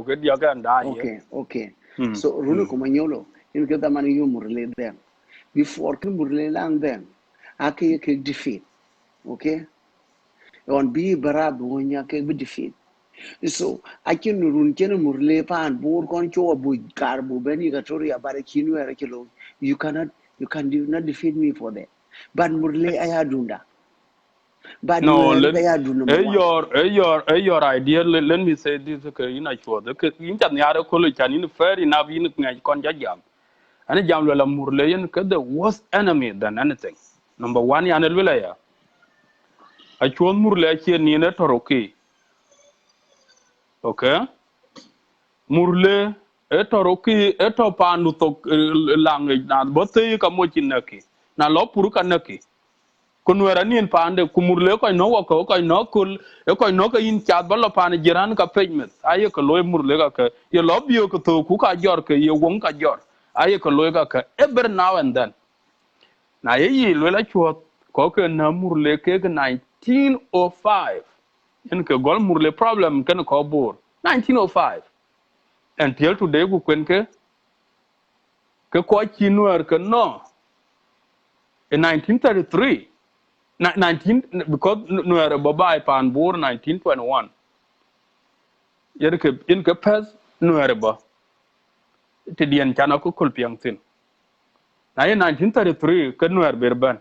ke dia ga nda ye Okay. So Runu komanyolo. In get the money you Murle then. Before ke Murle lang then. Ake ke defeat. Okay? On bi barab wonya ke be defeat. So I can run ken Murle pan bor kon cho bu karbu beni gatori abare kinu era kilo. You do not defeat me for that. But Murle ayadunda. But no Nuer let they are do number 1. your idea let me say this okay ina sure the in chan yara ko le chan in fair enough in ngai kon ja jam ani jam la murle yen ke the worst enemy than anything number 1 ya ne lula ya a chon murle che ni ne toroki okay murle e toroki e to panu to langai na bote ka mo chinaki na lo puru kanaki kunwera nin pande kumurle ko no ko no kul e ko no ka in chat balo pan jiran ka pejmet aye ko loy murle ka ye lobby ko to ku ka jor ke ye won ka jor aye ko loy ka every now and then na ye yi lo la chot ko ke na murle ke ga 1905 in ke gol murle problem kan ko bor 1905 until today ku kwen ke ko chi Nuer ke no in 1933 19 because Nuer babai pan bor 1921 yer ke in ke pes Nuer ba te dien chana ko kul piang tin na in 1933 ke Nuer berban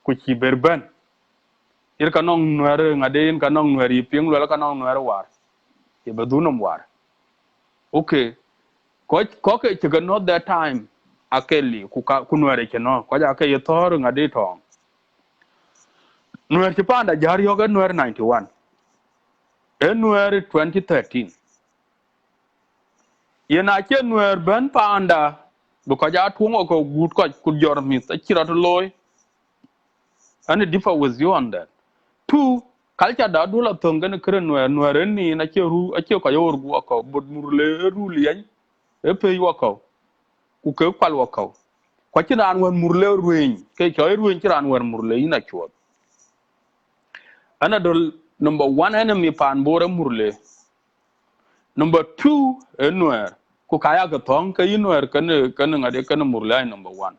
ku chi berban ir kanong Nuer ngade in kanong Nuer yi piang lo kanong Nuer war ye badunum war okay ko ke ke not that time akeli ku Nuer ke no ko ja ke ye thor ngade tong Nuer ti panda jar yo ke Nuer 91 e Nuer 2013 ye na ke Nuer ban panda bu ko ja tungo ko gut ko ku jor mi ta kirat loy and differ with you on that two culture da dula tonga ne kren Nuer ni na ke ru ake ko yor gu ko bud murle ru liyan e pe yo ko ku ke kwal wo ko ko ci nan won murle ruin ke ko ruin ci ran won murle ina ciot anadol number 1 enemy pan bore murle number 2 Nuer ku kaya ga tong ke Nuer kan ngade kan murle ay number 1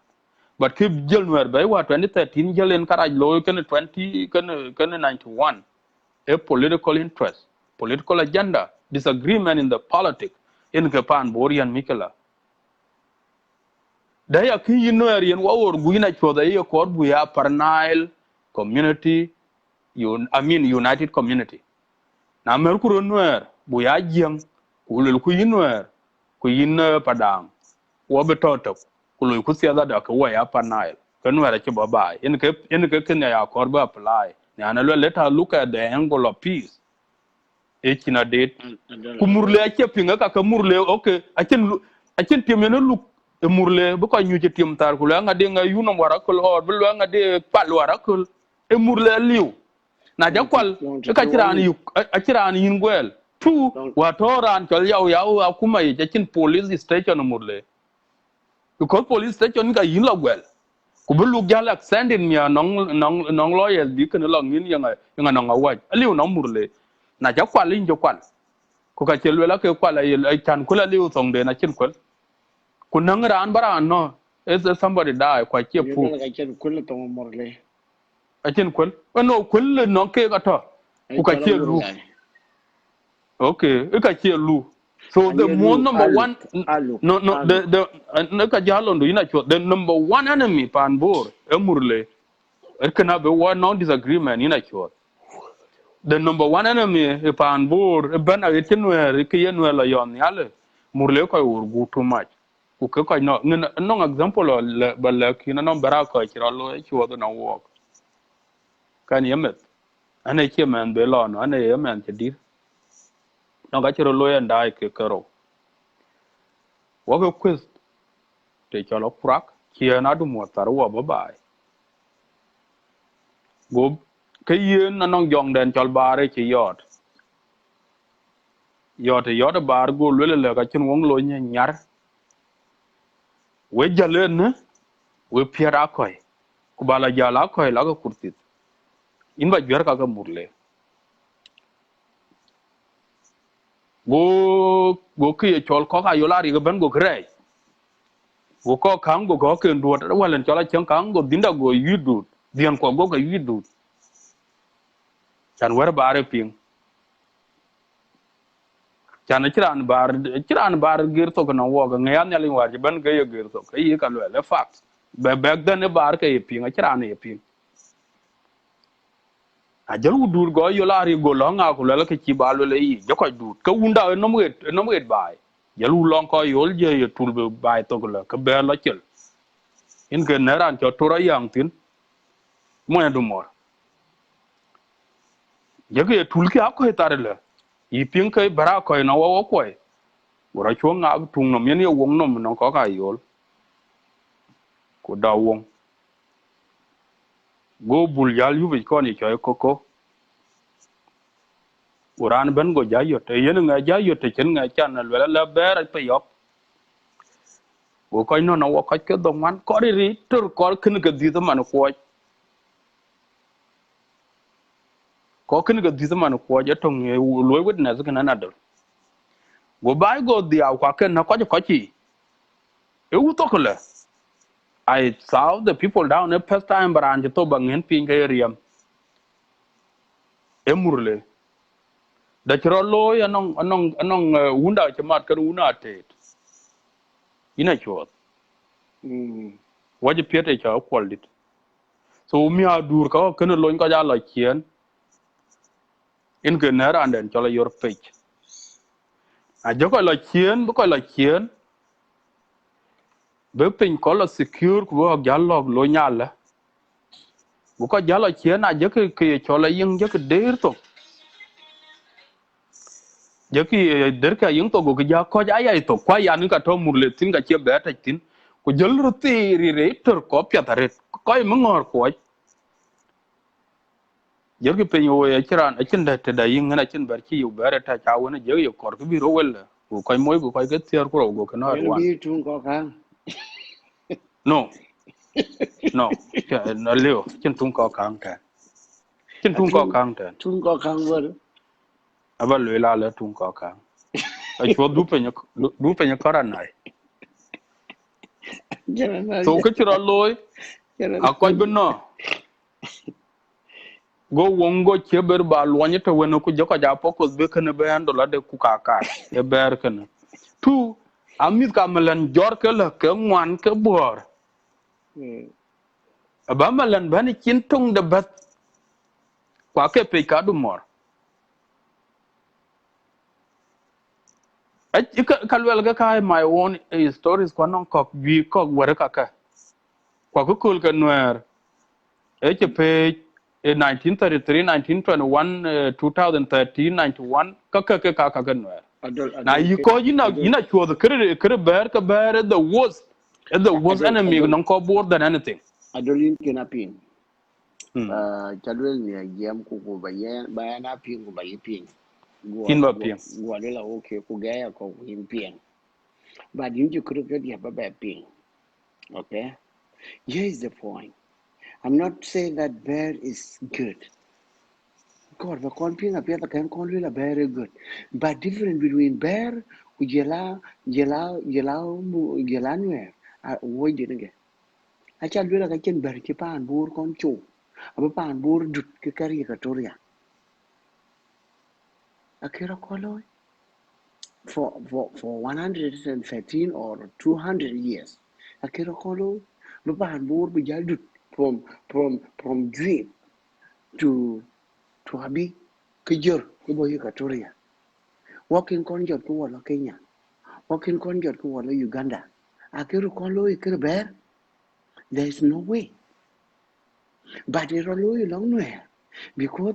but ke jël Nuer bay wa 2013 jëlen karaj lo kan 20 kan 91 a political interest political agenda disagreement in the politics in ke pan borian mikela daya ki Nuer yen wawor guina choda ye kor buya parnile community united community na merkuro Nuer buya jeng kulul ku Nuer ku yin padang wo betoto kulul ku sia da ka waya parnile ka Nuer ke baba in ke ken ya kor ba apply na na let her look at the angle of peace e kina date ku murle ake pinga ka murle okay achen timene look e murle bu ko ñu ci tim tar ku la nga de nga yunam wara ko hor bu la nga de pal wara ko e murle liw na ja kwal e ka cirani yu a cirani yin gwel tu wa toran tol yaw akuma ye cin police station murle because police station ka yin la gwel ku bu lu jala sending mi nong lawyers bi kan la ngin nga nong awaj liw nong murle na ja kwal lin jo kwal ku ka chelwe la ke kwal ay chan kula liw song de na chin kwal ku nang ran baran no is somebody die kwa che pu ka chen kul to morle a chin kwal no kwal no ke ka to ku ka che lu okay e ka che lu so the more number one no the ka jalo ndo ina cho the number one enemy pan bor e murle e kana be one no disagreement ina cho the number one enemy e pan bor e bana e tinwer ke yenwer la yon yale murle ko urgu too much ku ke ko no example le bala kina no bara ko kira lo e chuo do no work kan yemet ane che man be lo no ane yemen che dir no ga chiro lo en dai ke karo wo ko quiz te chalo prak kia na du mo tar wo ba bai go ke yen na no jong den chal bare che yot bar go le ga chin wong lo nyar we jalen ne we piara koy ku bala jala koy la ga kurtit in ba jar ka ga murle go ke chol ko ka yola ri ga ben go gre go ko kan go ke ndo da walen chola chen kan go dinda go yudu dian ko go ga yudu chan wer bare ping chan chiran bar gir to na wo ga ngan nyali war ben ga ye gir to ke yi ka le fact be back then bar ke ping chiran ye ping a jaru dur go yola ri go lo nga ko le ke ci balu le yi jo ko dur ka unda no mu bai jalu long ko yol je ye tul be bai to ko le ka be la chel in ke naran cho tora yang tin mo ya du mor je ke tul ki ko tar le yi ping ke bara ko na wo ko ora cho nga tung no yen ye wong no no ko ka yol ko da wong go bul yal yu be ko ni cho ko uran ben go jayo te yen nga jayo te chen nga chan la la ber pe yok go ko no wo ko ke do man ko ri tur ko kin ke di man ko ko kin ga disman ko ja tong e loy witness kana na do go bai go dia kwa ken na ko chi e u to kala I saw the people down the first time but an to bangen pin ga riam e murle da chro loy anong unda chamat kan una te ina chot waje piete cha kwaldit so mi adur ka ken loin ka ja la chien in ke na ran den chola your page a jo ko la chien bu ko la chien be pin ko la secure ko ga log lo nyala bu ko ja la chien a je ke chola yin je ke der to je ke der ka yin to go ja ko ja ya to kwa ya ni ka to murle tin ka che be ta tin ko jol ru ti ri re tor ko pya tare ko i mangor ko je ke pin yo ya chiran a chin da te da yin na chin bar ki yu bare ta cha wona je yo kor ko bi ro wel ko moy ko ke tier ko go ka na wan bi tun ko kan no no na leo chin tung ko kang ka chin tung ko kang ta tun ko kan wor aba le la le tung ko kang a chwo du pe nya kara nai so ke chira loy a ko bno go wongo cheber ba lwanye to weno ku joko ja pokos be kana be ando la de ku ka e ber kana tu amit ka melen jor ke la ke ngwan ke bor ba melen bani chin tung de bat kwa ke pe ka du mor a kalwel ga kai my own stories kwa non kok vi kok were ka kwa ku kul ka Nuer e che pe 1933 1921 2013 91 ka Nuer na you ko you know chwo the kre bear ka bear the worst enemy non ko more than anything adolin kinapin chadwel ni gem ku ku ba na pin ku ba yipin in ba pin gwa de la okay ku ga ya ko yin pin but you could get ya ba pin okay here is the point. I'm not saying that bear is good. God, the cornfield appear the cornfield are very good. But difference between bear with Nuer, what did again? I can't do like I can bear Japan, Boer concho. A pan boor dut carry Katoria. A kira color for 113 or 200 years. A kira color, the pan boor be jaldut from dream to abi kijor kibo Katoria. Walking conjot ko wala Kenya. Walking conjot ko wala Uganda. Akiru kolo ikir bear. There is no way. But it all long nowhere. Because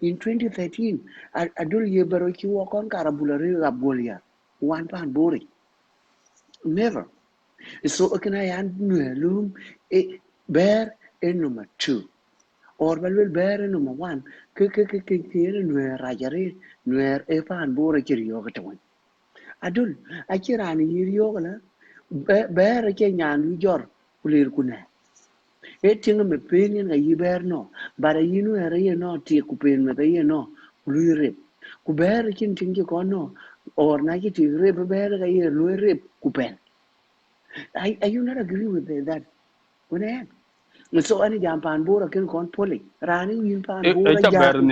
in 2013, Adul Yeberoki walk on Karabulari Rabolia. One pound bori. Never. So can I and loom a bear in number 2. Or will bear in number 1. Nuer Rajari, Nuer Epan Bora Kiriogatawan. Adul, Achirani Yiriola, bear a Kenyan, Jor, Kulir Kuna. Eting me pain a year no, but a yinu area no tea kupin with a year no, blue rip. Kuber kin tinky kono, or negative rip bear a year, blue rip, kupen. Are you not agree with that? When I am. So any jump and bora can con pulling. Running in pan bora jack. Running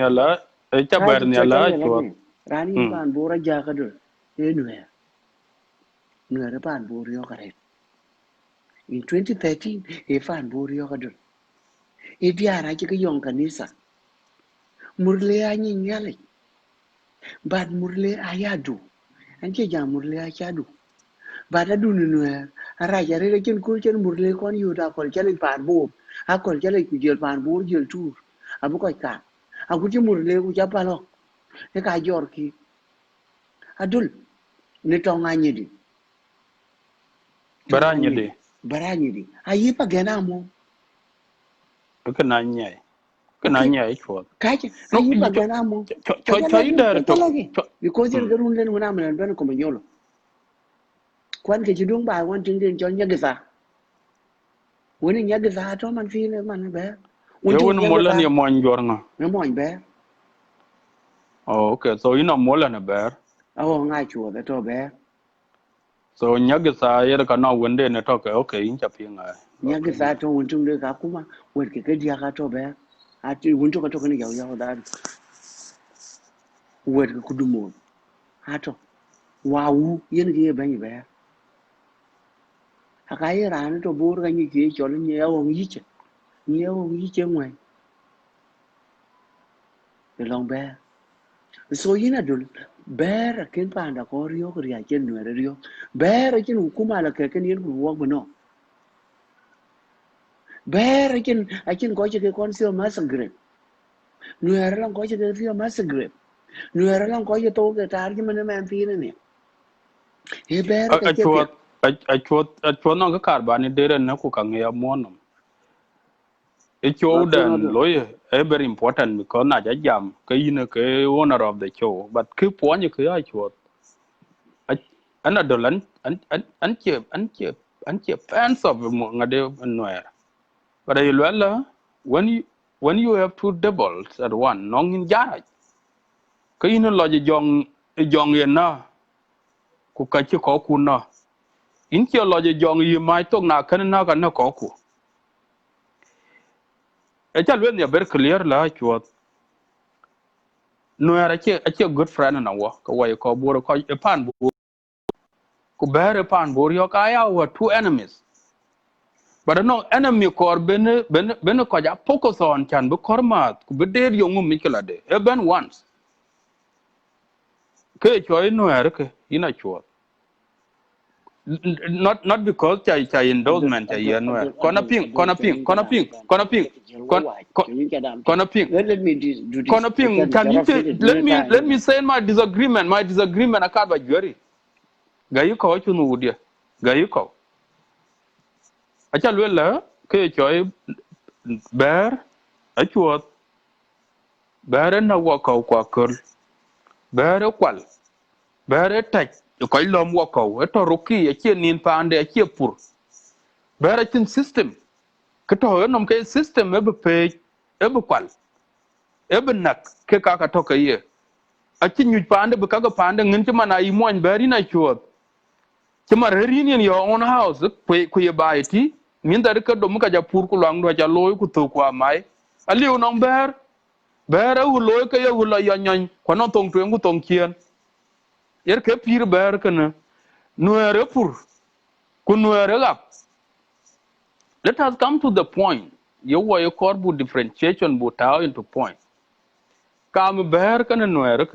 in pan bora jackador. Anywhere. Near a pan bora in 2013, a fan bora yokador. Idiara chika young kanisa. Murle anyi nyale. But murle ayadu. Anche jam murle achadu. But I do Nuer. A raja religion culture murle con you da col jelly pan bob. A col jelly ku jel pan bob jel tour. A book like that. A good murle ku japalo. A ka yorki. Adul. Netong anyedi. Baranyedi. A yip again amo. Kananya. Kananya chwo. Kaja. A yip again amo. Because you're going to run and ben come yolo. Quan ke chidung ba quan ting ting chon yagisa. When in yagisa to man feel man bear. When more than your mon jorna. No mon bear. Oh, okay. So you know more than a bear. Oh, ngai chua that to bear. So nyagisa yere kana wende ne toke okay in chapinga. Nyagi sa to wuntung de ka kuma wet ke dia ka to bear. Ati wuntu ka to kan yaw yaw da. Wet ke kudumo. Ato. Wow, yen ke ban bear. Akai ran to bor ga ni ke chol ni yaw ngi che. Ni yaw ngi che ngwe. The long bear. So yina dul bear ken pa anda ko rio ko ria chen no rio. Bear ken hukuma la ke ken yen ku wo no. Bear ken ko che ke conceal massacre. Nuer lang ko che ke fio massacre. Nuer lang ko che to ke tar ki man man fi ne. E bear ke che pia. Achuoth no ka karbani dere ne ku kangia mono. Show Matuna then do. lawyer very important because na jam ke yin ke owner of the show but ke point ke Achuoth. An adolan an che fans of ngade Nuer. But I well when you have two doubles at one nong in jara. Ke yin lo jong yen na ku ka chi ko ku na. In che lo jong yi mai tok na kan na kan na ko ku. E cha lwen ya very clear la Achuoth. Nuer ache good friend na wo ko wa ko boro ko e pan bu ku bere pan bor yo ka ya were two enemies but no enemy kor ben ko ja focus on chan bu kormat ku be der yo ngum mikla de e ben once ke choy Nuer ke ina chua not because chai endorsement chai ya Nuer kona ping kona ping Let me do this. kona I ping can can you interrupt let me say my disagreement akaba jori ga yi ko chu nu dia ga yi ko acha lwela ke choy bear Achuoth bear na wa ko kwa kol bear kwal bear tach ko lom wa ko to ruki e che nin pande e che pur bear chin system ke to nom ke system e be pe e be kwal e be nak ke ka to ke ye a chin nyu pande be ka pande ngin chima na i mon bear na Achuoth chima rerin in your own house ku ye baiti min da ka do muka ja pur ku lang do ja loy ku to kwa mai ali unong bear u loy ke ye u la yanyan ko non tong twen ku tong kien yer ke pir bear kana Nuer pur ku Nuer gap let us come to the point yo wa yo korbu differentiation bu taw into point kam bear kana Nuer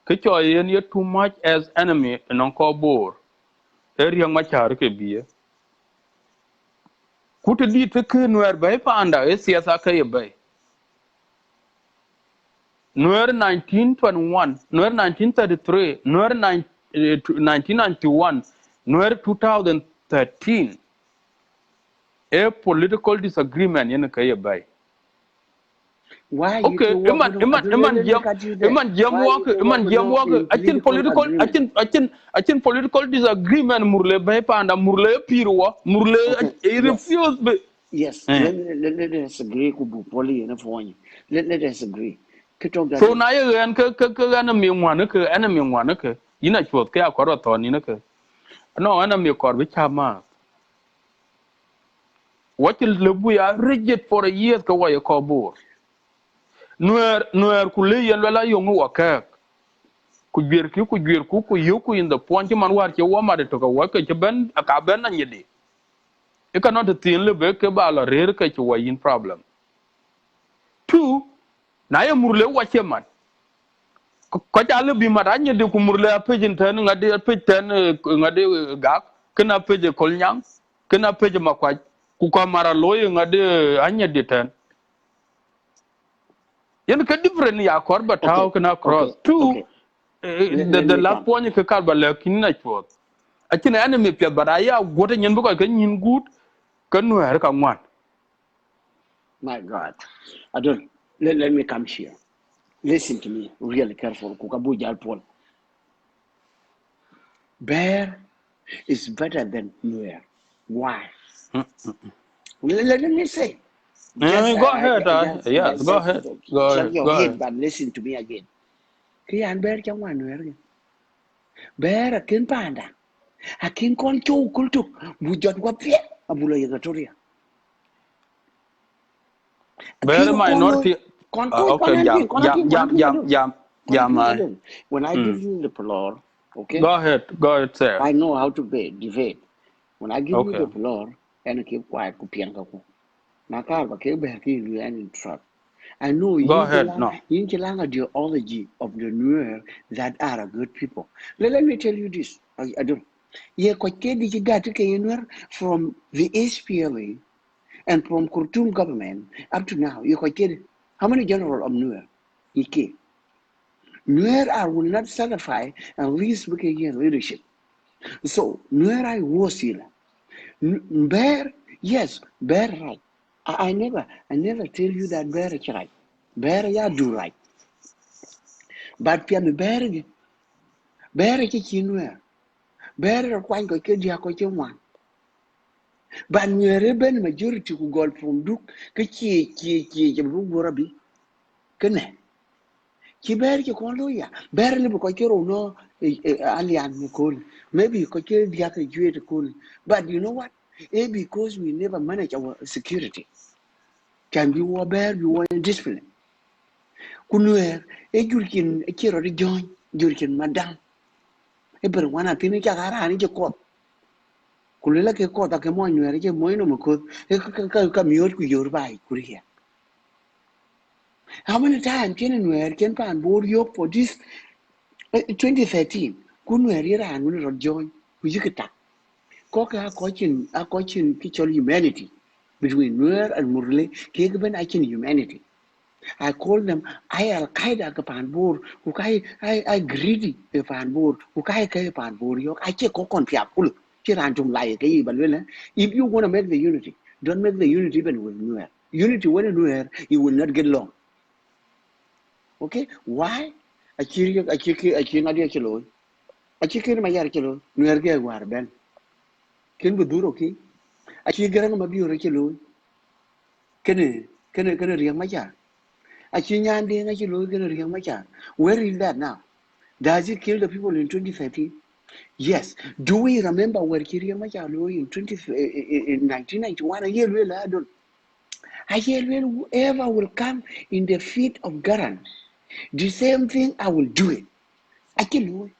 ke cho yen ye too much as enemy non ko bor area ma char ke biye kuta di ta ke Nuer bai panda e siyasa ka ye bai Nuer 1921 Nuer 1933 Nuer 1991 Nuer 2013 a political disagreement yen ka ye bai Why you okay can walk with them? I don't let me cut you there. Why you can walk with them in political agreement? achin political disagreement murle bai panda murle pirwa murle Okay, he yes. refuse be Yes, let us agree kubu poli and phone. Let us agree. Kitong so gadol. na ye ren ke ana mi ngwane ke ana mi ngwane ke ina chuot ke akoro to ni ne ke no ana mi kor bi chama what le bu ya rigid for a year ka wa ye ko bur Nuer ku le yen la yo ngu wa ka ku gwer ku yu ku in the point man war ke wa ma de to ka wa ke ben aka ben na nyidi e ka not tin le be ke ba la rer ke wa yin problem two na ye murle wa che man ko jale bi maranya de kumurle apejin tan ngade apej tan ngade gak kena peje kolnyang kena peje makwaj ku ko mara loye ngade anya de tan yen ka different ya korba taw Okay, kena cross okay, two okay. Let the me last come. point ke kalba le kinna chwot akina enemy pe baraya gote nyen bu ko ke nyin gut kanu her ka ngwan My God. I don't let me come here. Listen to me really careful. Kukabu Jalpol. Bear is better than Nuer. Why? Let me say. Just Go ahead. Yes, go ahead. Go shut ahead. your Go head, ahead. but listen to me again. Kian bear chong wan wer. Bear a kin panda. A kin kon chu kultuk. Bujot wa pia. Abula yagatoria. A Very kin kon lo. minority. Okay, When I give Mm. you the floor, okay? Go ahead, sir. I know how to debate. When I give you Okay. the floor, and keep quiet, kupianga. Nakar ba ke be ki lu and trust. I know Go ahead. No. yin a ideology of the Nuer that are good people. Let me tell you this. I don't. Ye ko ke di ga to ke Nuer from the SPLA and from Khartoum government up to now. Ye ko ke how many general of Nuer? Ye Nuer are will not satisfy and least we can get leadership. So Nuer I was here. Bear, yes, bear right. I never tell you that bear is right. Bear ya do right. But pian bear is chinware. Bear are quite go dia ko chwan. But Nuer ben majority who got from Duke ki gorabi. Kene. Ki bear ki kon loya. Bear le ko kero no alian ko. Maybe ko ke dia ka juet ko. But you know what? Because we never manage our security. Can be war bear, be war discipline. Kunuer, jurkin, kiro di join, jurkin madam. Ber wana tini chagara ni jekot. Kulela ke kota ke mo nuer ke mo no mukot. Ka miot ku yorbai kuriya. How many times can nuer can pan board yok for this 2013? Kunuer ira anu ro join. Ku yikita. Koka a coaching kichol humanity between Nuer and Murle. Kegben akin humanity. I call them I Al Qaeda ke panbur, ukai I greedy ke panbur, ukai ke panbur yok. I check on piapul. Chirantum lai ke ibalwele. If you want to make the unity, don't make the unity even with Nuer. Unity when Nuer, you will not get along. Okay? Why? I ngadi chelo. I chikir mayar chelo. Nuer ke war ben. Ken budur okay? I chigarang mabiur chelo. Kene riang mayar. Where is that now? Does it kill the people in 2013? Yes. Do we remember where Kiriamachalo in 1991? A year will add on. A year will whoever will come in the feet of Garan. The same thing I will do it. I can do it.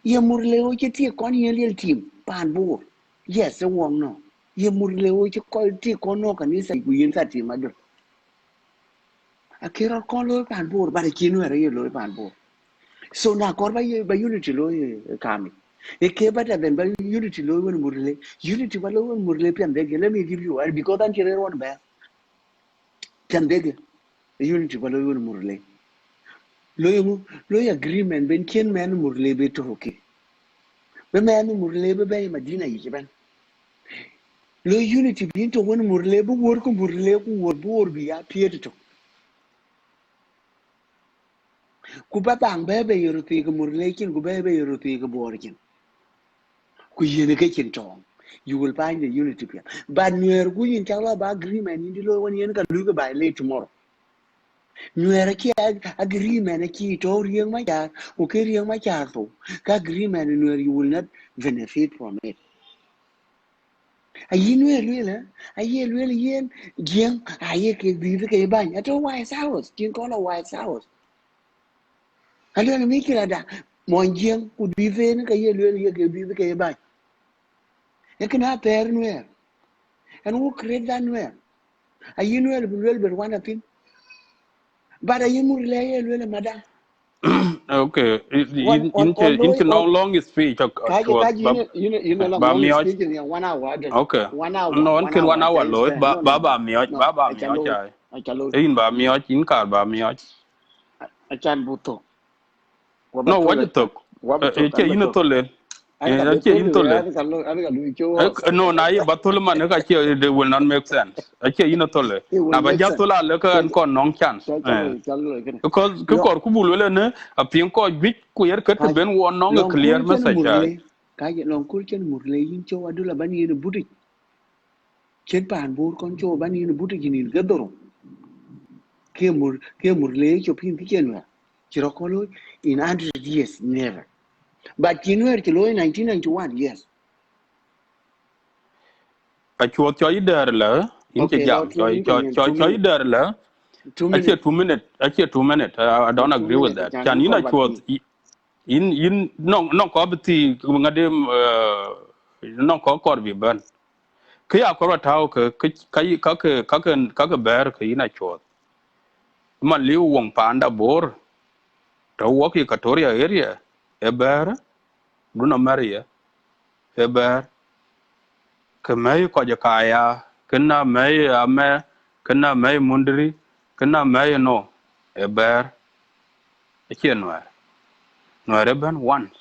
Ye murleo cheti kon ye team panbor. Yes, a wong no. Ye murleo cheti kono kanisa kuyin team ador. A kira kon lo panbor, but a kinu era ye lo panbor. So now, by unity law, kami. It came better than by unity law when Murle. Unity law and Murle Piambeg. Let me give you one because I'm here one bear. Piambeg. Unity law when Murle. Loy agreement when Ken man Murle be to okay. The man Murle be Medina Yiban. Low unity being to one Murle, work Murle who were bored be appeared to. Kuba bang baby, you take a Murlekin, go baby, you take a borgin. You will find the unity here. But Nuer Guyin Chala agreement in the low one yen can look by late tomorrow. Nuer agreement a key to Riang Maya, who carry my charto, agreement where you will not benefit from it. A yin will, a year really yen, Jim, I can be the bang at a White House, Jim call a White House. I don't make it like that. Mon Jim could be vain, a year really be the bang. You cannot pair Nuer. And who create that Nuer? A Nuer will be one of him. But a Yimur madam. Okay. Although Into no long speech. Kaji, you know, long speaking in 1 hour. Okay. 1 hour, No one 1 can 1 hour. hour loy. Baba No, Baba I mioj. can In ba mioj. In car ba mioj. I can buto. No, what you talk? Wabato, You know to le. I got You to le. the No, na ye batul man ka che they will not make sense. Ache ino tole. it will Na ba make ja sense. tola le ka an kon nong chance. Because ku kor ku bulu le ne a pin ko bit ku yer ka ben won nong a Long clear Kulchen message ai. Murle, Kaja Long Kulchen Murle, Incho Adula Bani in a Buddha. chen pan bor kon cho ban in buti ginin gadoro ke mur le cho pin ti chen wa chiro ko lo in 100 years never but kinwer ti lo in 1991 yes Achuoth cho ider la in che okay lo jam tu in kan cho ider la 2 actually minutes 2 minutes actually 2 minutes I don't 2 agree with minutes that chan chan in in kor Achuoth bati in no ko bti ngadem no ko kor bi ban ke ya ko taw ke ka ber ke in Achuoth man liu wong panda bor to wo ki Katoria area e ber duna maria e ber ke mai ko ja kaya kena mai ame kena mai mundri kena mai no e ber e chien no re ben once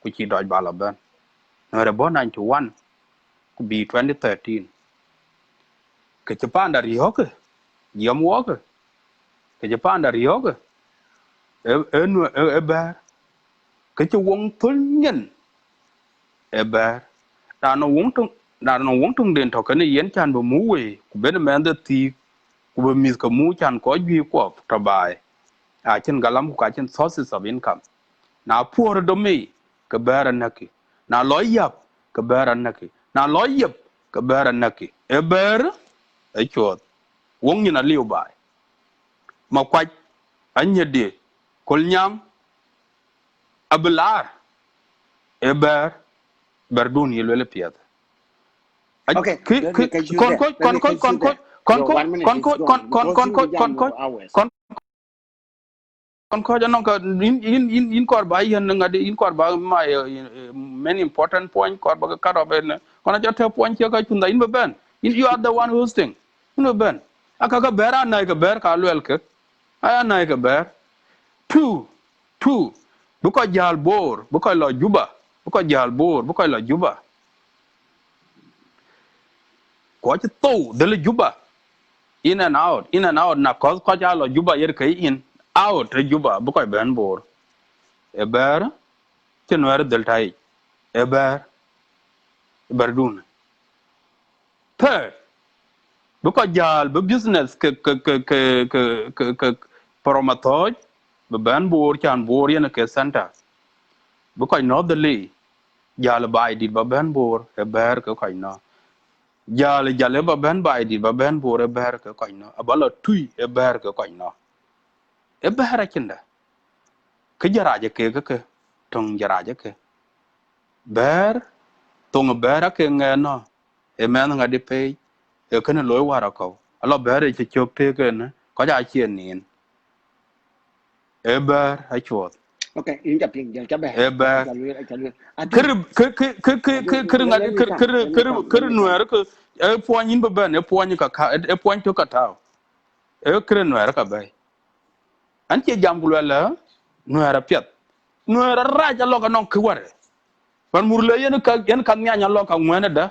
ku chi doj bala ben no re bon 91 ku bi 2013 ke chapanda rioke yam woke ke chapanda rioke e no e ber ke chu wong thul nyen e ber da no wong tung den to ke ne yen chan bo mu we ku ben men de ti ku be mis ko mu chan ko gi ko to bai a chen galam ku ka chen sources of income na poor do me ke ber naki na loyap ke ber naki na loyap ke ber naki e ber e chot wong ni na liu bai ma kwaj anye de kol nyam abelar e berdun yelwele piat okay let me use kon that ko let kon me ko kon use ko that kon your ko 1 minute kon is ko kon gone kon because kon in kon bijam kon ko hours kon kon ko janon ka in kor ba yen ngade in kor ba ma many important point kor ba ka ro ben kon ja te point ka chunda in ben in you are the one hosting in ben aka ka bera na ka ber ka lwel ke aya na ka ber two bu ko jal bor bu ko lo juba bu ko jal bor bu ko lo juba ko ci to de le juba in and out na ko jalo juba yer kai in out re juba bu ko ben bor e ber ci noer del tay e ber berdun pe bu ko jal bu business ke promotor bu ben bor chan bor yen ke center bu ko no de li jal bai dit ba ben bor e ber ko no jale ba ben bai dit ba ben bor e ber ko no abalo tui e ber ko no e ber kinda ke jaraje ke tong jaraje ke ber tong ber ke ngeno e men nga di pe e ken loy wara ko alo ber e chok te ke ne ko ja chien nin e ber a chot okay in ja ping ja ba e ber ja lu adu kir kir nga di kir nuer ko e poin ba ben e poin ka e poin to ka taw e kir nuer ka bay an che jambul wala nuer pet nuer raja lo ka non ki ware pan murle yen kan nya lo ka ngwene da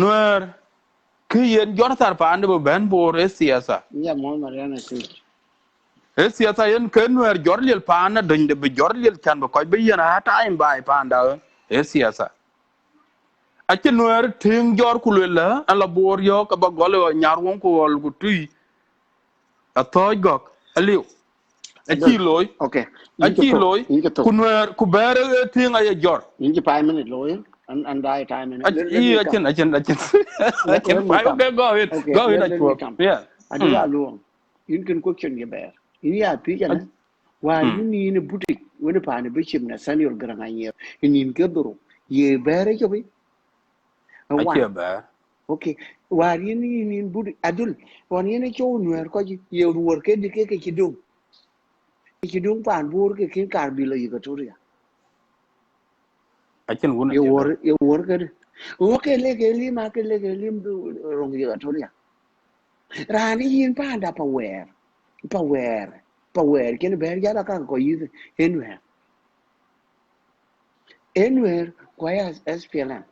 nuer ki yen jor tar pa ande ben bor e siasa ya mo mariana si e siasa yen ke nuer jor lel pa na de be jor lel kan ba ko be yen ha time bai pa anda e siasa a che nuer ting jor kulela ala bor yo ka ba gole nyar won ko wol ku tui a toy gok aliu a chi adol loy okay a chi loy in ja to ku nuer ku bere ting a ye jor in ja 5 minute lawyer and die time minute let me I come I can let me five. come Okay, go ahead. okay Go ahead, let me Achuoth. come Yeah. adula luong in kan question ye bear in ya pi kana war Hmm. you ni ne butik wani pa ne bishim na senior garanga ye in ke doro ye bear ke bi I one hear bear. okay war you ni butik adul wan ye ne cho nuer ko ye ruor ke de ke kidung pan bur ke kin kar bi lo yi ka toria I can win it, bear. ye wor ke o ke le ke li ma ke le ke lim du rong yi ka toria rani yin pa da pa wer ken ber ya da kan ko yi enwer kwa ya SPLM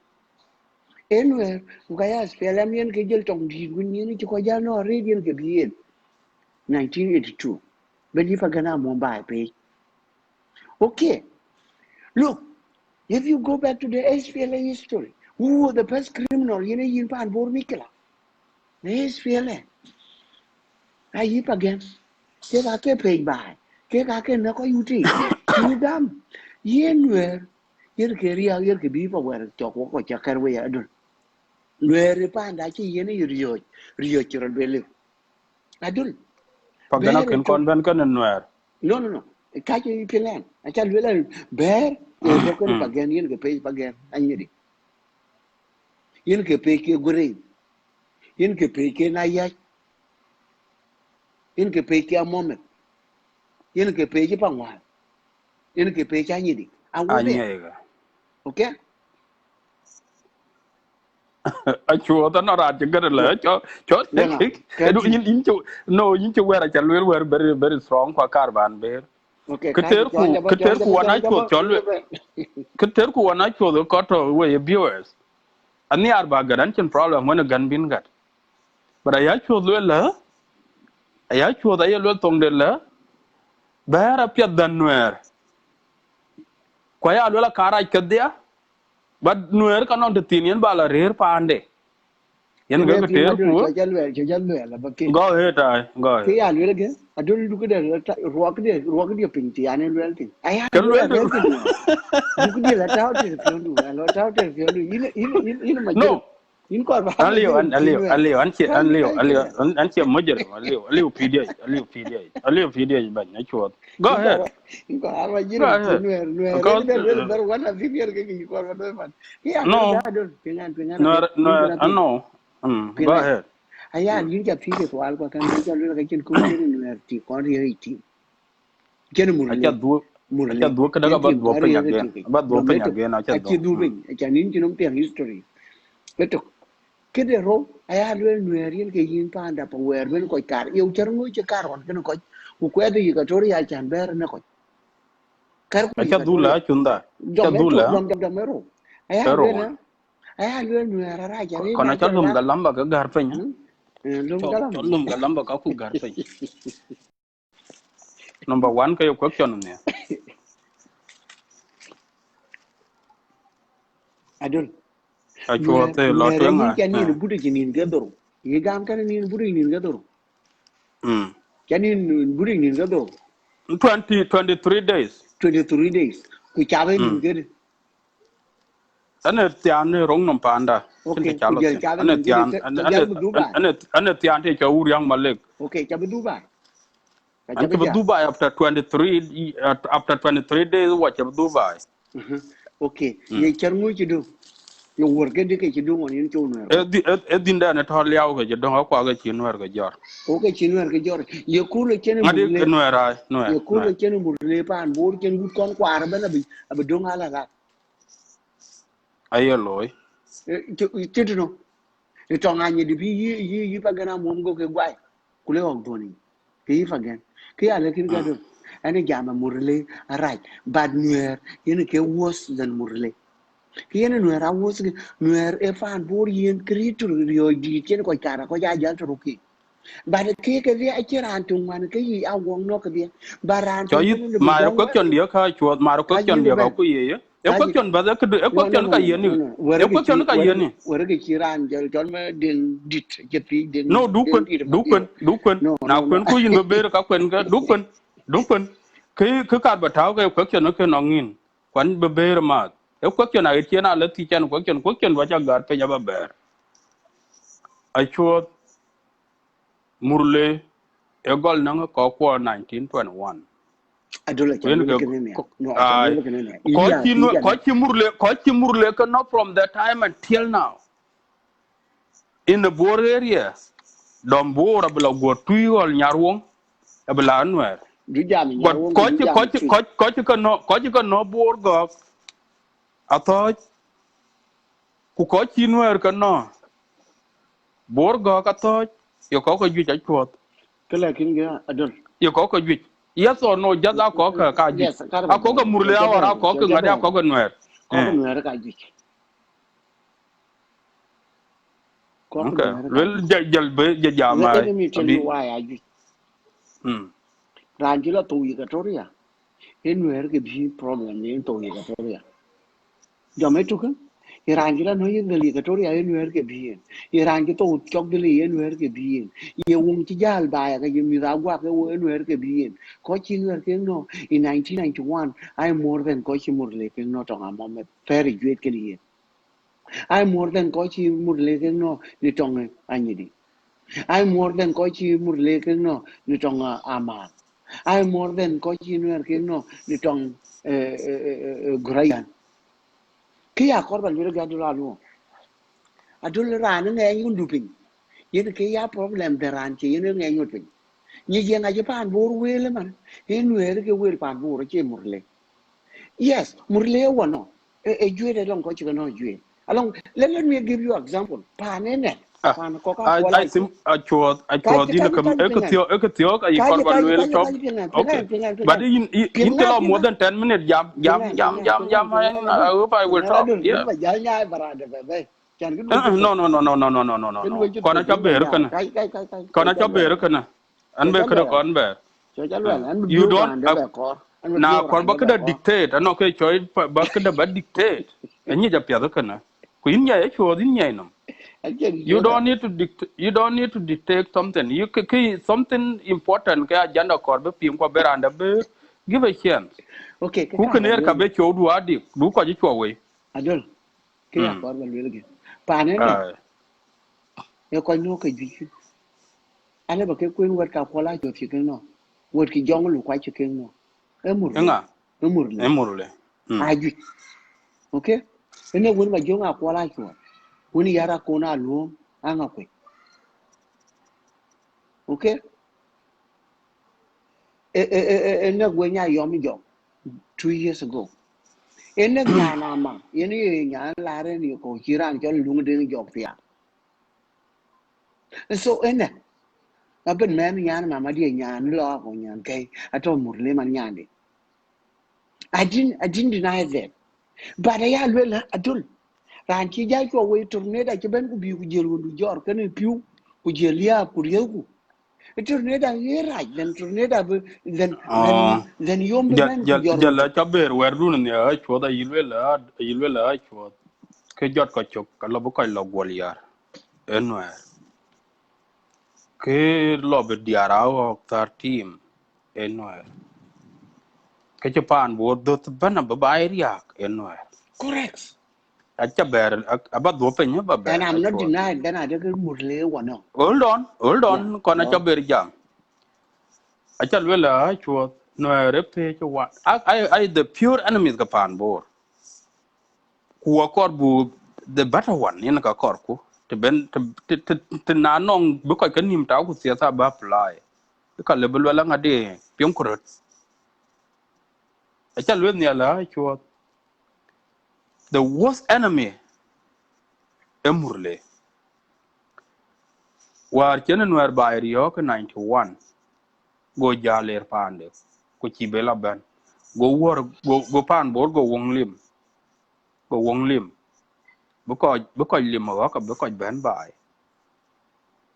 enwer kwa ya SPLM yen ke jel tong di gun yen ki ko ja no rediel ke bien 1982 ben yi fa gana mo ba pe okay look if you go back to the SPLM history who was the first criminal yin pan bor mikla nes fiele ai yip again ke ga ke pay by ke ga ke na ko yuti ni dam yen wer yer ke ria yer ke bi pa wer to ko cha kar we adun wer pan da chi yen rio rio chro bele adun pagana ber ken to kon ben kan Nuer. no ka chi pilan a cha le ber e to ko pa gen yen ke pay pa gen anyidi yen ke pay ke gore yen ke pay ke na ya yen ke pay ke amomet yen ke pay ke pangwa yen ke pay cha nyidi awo de Anyega. okay Achuoth no ra chigar le cho denga edu kati in chu wera cha lwer wer very strong kwa karban ber. okay kati Keter ku wana chuoth chol keter ku wana chuoth ko to we viewers. Ani arba garan chen problem when gan bin gat. But I chuoth le aya chuoth ay le tong de le ber a pia dan Nuer. Kwa ya le kara kedia but Nuer kanon de tinien bala rer pande. Yen ga ene ti keter ngadu ku cho jalwe la bakin go ahead go ke ahead. ya lwe ge adul du de ruak de pinti ane lwe tin aya lwe Kalwel re ke no du de la taw te fiondu la taw te fiondu ine majere no in ko ba Aliu, majere ti nwe Aliu, anche mujere, Aliu PDA ban na chuột. Go ahead, in ko ba go majere ti ahead. nwe re Because de lwe ber wana video ke ki ko ba do man ke ya lwe ga no, adul pingan no, ke in no, kana I pin know. Go pingan ahead. aya yin ja fi ke to al ko kan ja lwe ga kin ko chen nwe ti ko ri ti chen Acha murle dua kada ka yen bad tim dua ko ri penya ga again. ti ke Bad dua do penya meto again acha a chi dua. du bin a chan nin chin tem history meto kede ro aya lwe nwe rin ke yin pa anda pa wer ben ko kar eu char ngu che kar on ken ko ku kwe de ga tori ya chan ber na ko kar ku Acha ga tori dula chunda. do Acha meto dula. do mero aya lwe Ero. na aya lwe nwe ra ra ja ri Kona na ja chalum la galamba ka gar penya. lum kalam Chalum galamba ka ku gar penya. Number 1 kayo question ne. adol Achuoth lo nwe yin twenga. chan ni budu ji nin ga doro yi gam kan ni budu ni ga doro chan ni budu ni ga doro 23 days. 23 days ku chabe ni ga Ane tian rong nom panda chin te okay ku chalo jel tin chabe ane ni ga tian cha jal bu dubai ane tian te cha uriang malek okay chabe dubai ka an chabe che ja Dubai after 23 days wa che Dubai okay ye charmu ci do yo worke de ke ci do won yin to no ko e dinda ne to liao ga je don ko ga chin wer ga jor okay ci no ke jor ye kule kene ngadi murle no ye no kule kene murle pan bor ken gut kon kwar bana bi ab do ngala ga ayo loy ci do e to ngani di bi yi pa gana mom go ke gwai kule on doni ke yi fagen ke ala kin ga do ane jama murle right bad nuer yen ke worse than murle kiyene nuer awos nuer e fan bor yen kritur yo di chen ko kara ko ja ja tru ki ba de ke dia a chiran tung man ke yi a wong no ke dia baran cho tung yit ken le ma ro bidong wa question dia ka chuột ma ro ka ji question be dia ka ben ku ye e ka ji question ba da ke e no no question no ka no ye ni no no e question ka ye ni were ke chiran jel jol me den dit je pi no den dit ma tiro du kun no na no no kun ku yin be ber ka kun ga du kun ke ka ba taw ke question ke no ngin kwan be ber ma e question a ke na le ti chen question ba cha gar pe ja ba ber a chuột murle e gol na ko 1921 adola chan kwen le ke ke ne no a chan ai le ke ne idia idia na ko chi murle ko no from that time until now in the Bor area dom bor abla go tuyol nyarwong abla anwer du jam nyar god won ku du jam tu ko no bor go ato ku ko chi nwer ko no bor go ka to yo ko ju ja chot kala kin ga adol yo ko ju yes or no jaza ko ka ju yes kar ba a ko ga bere murle awara ko cho ga cha ngada bere ko ga nwer ko ko nuer ka ji ko ko okay nuer ka well ji jal be let jamai me tell abi you why I ji hmm ran ji la tu yi ka toria en nuer ke bi problem ne to yi ka toria jo me tu kan Iran jila no yin gali ka tori ay nuer ke bien. Iran ki to chok dili ye nuer ke bien. Ye wong chi jal ba ya ka ye mi da gwa ke wo nuer ke bien. Ko chi nuer ke no in 1991 I more than ko chi murle ke no to ngam me very great ke ye. I more than ko chi murle ke no ni tong anyidi. I more than ko chi murle ke no ni tong ama. I more than ko chi nuer ke no ni tong grayan. Ki ya korban wile ga dula lu. Adul ran nge yun dupin. Yen ke ya problem de ran che yen nge yun dupin. Ni je nga je pan bor wele man. Yen wer ke wel pan bor che murle. Yes, murle wono. Jwe de long ko chi no jwe. Along let me give you example. Pan ne. Pan coca cola I ko. think Achuoth Kaji dina kaji kam kaji pengan. ekatio ay Kaji korban kaji luel kaji chop. kaji Okay. But pengan. in Pengan tell more pengan. than 10 minutes Adul. I hope I will Pengan talk. adul. Yeah. Gini ba janya barada bebe. Jangan gitu betul. Kan No. wajib Kona tuh cha gini ber ya. kana. Kai Kona cha jalwel. ber kana. An Kai be kada jalwel. kon ber. Kai jalwel. An You bebiu don't ran deh bekor. An na bebiu kon ran deh bakada bekor. dictate ano ke choy bakada ba dictate. Anyi ja pya kana. Ku in ya Achuoth in ya no. Aja di You sana. don't need to you don't need to dictate something. You something important ke agenda kor be pim ko beranda be give a chance. Oke, ke Ku kar kener ka balwel. be chow du adi du ko ji chowe. Adul. Ke ya Hmm. kor balwel lagi. Panen ne. Ah. Ya kau no ke juicy. Ane ba ke kuin wat ka kola jo chicken no. Wat ki jong lu kwai chicken no. Emurle. Enga Emurle. emurule. Hmm. Aji. Oke. Ene wun ba jong a kola jo. Wuni yara kona luom anga kwe. Oke. Ene gwenya yomi jo. 2 years ago. Ene nyana ma. Ene nyana lare ni ko jiran jo lung ding jo pia. So ene. Aben men nyana mama dia nyana lo ko nyan kai. Ato murle man nyande. I didn't deny that. But I will adul. Ranchi jai ko we tornado ke ben ku bi ku jelu du jor kan piu ku jelia ku riu. Tornado ye right then tornado then yom be ben ku jor Jala cha ber wer dun ne Achuoth yilwela Achuoth ke jot ko chok ka lobo ko lo gol yar. Enwer. Ke lobo diara o tar team. Enwer. Ke chapan bo dot bana ba bayriak enwer. correct. Acha ber about do penya ba And ber I'm not Achuoth. denying that I don't murle one no. Hold Yeah. on kona cha Go. ber jam. Acha lwela Achuoth no repe cho wa. I the pure enemies ka pan bor. Ku akor bu the better one in ka kor ku. Te ben te na nong bu ko kan nim ta ku siasa ba apply. Ka level wala ngade pion kurut. Acha lwel ni ala Achuoth the worst enemy emurle. War chenen wer bayri yok 91 go jaler pande ku ci bela ben go wor go pan bor go wong lim bu ko lim wa ka bu ko ben bay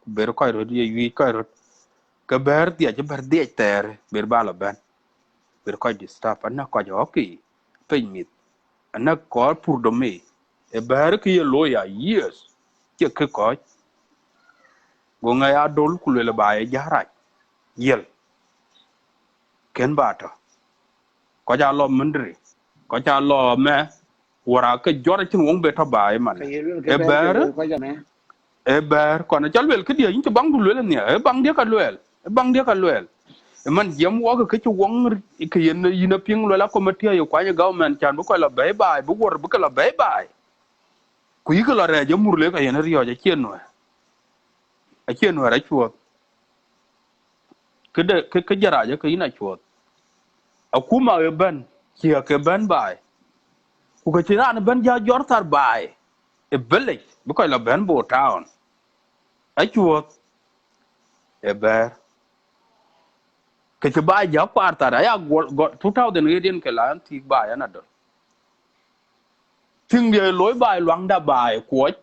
ber ko ro ye wi ko ro ka ber dia je ber dia ter ber bala ben ber ko di staff na ko jo ki pe mit na ko pur do me e ber ki ye loya years ke ko go nga ya dol ku le ba e jara yel ken bata ko ja lo mndri ko ja lo me wara ka jora chin wong be to bae man Kay yelo ke e ber ke ber lo ko jame. e ber kono chal wel kdia yin bang du lel ne e bang dia ka lel e bang dia ka lel e man jam wo ka chu wong ke yen yin ping lo la ko matia yo kwa government chan bu ko la bae bae bu wor bu ko la bae bae ku yi ko la re je mur le ka yen riyo je chen no a chen no ra chuo ke de ke jara je ke ina chuo a kuma e ban ki ke ban bae ku ka chira an ban ja jor tar bae a village because la Benbo town. Achuoth a bear. Kachaba ja quarter I got 2018 Kalan Tik by another. Think the loy by Lwangda by quote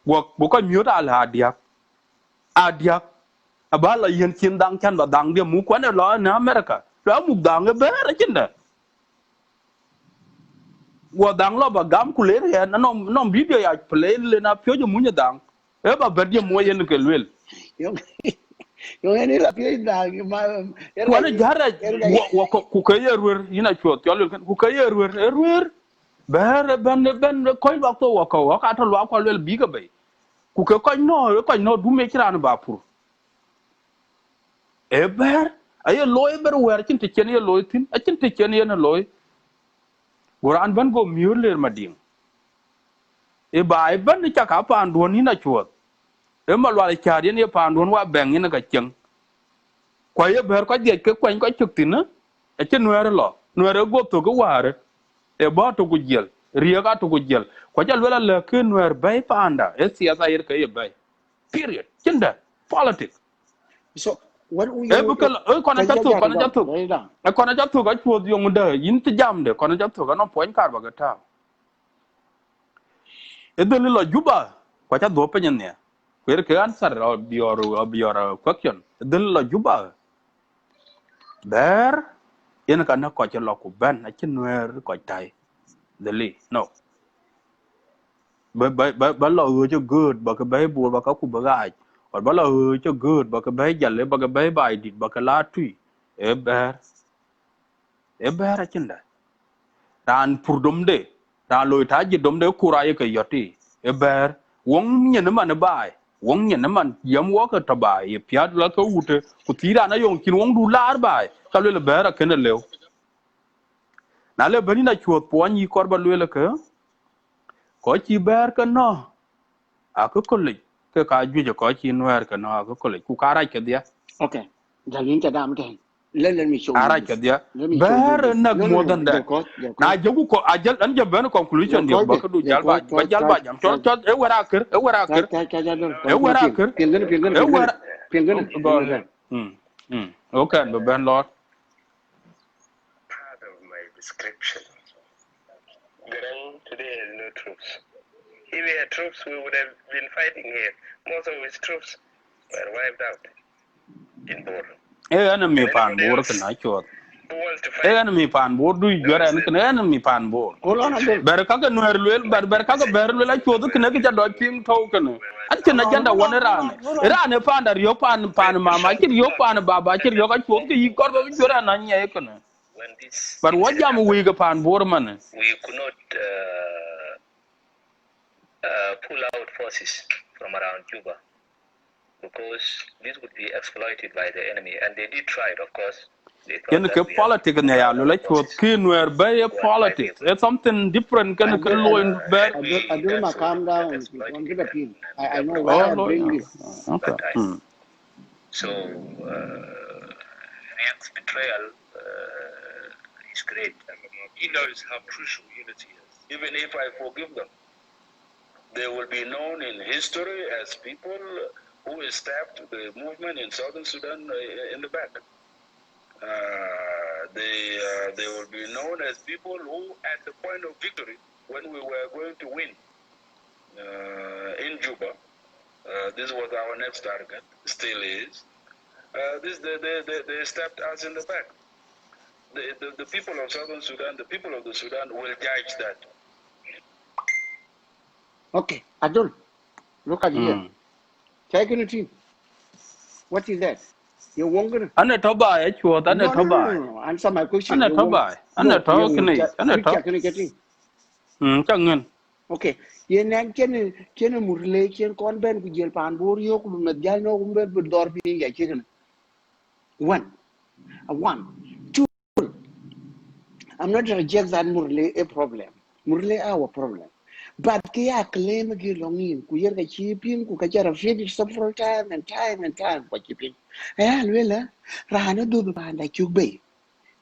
work because mute al hadiak. Adiak abala yen chin dang chan ba dang dia mukwana law in America. Ramuk dang a bear agenda. Wa dang lo ba gam ku le ya no video ya play le na pyo jo munya dang. E ba ber je mo yen ke lwel. Yo ni la pye da ma Ku ana jara wa ku ke yerwer ina chot yo lwel ku ke yerwer ben ko ba to wa ko ka to wa ko lwel bi ga be. Ku ke ko no du me kira na ba pur. E ber ayo loy ber wer chin te chen ye loy tin a chin te chen ye na loy. Quran ban go miur ler mading. E bai ban ni chaka pan duon ni na chuot. E ma lwa cha rien ye pan duon wa beng ni ka cheng. Kwa ye ber ko je ke kwen ko chuk tin. E chen nuer lo. Nuer go to go war. E ba to go jel. Rie ga to go jel. Kwa ja lwa le ke nuer bai panda. E siasa yer ke ye bai. Period. Chinda politics. So what we E bu kala e kona cha to kona cha to. E kona cha to ga chuot yong de yin ti jam de kona cha to ga no point kar ba ga ta. Edel lo juba kwa cha do penyen ne kwer ke answer of your question edel lo juba ber yen kana ko cha lo ku ben a chinwer ko tai deli no ba lo cho good ba ka bay bu ba ka ku ba ga or ba lo cho good ba ka bay jale ba ka bay bai dit ba ka la tui e ber a chinda ran pur dom de ran lo ta ji dom de kura ye ke yoti e ber wong nyen man bai wong nyen man yam wo ka ta bai ye piat la ka ute ku tira na yong kin wong du lar bai ka le ber a ken le na le bani na chuot po ni kor ba le ka ko chi ber ka no a ko le ke ka ju ko chi noer ka no a ko le ku kara ke dia okay jalin cha dam ten let me show you ara ke this dia let me show you ber this nag more than that na jogu ko ajal an je ben conclusion dia ba ka du jal ba jal ba jam chot e wara ker e wara ker e wara ker e wara go okay but ben lord Part of my description. Garang today has no troops. If we had troops, we would have been fighting here. Most of his troops were wiped out in Bor. e enemy pan bor ka na chot e enemy pan bor du jore an kan enemy pan bor hold on again ber ka ga noer lwel ber ka ga ber lwel a chot ka ne ga do ping to ka ne an chen na janda won rane pan dar yo pan mama kir yo pan baba kir yo ka chot ka yi kor ba jore na nye ka ne but what jam we ga pan bor man we could not pull out forces from around Cuba because this would be exploited by the enemy, and they did try it, of course. Yen ke politics ne ya lo chot ki noer be politics it's something different kan ke lo in ber Adulma, calm down. Don't get a pin. I know why I bring this. Okay. So, Riek's betrayal is great. He knows how crucial unity is. Even if I forgive them, they will be known in history as people who stabbed the movement in southern Sudan in the back. They will be known as people who, at the point of victory, when we were going to win in Juba, this was our next target, still is. They stabbed us in the back. The people of southern Sudan, the people of the Sudan will judge that. Okay, Adul, look at here. Take a team. What is that? You won't get it. Ane to ba e chuot ane to ba. No. Answer my question. Ane to ba. Ane to kini. Ane to. Changen. Okay. Ye nan ken murle ken kon ben ku jel pan bor yo ku na jal no ku ben dor bi ya ken. One. Two. I'm not reject that murle a problem. Murle our problem. But kaya claim ki longin ku yer ka chipin ku ka jara finish several time and time ku chipin. Aya lwela rana do ba na chugbe.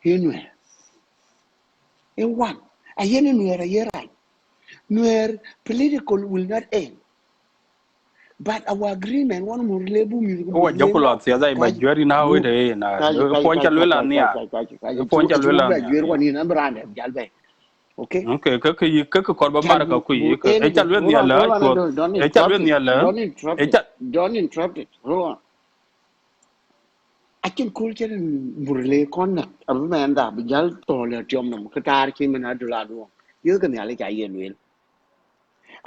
Hinwe. In one. Ayene nuera yerai. Nuer political will not end. But our agreement, one more label O jokulo sia dai ba jori na o de na. Poncha lwela nia. Poncha lwela nia. Okay. Okay, ke korba mara ka ku yi ke e chalwe nia la chuot. E chalwe nia la. Don't interrupt it. Hold on. I can call you Murle Connect. A man that Bijal told her Jomnum, Katar came in Adulado. Yêu cái này là cái gì vậy?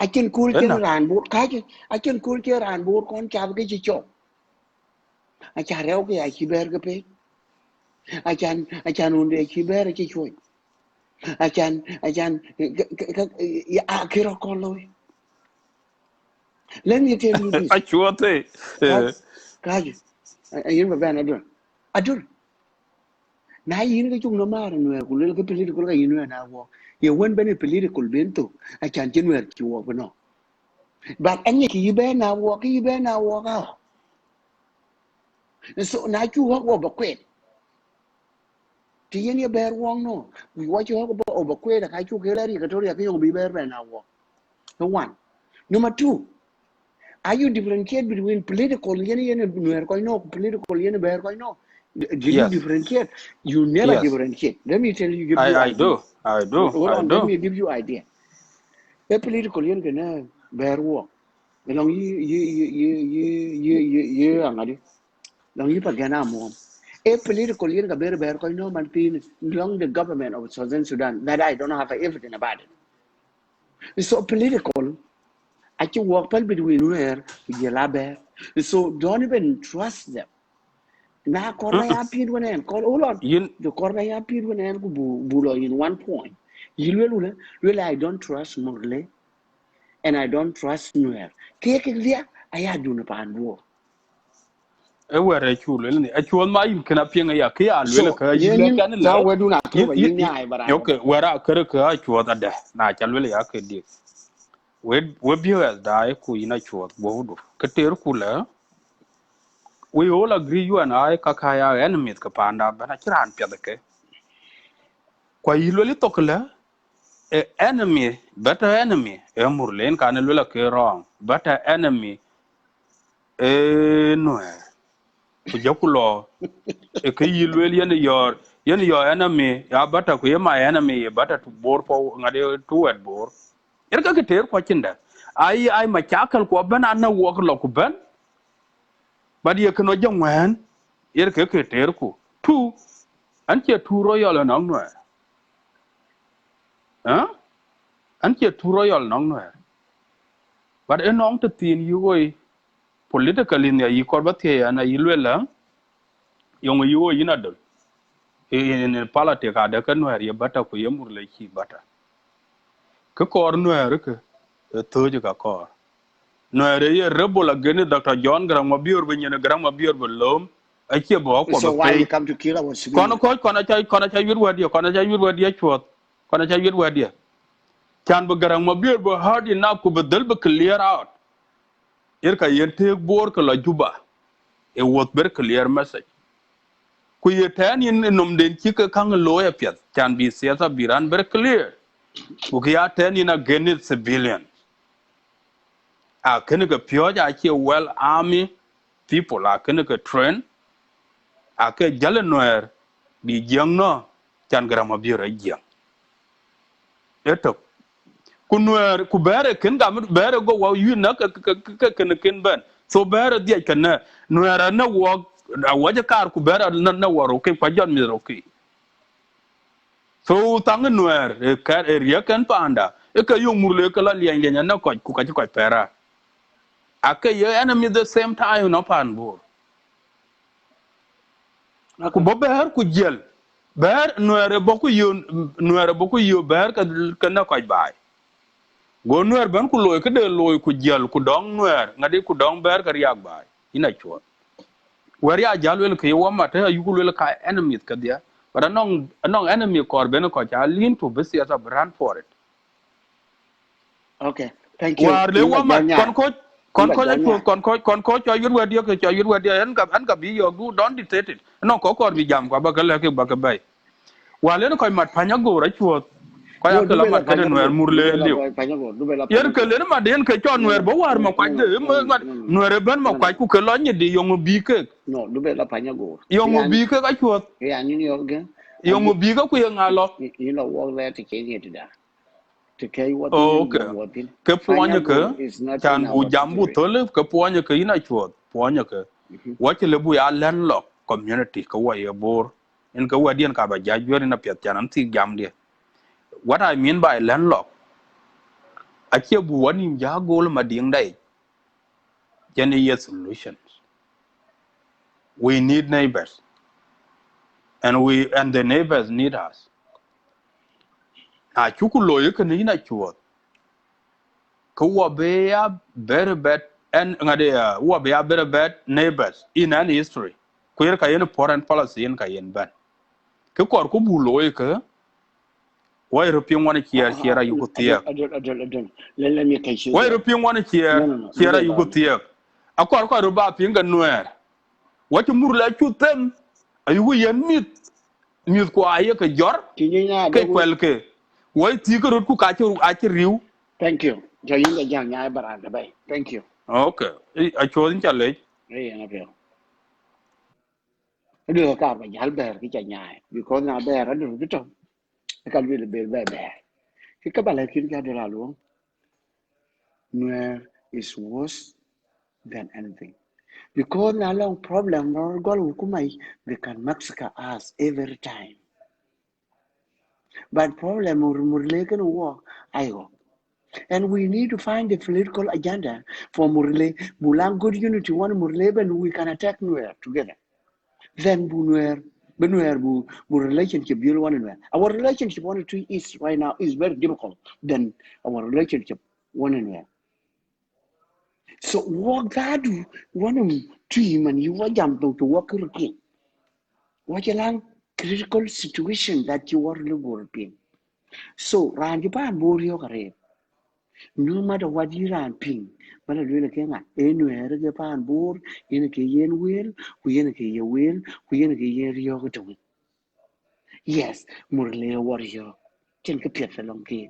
I can cool cái ràn bột cái chứ. I can cool cái ràn bột con cha cái gì chọc. I cha reo cái ai chỉ bear cái pe. I can unde chỉ bear cái chuối. I can cái con lôi. Let me tell you this. Achuoth. Cái you know ban adur. Na yin cái chung nó mà Nuer cũng lấy cái political cái Nuer na wo. You went ben political bento. I can Nuer ki wo no. But any ki be na wo ka. So na chu wo ba kwet. Ti yin ye ber wong no. We watch you ho ba ba kwet ka chu ke la ri ka to ri ka yong bi ber ben na wo. No one. Number 2. Are you differentiate between political yen Nuer ko no political yen ber ko no? Did you differentiate? You never differentiate. Let me tell you. I do. Hold on. Let me give you idea. A political yen can bear war. Long you angadi. Long you pagana mom. A political yen can bear ko no man long the government of Southern Sudan that I don't have evidence about it. So political. I can walk between Nuer and bear. So don't even trust them. Na korba ya pid wanen kor hold on the korba ya pid wanen ku bulo in one point yilwelula really I don't trust Murle and I don't trust Nuer ke dia aya duna pan bo e were chulo ni achuon ma yin kana pinga ya ke ya lwele ka yin kan ta le weduna ko yin nyai bara okay wera kare ka achuoth ade na cha lwele ya ke di we bio as dai ku ina chuoth bodu ke ter ku le we all agree you and I kakaya enemies ka panda bana chiran pyadake kwa yilwele tokla enemy better enemy e murlen kan lwele ke wrong better enemy Nuer ku jokulo e ke yilwel yen your enemy ya bata ku my enemy bata to bor po ngade to wet bor er ka ke ter ko chinda ai ma chakal ko bana na wok lo ku ben bad ye kno jangwen er ke ter ku tu an che tu royal na Nuer an che tu royal na Nuer bad enong to tin yuoi politically ne yi korba tie na yilwela yong yuoi inadol in politics ada kan Nuer ye bata ku ye murle ki bata ke kor Nuer ke toje ka kor Nuer ye rebel again Dr. John Grang Mabior be nyene Grang Mabior be lom a che bo ko so be why you pe come to kill our civilian kono cha yur wadi kono cha yur wadi chwot kono cha yur wadi chan be Grang Mabior be hard enough ku be dal be clear out yer ka yen te bor ka la juba e wot ber clear message ku ye tan in nom den ki ka kang lo ya pet chan bi siasa biran ber clear ku ya tan in against civilian a kene ka pure ja ki well army people a kene ka train a ke jale Nuer bi jeng no chan grama bi ra jeng eto ku Nuer ku bere ken ga bere go wa yu na ka ken ken ben so bere dia kana Nuer na wo a waje kar ku bere na waro ke pa jon mi ro ki so tang Nuer e ka area kan panda e ka yung murle ka la lian lian na ko ku ka ko pera a ke ye enemy the same time no pan bur ku bo ber ku jel ber Nuer boku yo ber ka na ko bai go Nuer ban ku loy ka de loy ku jel ku dong Nuer ngadi ku dong ber ka riak bai ina chwa wer ya jalwel ke yo ma ta yu ku le ka enemy ka dia but anong enemy kor ben ko cha lin to be sia brand for it okay thank you war le wa ma janya kon ko cho yur wa dia ke cho yur wa dia an ka bi yo du don't dictate it no ko kor bi jam ko ba ka le ke ba ka bai wa le ko mat panya go ra chuo ko ya no ke la dubela mat ka de Nuer murle liu panyago dubela yer ke le ma den ke cho Nuer bo war ma kwa de Nuer ben ma kwa ku ke lo ni di yong bi ke no dubela panyago yong bi ke ka chuo ya ni yo gen yong bi ka ku ye ngalo you know walk there to Kenya to that to carry what okay what in ke ponya ke panyago is not in chan bu our jambu territory tole ke ponya ke ina chuo ponya ke wa ke le bu ya landlock community ko wa ye bor en ka wa dien ka ba ja jori na pet chan an ti jam dia What I mean by landlocked, ache buwani ya goal mading dai. Any solutions. We need neighbors, and the neighbors need us. Chukulo you can in Achuoth. Kuwa be a very bad and ngade who be a very bad neighbors in any history. Kuyer kayen foreign policy in kayen ban. Kukor kubulo ka why European one here you could tear. Let me catch you Why there. European one No, here you could tear. A corker about finger Nuer. What you move like you them? Are you yen meet kwa ka jor ke kwel ke wai ti ko rut ku ka ci a ci riu. Thank you. Jayin ga jang nyai baranda bay. Thank you. Okay a chodin chale Hey, na pio. Đưa cả vào giải bè cái chạy nhài vì có nhà bè nó được cái trong cái căn viên là bè bè bè cái các bạn lại khiến ra được là luôn Nuer is worse than anything because now long problem nó có lúc của mày they can massacre us every time but problem murle cái nó ayo and we need to find the political agenda for Murle Bulang good unity one Murle and we can attack Nuer together. Then bu relationship you want to know. Our relationship one to is right now is very difficult than our relationship one another. So work that one to and you want to work again. What you like critical situation that you are living. So Ranjiban Burio Kare. No matter what you ran ping, but I really can't anywhere the pan board in a Kayan will, we in a Kaya will, we in a Kaya Yoga. Yes, Murle warrior. Chen cái thiệt phải lòng kia.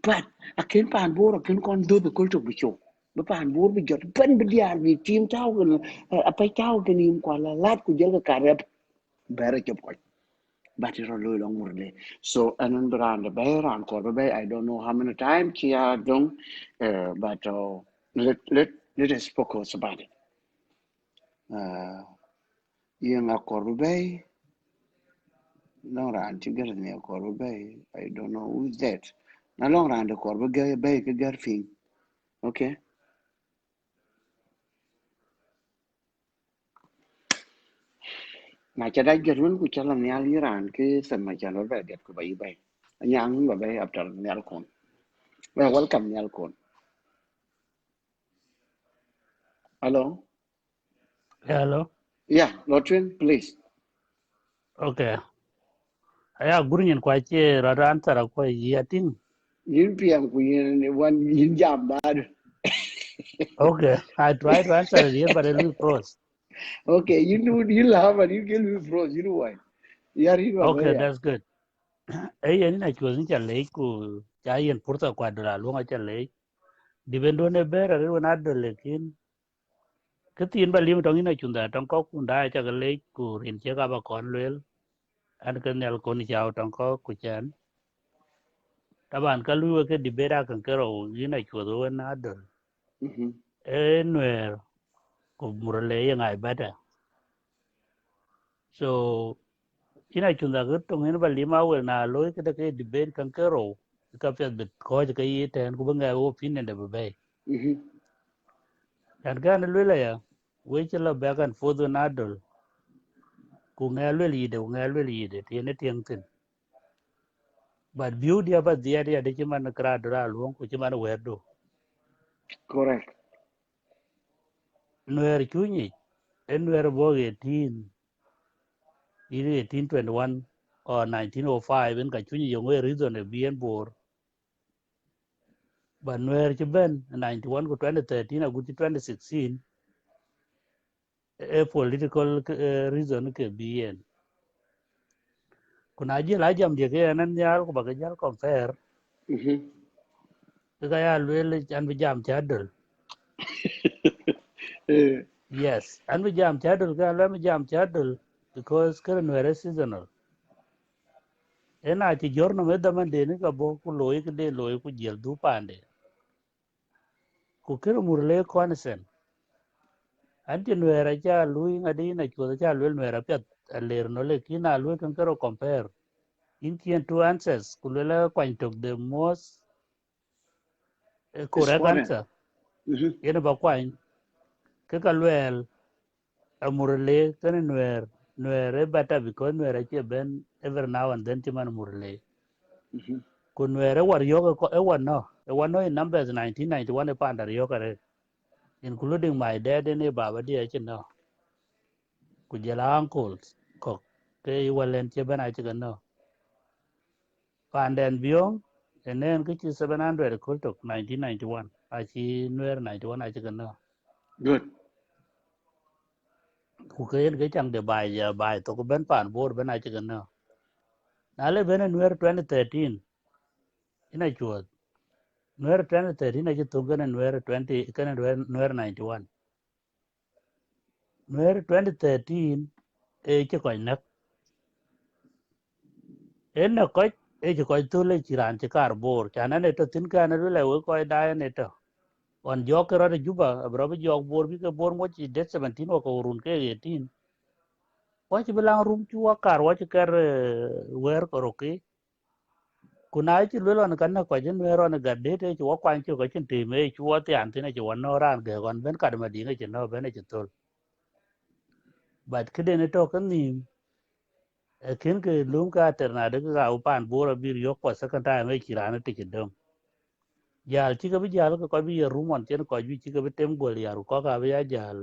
But I can't pan board, I can't con do the culture of show. But pan board we got pen with the army team tower a pay tower can him quala lad could yell a carab. Better job quite. But it's a long Murle. So and then brand the bear and Corbe, I don't know how many times she had done, but let us focus about it. Young a Corbe. Long run to get in the Corbe Bay. I don't know who's that. Now long run the Corbe Bay cái Garfing. Okay. Mà cho đã get one which alam nyal Iran cái sân mà cho nó về đẹp của bay bay. Nyang mà bay after nyal con. Well, welcome nyal con. Hello. Hello. Yeah, Lotrin, please. Okay. Aya gurin kwa che rada ansara kwa yatin. Yin piang ku yin one yin jam bad. Okay. I try to answer it here, but I lose froze. Okay, you laugh and you get me froze. You know why? Yeah, you are Okay, there. that's good. Ay ni na chuzin cha lei ku cha yen purta kwa dra lunga cha lei. Dibendo ne bera re wana do lekin. Ketin ba lim tong ina chunda tong ko kunda cha ga lei ku rin che ga ba kon lel. An kan yal kon chao tong ko ku chan. Taban ka luwa ke dibera kan kero ina chuzo wana do. Nuer ku murle yang ai bada. So ina chunda ga tong ina ba lima wel na loy ke ke debate kan kero ka pet bit ko ke yi ten ku banga wo opinion de be kan gan lula ya we chela back and forth na dol ku nga lwel yi de tiene tieng tin but view dia ba dia de chiman kra dra luon ku chiman wedo Correct. nuer chunyi en nuer bo 18 ini 1821 or 1905 en ka chunyi yo ngue reason e bien bor but nuer chiben 91 ku 2013 a guti 2016 a political reason ke bien kuna je la jam de ke nan nyar ko baga jal compare ka ya lwel an bi jam chadel yes an bi jam chadel ka la mi jam chadel because current were seasonal ena ti jorno me da man de ni ka bo ku loy ke de loy ku jel du pande ku kero murle konsen an ti nwera cha lui ngadi na chu cha lwel nwera pet ler no le kina lwel kan kero compare in kien two answers kulela kwany tok the most It's correct foreign. answer yen ba kwany ke ka luel amurle kan nuer bata because nuer che ben every now and then timan murle ku nuer war yoga ko e wano in numbers 1991 e pandar yoga including my dad and baba dia no ku jela uncles ko ke walen che ben a che no panden biong enen ke chi 700 ko tok 1991 a chi nuer 91 a che no Good. ku ke yen ke chang de bai ya bai to ko ben pan bor ben a che no na le ben nuer 2013 ina chuột nuer 2013 a che to gan nuer 20 kan nuer 91 nuer 2013 e che ko nak en na ko e che ko to le chiran che kar bor chana ne to tin ka na le we ko da ne to on jo ke ro juba bro bi jo bor bi ke bor mo chi det 17 ko run ke 18 wa chi bilang rum chu wa kar wa chi kar wer ko ro ki kuna chi le lon kan na ko je ne ro na ga de te chi wa kwan chi ko chin ti me chi wa ti an ti na chi wa no ran ge gon ben ka ma di ne chi no ben chi to but ke de ne to kan ni kin ke lum ka ter na de ga u pan bor bi yo ko sa kan ta me chi ran ti chi dom jal chi ka bi jal ko bi ru mon chen ko bi chi ka bi tem gol ya ru ko ka bi ya jal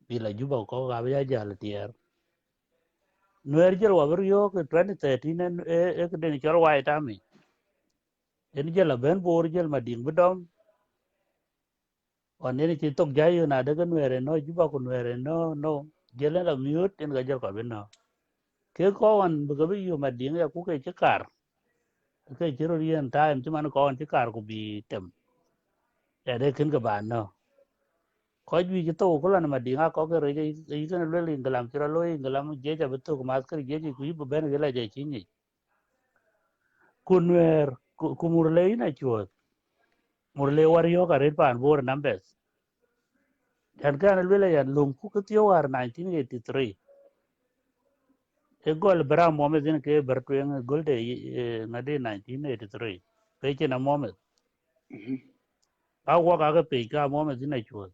bi la juba ko ka bi ya jal tier nuer jel wa bir yo ke 2013 e ke den chor wa ta mi en jel ben bor jel ma ding bedom on ne chi tok jay yo na de nuer no juba ko nuer no jel la miut en ga jel ko ben no ke ko on bu ga bi yo ma ding ya ku ke chi kar ke chi ro yen time chi man ko on chi kar ku bi tem ya de kin ga ban no ko ju ji to ko la ma ding a ko ke re ji ke le le ngalam chi ro lo ngalam je ja betu ko mas ke je ji ku bu ben ga la je chi ni ku nuer ku mur le na chuột murle war yo ka red pan bor numbers kan kan lwela yan lum ku ketio war 1983 e gol bra mohammed din ke bertuen gol de ngade 1983 pe che na mohammed a wa ka pe ka mohammed din chu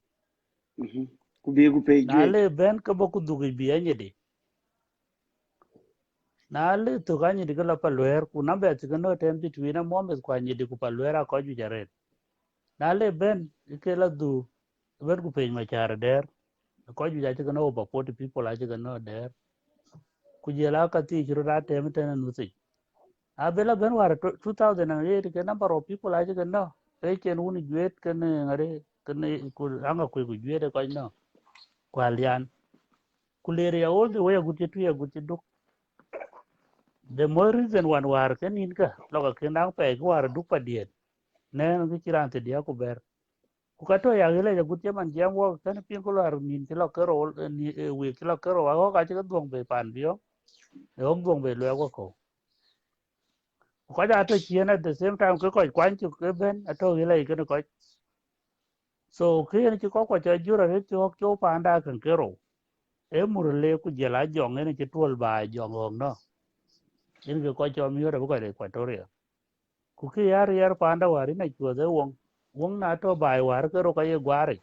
Ku bi ku pay na juej. le ben ka boku dugi bi anye de na le to ganye de la palwer ku number ti no tem ti na mohammed kwa nye de ku palwer ko ju jare na le ben ke la du ben ku pe ma char der ko ju ja ti no over 40 people a ti no der kujela ka ti jiro da tem ten nusi abela ben war 2008 ke number of people aje ke no e chen uni juet ke ne ngare ke ne ku anga ku juet ko no kwalian kulere ya all the way guti tu ya guti duk the more reason wan war ke nin ka loka ke nang pe ko war duk pa diet ne ngi chiran te dia ku ber ku ka to ya gele ya guti man jam wo kan pin ko war nin ti lo ke ro ni we ki lo ke ro wa ka che dong be pan bio e om dong be lo ko ko ja to chien at the same time ko kwan chu ke ben ato gi lai ke ko so ke ni ko cha jura re cho pa anda kan ke ro e mur le ku je la jong ne che tol ba jong ong no in ke ko cho mi ro ko le Equatoria ku ke yar pa anda wari na chu de wong na to bai war ke ro ka ye gware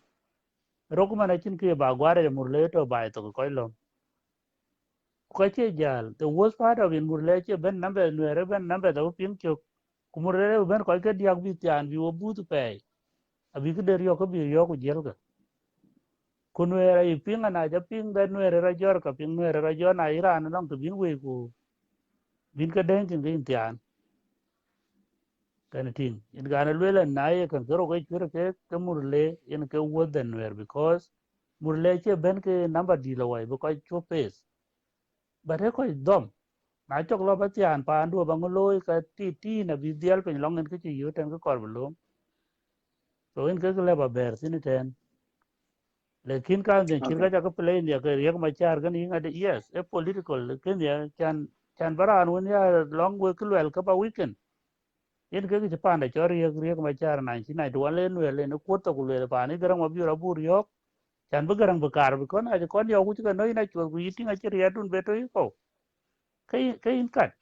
ro ku mana chin ke ba gware mur le to bai to ko lo ko che jal the worst part of in mur le che ben number no re ben number da pin chu ku mur le ben ko ke diak bi tian bi wo bu tu pe abi ke der yo ko bi yo ku jel ga ku nuera i pinga na ja ping da nuera ra jor ka ping nuera ra jor na iran long to bin we ku bin ka den tin bin tian kan tin in ga na le na ye kan zoro ga chura ke murle in ke wo den nuer because murle che ben ke number di lo wai ko chu pes ba re ko dom na chok lo ba tian pa andu ba ngolo ka ti na bi dial pe long en ke chi yu ten ko kor lo so in ke le ba ber tin ten lekin kan den Okay. kirga ja ko play india ke yak ma char gan yin ade yes a political ken ya can baran won ya long we kulwel ka ba weekend yen ke ji pande chor yak ma char na chi na to len we len ko to kulwe pa ni garang ma bi ra bur yo can bu garang bu kar bu kon aje kon yo ku ga no ina chur ku yiti nga chi ya dun beto ko kai kai in kat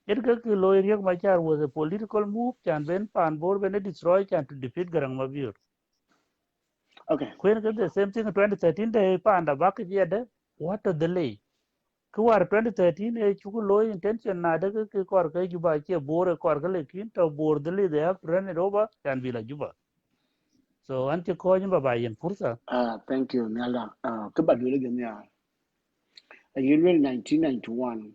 It lawyer Machar was a political move and when Pan Bor when destroy and to defeat Garang Mabur. Okay. When the same thing in 2013 they Panda back yet what a delay. Kuar 2013 a chukulo intention na de korka juba che bore korka lekin to bore delay they have to run it over and be like juba. So anti coin baba yen pursa. Thank you, Nala. Kabadu again, yeah. A year 1991,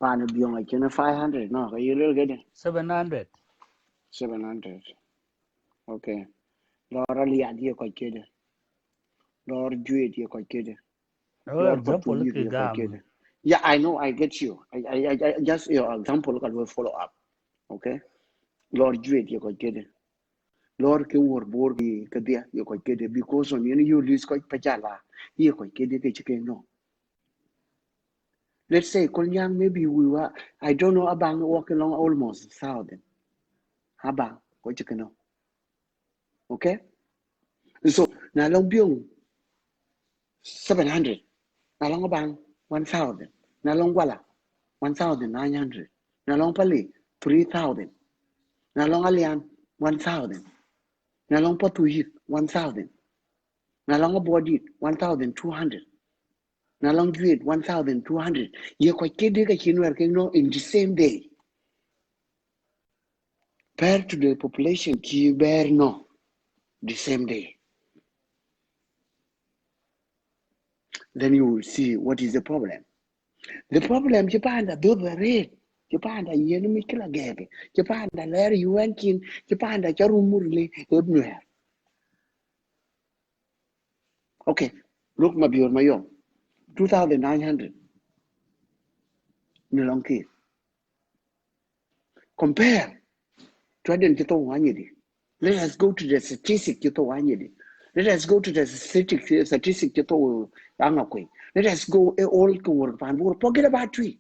Pana Biong, like 500, no, a year get 700. 700. Okay. Laura Lia, dear quite kid. Lord Jude, dear quite kid. No Lord example Patu, dear quite gam. kid. Yeah, I know, I get you. I just your example, I will follow up. Okay. Lord Jude, dear quite kid. Lord ke wor bor bi ke dia yo ko kede because on you list ko pajala ye ko kede ke chicken no. Let's say Kolnyang maybe we were I don't know abang walking along almost 1,000. Abang ko chicken no. Okay? So na long byong 700. Na long abang 1,000. Na long wala 1,900. Na long pali 3,000. Na long alian 1,000. Na long potuyit 1,000. Na long body 1,200. Na long grade 1,200. Ye kwa kede ka chinwer no in the same day. Pair to the population ki bear no the same day. Then you will see what is the problem. The problem Japan da do the rate. Japan da yenu mikila gege. Japan da ler yuan kin. Japan da charumurli ebnuher. Okay, look mabior mayo. 2,900. Nilong ki. Compare. Twaden kito wanyedi. Let us go to the statistic kito wanyedi. Let us go to the statistic kito angakwe. Let us go all to work and forget about tree.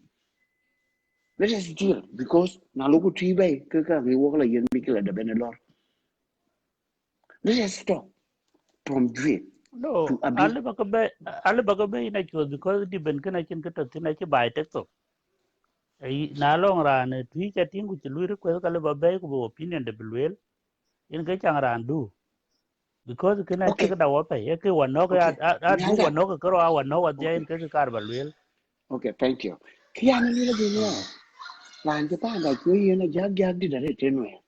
Let us deal because na logo tree bay kaka we work like yen mikila the benelor. Let us stop from dream No, to abuse. alle bakabe ina chua because di ben kana chin kata tina chi bai tek to. Ai na long ran tui cha tingu chi lui ko kale babe ko opinion de belwel in ga chang ran du because kana che Okay. ka dawa pe ye ke wano ka Okay. a du Nyanda. wano ka karo a wano wa dia in Okay. ka kar balwel. Okay. Thank you. Kiyana nila dunia. Lan Japan da kuyi na jag di dare tenwe.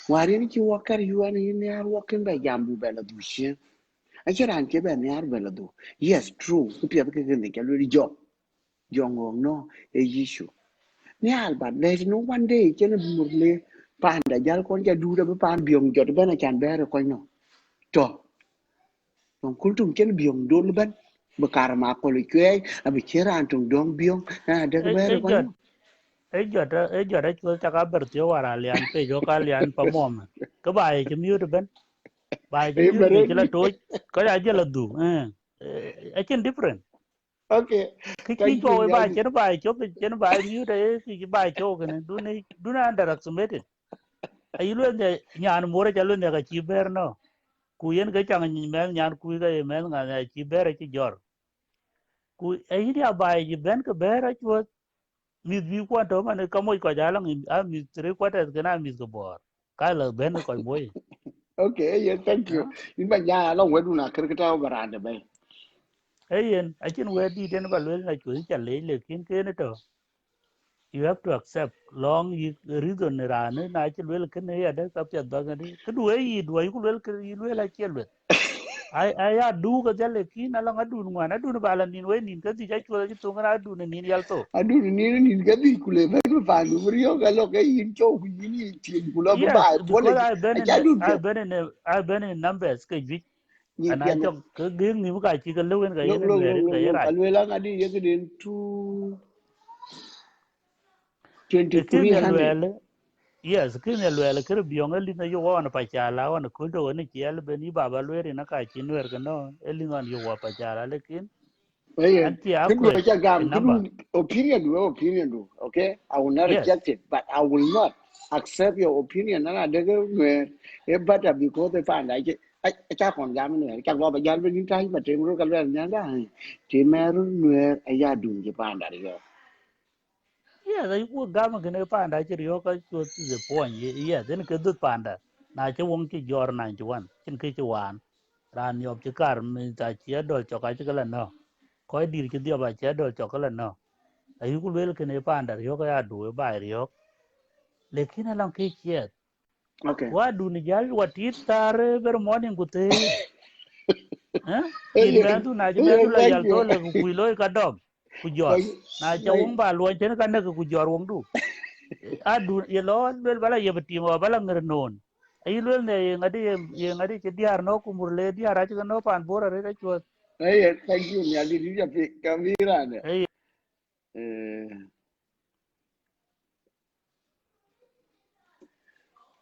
Wari ni ki wakar yuan ni ar wakin ba jambu bela dushi. Achiran ke ba ni ar bela du. Yes, true. Ku pia ke ne ke lu job. Jongong no a issue. Ni al but there's no one day chen murle pan da jal kon ja du da pan biong jot bana chan bere ko no. To. Don kultum chen biong do ban. Bekar ma ko le kwe abi chiran tung dong biong na da bere ko no. E jota chua cha ka ber tio wara lian pe jo ka lian pa mom. Ka bai chi miu de ben. Bai chi E miu be bere chi la to ka ja je la du. A chin different. Okay. Cái chi Thank you cho bài Nyandi. trên bài cho trên bài miu đấy cái bài cho cái này đu này underestimated ai luôn để nhà nó mua ra luôn để cái chi bear nó kuyen cái chẳng men nhà kui cái men ngà chi bear chi jor ku ai đi bài gì ben cái bear ấy chuột mi vi quan đó mà nó có mỗi cái giá là mi tre quan cái nào mi cái bor cái là ben cái mỗi Okay, yeah, thank you. In ba ya long wedu na kirkita baranda bay. ấy ai trên về đi đến vào luôn là chuột chả lấy lekin cái này you have to accept long reason rane na chi wel ken ya da ka pya da ngadi ku du yi ku wel ke yi wel a chi wel ai ya du ka jale ki na la ngadu ngwa na du ba la nin we nin ka ti ja chu ji tu ngara du nin yal to Adu ni gadi kule ba ba nu riyo ga lo ga yin cho ku yin yin tin kula yes ba because pole. A cha du pyo. I've been in numbers ke ji Ni ana piano. cho ke ging ni ka chi ka lewen ka yen Look. nwerin ka yera Alwela ngadi yegin 2 e kin ya 2300. lwele yes kin ya lwele ke biong eli na yo wa na pa cha la wa na ku do ni chi el be ni baba lweri na ka chi nwer ka no eli ngan yo wa pa cha la lekin Hey, anti kudu accurate cha in gam number. kudu opinion do. Okay, I will not Yes. reject it, but I will not accept your opinion. And I don't know e better because they find like cha còn dám nữa cha gọi bây giờ bên trái mà trên rồi cái nhá đó trên mẹ rồi nuôi ai ya đun cái pan đó rồi Yeah, they would gama can panda chirioka to the point. Yeah, then could do panda. Na cha wong ki jor 91. Chin ki chuan. Ran yob chikar mi ta chia dol choka chikala no. Koi dir ki dio ba chia dol chokala no. Ayu ku wel can panda rioka ya do ba riok. Lekin along ki chiet. okay Wa du ni jal wa tit tar ber morning ku te. Eh? Yin bandu na ji bandu la thank yal you to le ku kuilo ka dom. Ku jor. Na cha wong ba luon chen ka ne ku jor wong du. Adu ye lo bel bala ye betingo bala ngir non ay lo ne ngadi ke diar no kumur le diar aja no pan bora re chua hey thank you ya di di ya kamera ne ay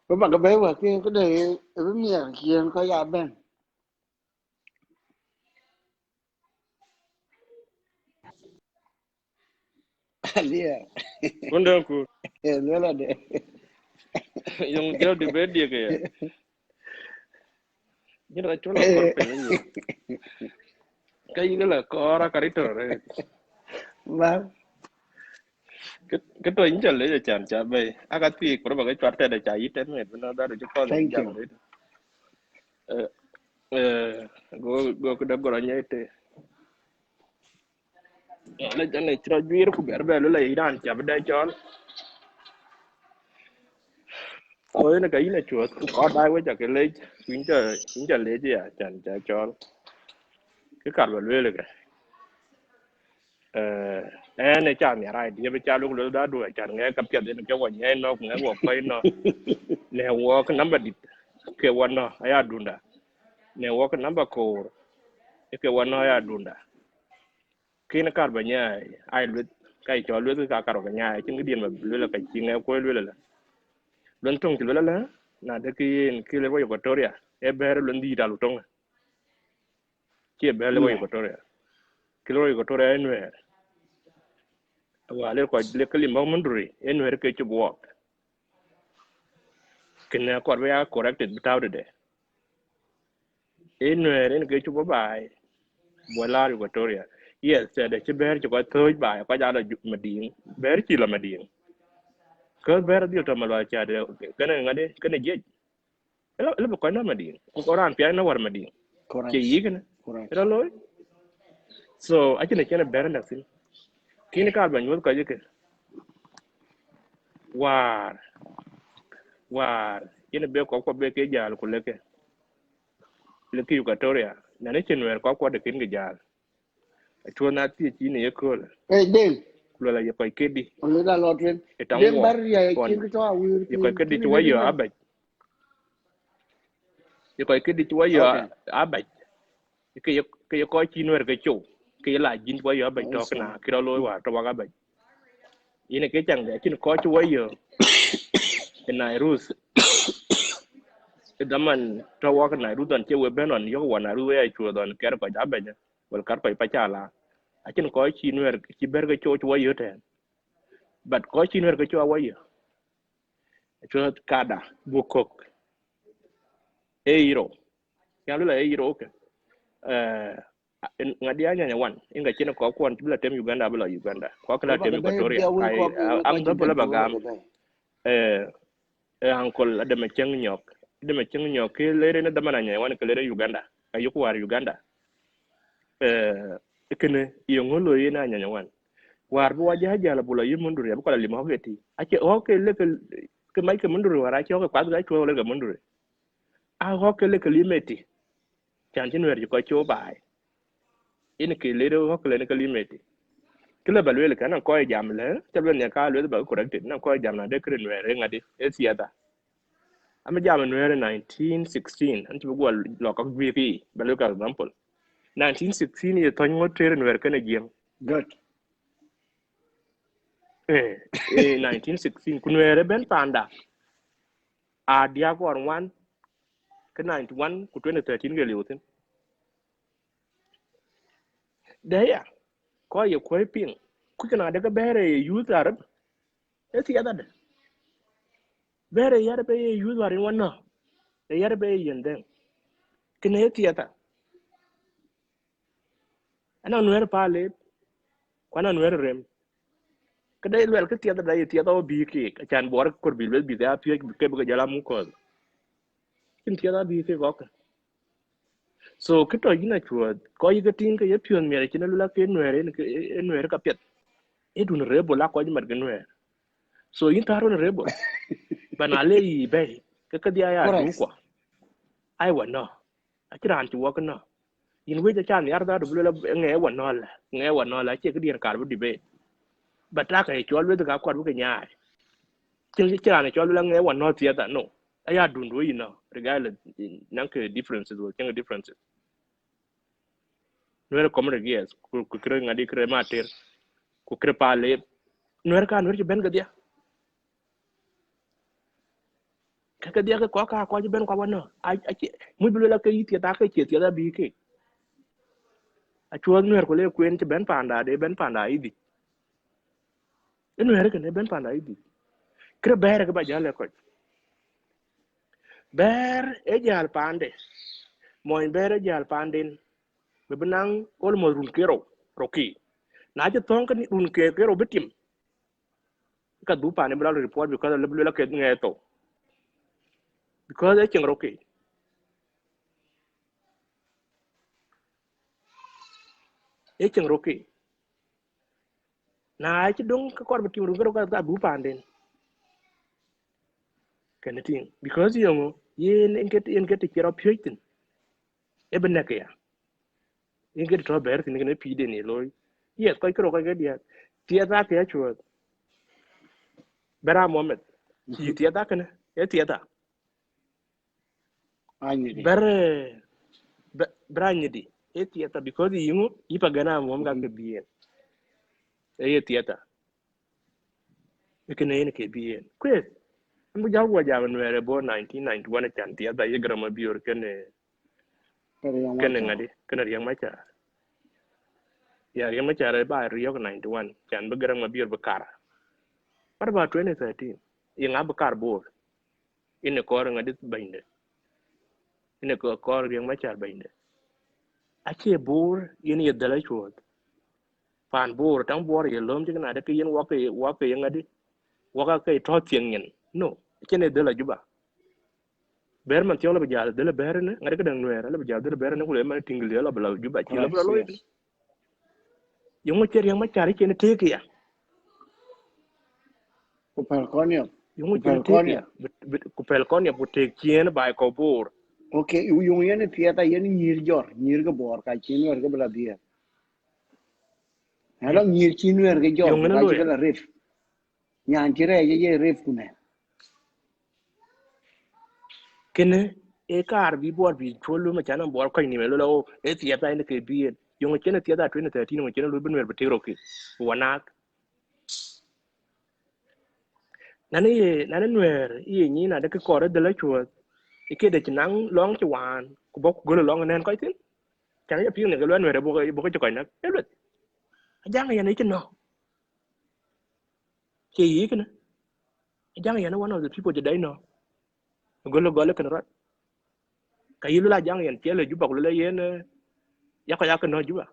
ba cái bé mà cái này với miệng kia có ya bên dia Kunda ku nó là để yung gel di bedi ke ya. Jira chula korpe ni. Kai gala kora karito re. vâng Cái tôi inja le chan cha be. Aga ti ko ba ga chwarte da cha yiten me na da de ko ni thank jam you re. Go ko da gora nyete. Le jane chira juir ku ber be le iran cha be da chon. Ko ne ka ina chuột ko dai we cha ke le inja le ji ya chan cha chon. Cái card vào lưỡi cái này cha nhà ra thì bây cha lúc đó đã đuổi cha nghe cặp tiền nó cho quanh nghe nó nghe qua quay nó nè qua cái number đi cái quan nó ai đunda nè qua cái number core cái quan nó ai đunda khi nó card vào nhà ai lướt cái cho lướt cái card vào nhà chứ cái điện mà lướt là cái chi nghe quay lướt là luân trong thì lướt là nè cái level của tôi à em bé luân đi ra lúc trong chỉ bé level của tôi à cái level của tôi là Nuer wale ko le kali mamunduri en wer ke chubo kena ko be corrected without it en wer en ke chubo bai bola Victoria yes de che ber ko thoj bai ko ja la mading ber chi la mading ko ber di to malwa cha de kana ngade kana je la ko na mading ko ran pya na war mading ke correct yi kana correct ra loy so a chine chene ber na sin kini ka ban yol ko je ke war war ina be ko be ke jal ko leke leki Victoria na ne chenwer ko de kin gejal to na ti chi ne ko hey đêm lo la ye ko kedi ông là lo chuyện etan đêm wo bar ya kon kin cái cho wir ye ko kedi kin to le di yo man abaj ye ko kedi to yo okay abaj ke ko chi nwer ke chu ke la jin to yo abaj to so kana kiro lo wa to wa abaj ine ke chang de chin ko chu yo na rus daman to wa na ru don che we benon yo wa na ru ya chu don ker ko abaj wal kar ko pa chala achin ko chi nwer chi berga cho cho yo ten but ko chi nwer ko cho wa yo cho kada bukok eiro ya lu la eiro ke eh ngadia nya wan inga china ko kwon tibla tem Uganda bla Uganda ko kala rồi bà tem cái bé dia Equatoria will ai có will có am chỉ do bla biết rồi bà bagam cái bé eh ankol adama cheng nyok ke lere na dama nya wan ke lere Uganda ayuko war Uganda kene yongolo yina nya wan war bo waja jala bula yimundur ya ko la limo geti ake o ke le ke mai ke mundur wara ke o ke kwad ga ko le ke mundur a ho ke le ke limeti chan tin wer ko cho bai in ke le ro ko le ke limeti ke le balwe le kana ko jam le te le ne ka le ba correct na ko jam na de kren wer ngadi e siada am jam wer 1916 an ti go lo ko bi balwe ka example 1916 ye ton ngo tren wer kana jiem good 1916 kunwere ben panda a dia gor wan ke 91 ku 2013 ge liutin de ya ko ye ko ping ku kana daga bere youth arab e ti ada bere yar be youth warin wanno e yar be yenden kene tiata ana Nuer pale kwana Nuer rem kada lwel ke tiata da tiata o bi ke chan bor kor bi lwel bi da pye ke bu jala mu ko kin tiata bi ke ko so kito yina chuo ko yi tin ke ye pion mere kin lula ke Nuer ka pet e dun rebo la ko mar ke Nuer so yin taro rebo banale yi be ke dia ya du correct ko ai wa no a kiran chu ko no yin we cha ni arda du la nge wa no la che ke dir kar bu dibe bata ka e chol we ka kwat bu ke nya kin kiran e chol la nge wa no tiata no aya dun do yina regardless nan ke differences wo kin differences Nuer comrade yes ku kire ngadi kire mater ku kire pale Nuer ben ga dia ka dia ko ben ko wona a mu bi la ke yiti ta ke ti da bi ke a chuo Nuer ko le kwen ti ben panda de ben panda idi Nuer ke ne ben panda idi kire ber ga ba jale ko ber e jal pande moy ber e jal pandin be benang ol mo run kero roki na je ton kan run ke kero betim ka du pa ne bra report bi ko le la ke ngeto because e cheng roki e cheng roki na ci dong ka kor betim ru ka du pandin kan tin because yongo yen en get kero pyoitin e benake ya en get to ber tin ne pi de ne loy yes ko kro ka ge dia tia ta ke chuo bera mohammed ki tia ta kana e tia ta ani de ber branyidi e tia ta because yingo ipa gana mom ga ke bien e tia ta e ke ne ke bien kwes mbu jaw ja Nuer bo 1991 chan tia ta ye grama bior kene pero yang kene wacha ngadi kene yang macha ya yang macha re ba rio 91 chan be grama bior bekar what about 2013 yang abakar bo ine ko ngadi binde ine ko yang macha binde ache bor yen ye dala chuột pan bor tang bor ye lom tin na de ke yen wa ke ngadi wa ka ke to tien nyen no kene dala juba ber man tiong la bajal dala ber ne ngade ke dang Nuer la bajal dala ber ne ko le man tingli la bala juba chi la correct bala loy yes yung cher yang ma chari kene te ke ya ku yung kene per te ke konyo ya ku pel kon ya ku te kien ba ko bor okay yung yen tiata yen nyir ga bor ka chinwer ga bla dia hello nyir chinwer ga jor yung ku ne ka lo ya chigala ref nyan chire ye ref ku ne kene e kar bi bor bi cholo ma chana bor ko ni me lo e ti ya ta ne ke bi yung kene ti ya da 2013 yung kene lo benwer be tero ke wana nane Nuer ye ni na de ko re de la chuột ke de nang long chi wan ku bok go long nen ko tin chan ya pi ne ga Nuer bo ko ko na e lo jang ya ne chi no ke yi kana jang ya na one of the people today no go le kan ra ka yi la jang yan che le ju bok le yen ya ko ya ka no ju ba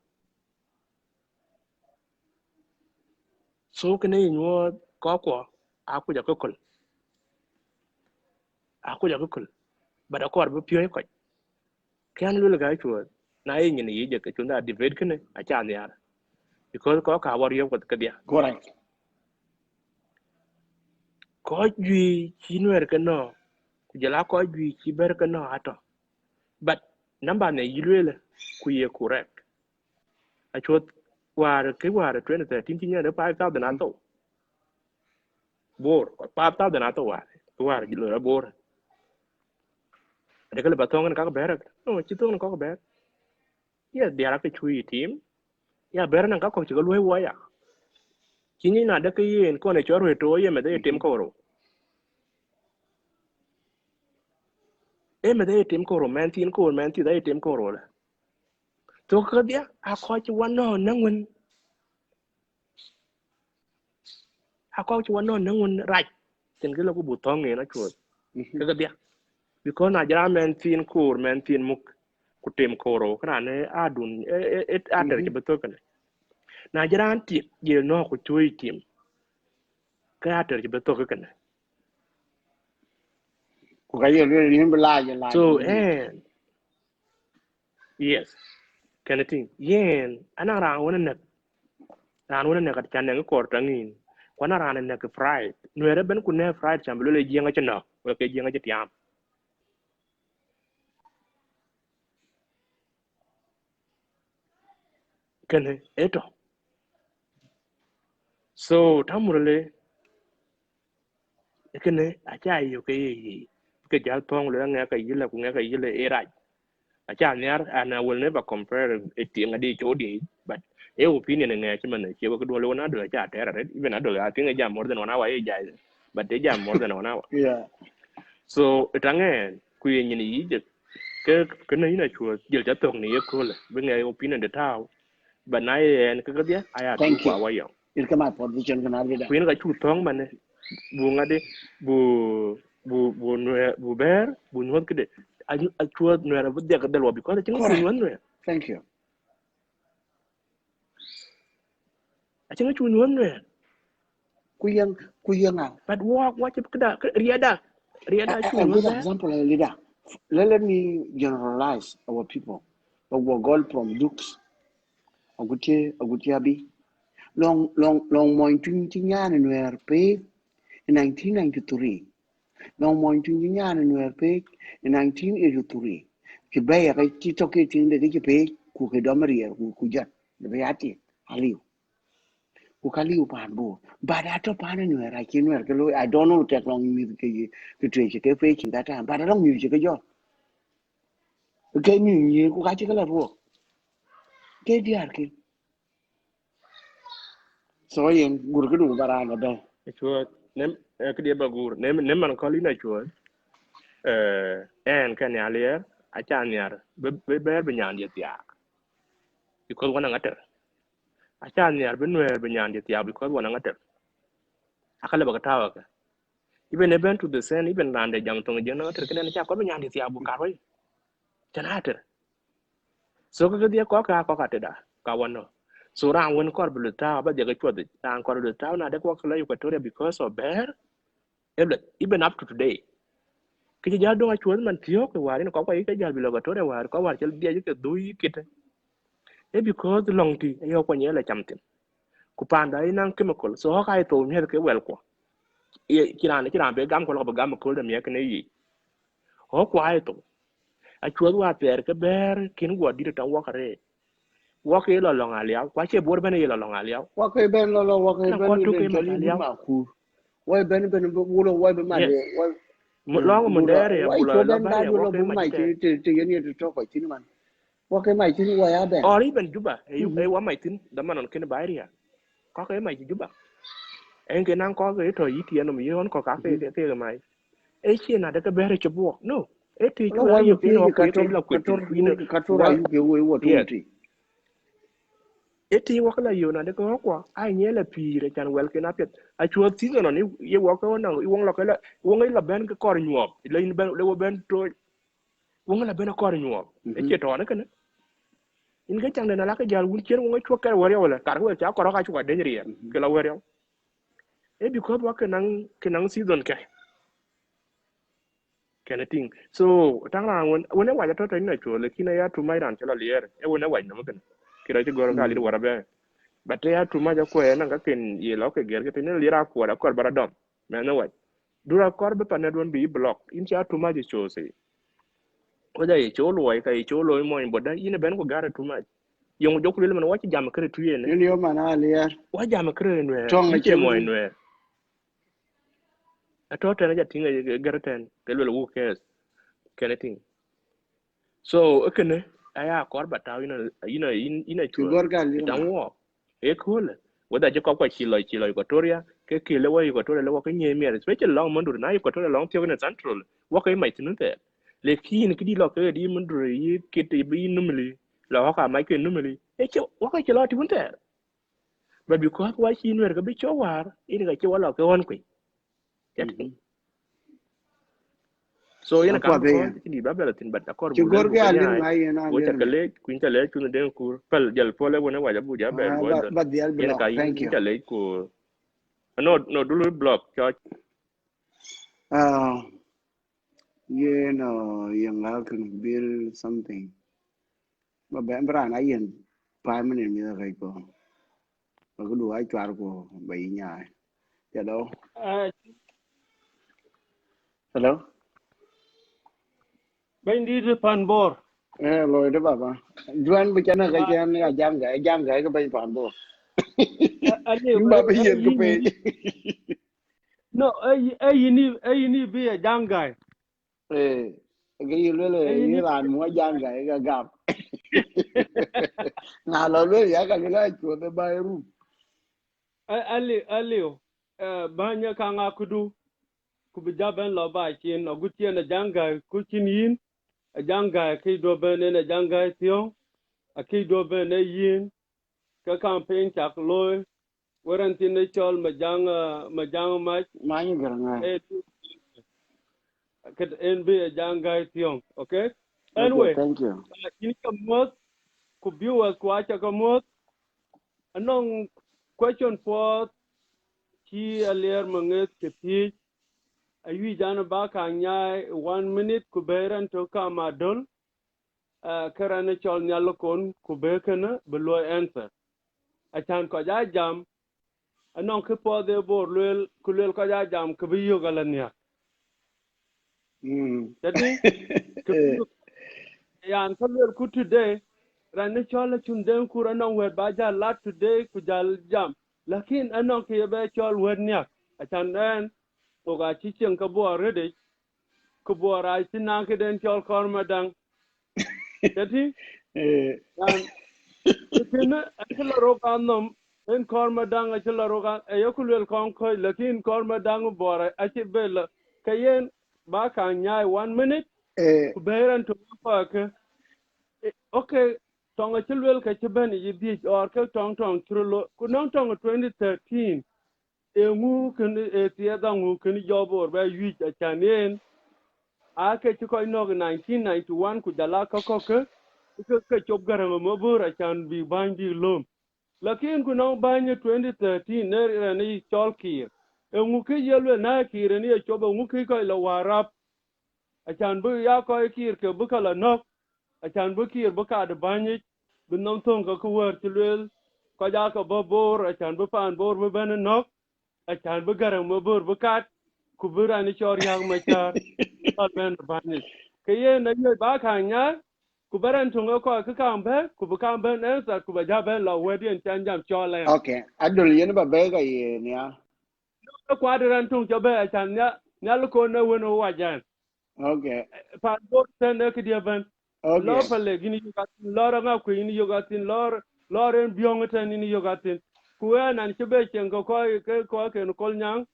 so ke ne nyo ko a ku ja ko kol a ku ja ko kol ba da ko ba pi ko kan lu ga chuột na yi ni yi je ka chunda debate kene a cha ne ya because có cả vào riêng của cái dia correct có duy chỉ nuôi cái nó giờ là có duy chỉ bé cái nó ato but number này yêu là quy correct I chốt cái 2013 chỉ nhớ được 5,000 ato bor 5,000 ato war giờ là bor để cái là batong cái bé no chỉ tông cái bé ya dia là cái chui team ya bé nó có chỉ có lôi qua ya chỉ như là cái yên con này cho rồi trôi mà đấy team có rồi em đây team ko romantic ko đây team ko rồi to ka dia a ko chi wano nangun a ko chi wano nangun right ten cái logo butong ne na chuột ka dia because na jara men tin muk ku tem koro kana ne adun ater ke beto kana na jiran ti je no ku chui tim ka ater ke beto kana ku ka ye le ni bla ya la so ni yes kana ting yen ana ra wona ne ran wona ne ka chan ne ko tangin kwana ran ne ka fried nuere ben ku ne fried chamblo le jenga chana wala ke jenga chatiam kana eto so tamurele kene acha yo ke jal tong le nga ka yila ku nga ka yila era acha nyar and I will never compare it nga di chodi but e opinion nga chima ne che ko do le na do acha tera red even ado I think jam more than 1 hour e jai but they jam more than 1 hour yeah so itangen ku yen ni yi ke na ina chua jil ja tong ni ko le be nga opinion de tao but na yen ka dia aya tu thank you kwa wa yo in kama position kana da ku yen ga chu tong man bu ngade bu bu ber bu nyot kede Achuoth Nuer bu de kadal wabi ko tinga chu correct nyot Nuer thank you tinga chu nyot Nuer ku yang but wa chip kada riada chu a nyot good ba example leader let me generalize our people but we go from dukes agutie abi long mo tin tin ya ni wer pe in 1993 long mo tin tin ya ni wer pe in 1983 ki be ya ki to ki tin de ki pe ku ke do marier ku ja de be ati aliu ku kaliu pan bo but ato pan ni wer ki wer ke lo I don't know take long mi ke tre ke pe ki that time but long mi ke jo ke ni ku ka ti ka la ro ke diar ki so yen gur ke du barana da Achuoth nem kede ba gur nem man ko lina Achuoth en kan ya ler acha nyar be ber be nyan dia tia because wana ngater acha nyar be Nuer be nyan dia tia because wana ngater akala ba tawa ka even event to the same even rande jang tong jeng ngater kene acha ko be nyan dia tia bu karoi chanater so ka dia ko ka te da ka wano so ran won kor bulata ba de ga chod ran kor bulata na de ko kala Equatoria because of bear even up to today ki ja do Achuoth man tiyo ko wari ko ko ike ja bilo Equatoria war ko war chel dia ke dui kite e because long ti yo ko nyela chamtin ku panda ina chemical so ka to mi ke wel ko e kiran be gam ko lo gam ko de mi ke ne yi ho ko ai to Achuoth wa ter ke ber kin go dir tan wa kare wa ke lo long alia kwa che bor bene lo long alia wa ke ben lo wa ke kan ben ko to de ke ma joli bu alia ma ku wa ben bu lo wa be ma de yes wa long mo bu lo dere ya wa bula cho la ben da bari ya ju wa lo ke bu ma mai jite ti ye ni to ko ti man wa ke mai ti wa ya ben or even juba e wa mai tin da manon ken bari ya ko ke mai juba en ke nan ko ke to yiti no mi yon ko ka ke mai e chi na de ke bere che bo no e ti lo chu wa ya be yo ke ti no ka ku ke la ku tin ku ina to ra wa yu ke wo to yes ti e ti wa kala yo na de ko ko ai nye la pi re chan wel ke na pet a chu ti no ni ye wa ko na i wong la ke la wong la ben ke kor nyuop le in ben le wo ben to wong la ben kor nyuop e che to na ke in ga chang de na la ke jal wul chen wong chu ka wa re wala kar ko cha ko ka chu ka de ri ke la wa re e bi ko wa ke nan season ke kind of thing. So tang lang when I watch a total natural, like in a ya to my ranch la lier, e when I watch no can. Kira ci gor ka li wara be. But ya to my ko na ka ken ye lo ke ger ke tin lira ko da kor bara dom. Me no watch. Dura kor be paned won bi block. In cha to my cho se. O da ye cho lo ka ye cho lo mo in boda in ben ko gara to my. Yung jok le man watch jam kre tu ye ne. ni yo mana le Wa jam kre no tong a in che mo chimney no. A total na ja tinga gerten. Ke lo wo kes. Kind of thing. So okay, aya kor bataw ina ki chua gor ga li ma itan wo e cool whether je ko chilo Equatoria ke le wa Equatoria le wa ke nye mi especially long mundur na Equatoria long tio na central wa ke mai tinute le kin ki di lo ke di mundur yi kiti bi numli la ka mai ke numli e che wa ke lo ti munte but because wa chi nwer ke bi cho war ini ga che wa lo ke won kwi so ina Apa kan de ko ya. ti di babela tin bat akor Chagor bulen bu ke alim kanya ngai na go ler me. chakale kuin chale tun den kur pal jal pole wona waja bu ja be go dal But the ina ka block. Thank yin you. chale ko no dulu block cho You know, young can build something. But Bambra, I in 5 minutes, me like go. But do I try to go by nya. Hello? Hello? Ben di pan bor. Lord, Baba. Juan Buchana, I can a young guy, by Pambo. Ali Baba, he and go pay. No, you need be a young guy. Eh, You you need ran more young guy, a gap. Now, already, I can like to the by room. Ali banya kanga kudu kubijaben lo ba chin ogutien a young guy kuchin yin a young guy ki do ben a young guy tio a ki do ben a yin ka campaign chak loy warantin ne chol majang ma Mine girl. e kat en be a young guy tio okay Okay, anyway thank you. in ka ku viewers ku acha ka mot anong question for chi alier manget ke ti ayi jana ba ka nya 1 minute ku beran to ka madol karane chol nyal kon ku be kana below answer achan ko ja jam anong ke po de bor lel ku lel ko ja jam ke bi yo galania jadi ke yan ko lel ku today rane chol chun den ku anong we ba ja lat today ku jal jam lakin anong ke be chol we nya achan den to ga chi chen ka bo rede ku bo ra sinan ke den chol kor madang jadi yan kina akila rokan nom en kor madang akila rokan ayokulel kon ko lakin kor madang bora achi bel kayen ba ka nyai 1 minute ku beran to pa ke okay tong achilwel ka chiben yidi or ka tong trulo ku non tong 2013 ngu kun tiada ngu kun jobor ba yi a chanen ake ci koy nog 1991 ku jala ka ko ke chob garang mo bur chan bi ban bi lom lakin ku no ban 2013 ne ni cholkir ngu ke yelwe na kir ni chob ngu ke koy la warap chan bu ya koy kir ke bu kala nok chan bu kir bu ka de ban bi non ton ka ku wer ti lel ko ja ka bo bor chan bu pan bor bu ben nok chan bu garang mo bur bu kat ku bu ra ni chor yang ma char al ben ban ke ye na ye ba ka nya ku baran tunga ko ka kambe ku bu kambe ne sa ku ba ja ben la wedi en chan jam chole Okay, adul yen ba bega ye nya. ko kwadiran tung jobe chan nya nyal ko na wono wajan Okay, pa do ten ne ki ben okay. lo pale gini yoga lor nga ku ini yoga tin lor en biong ten ini yoga tin ku nan chebe chen ko ke no kol nyang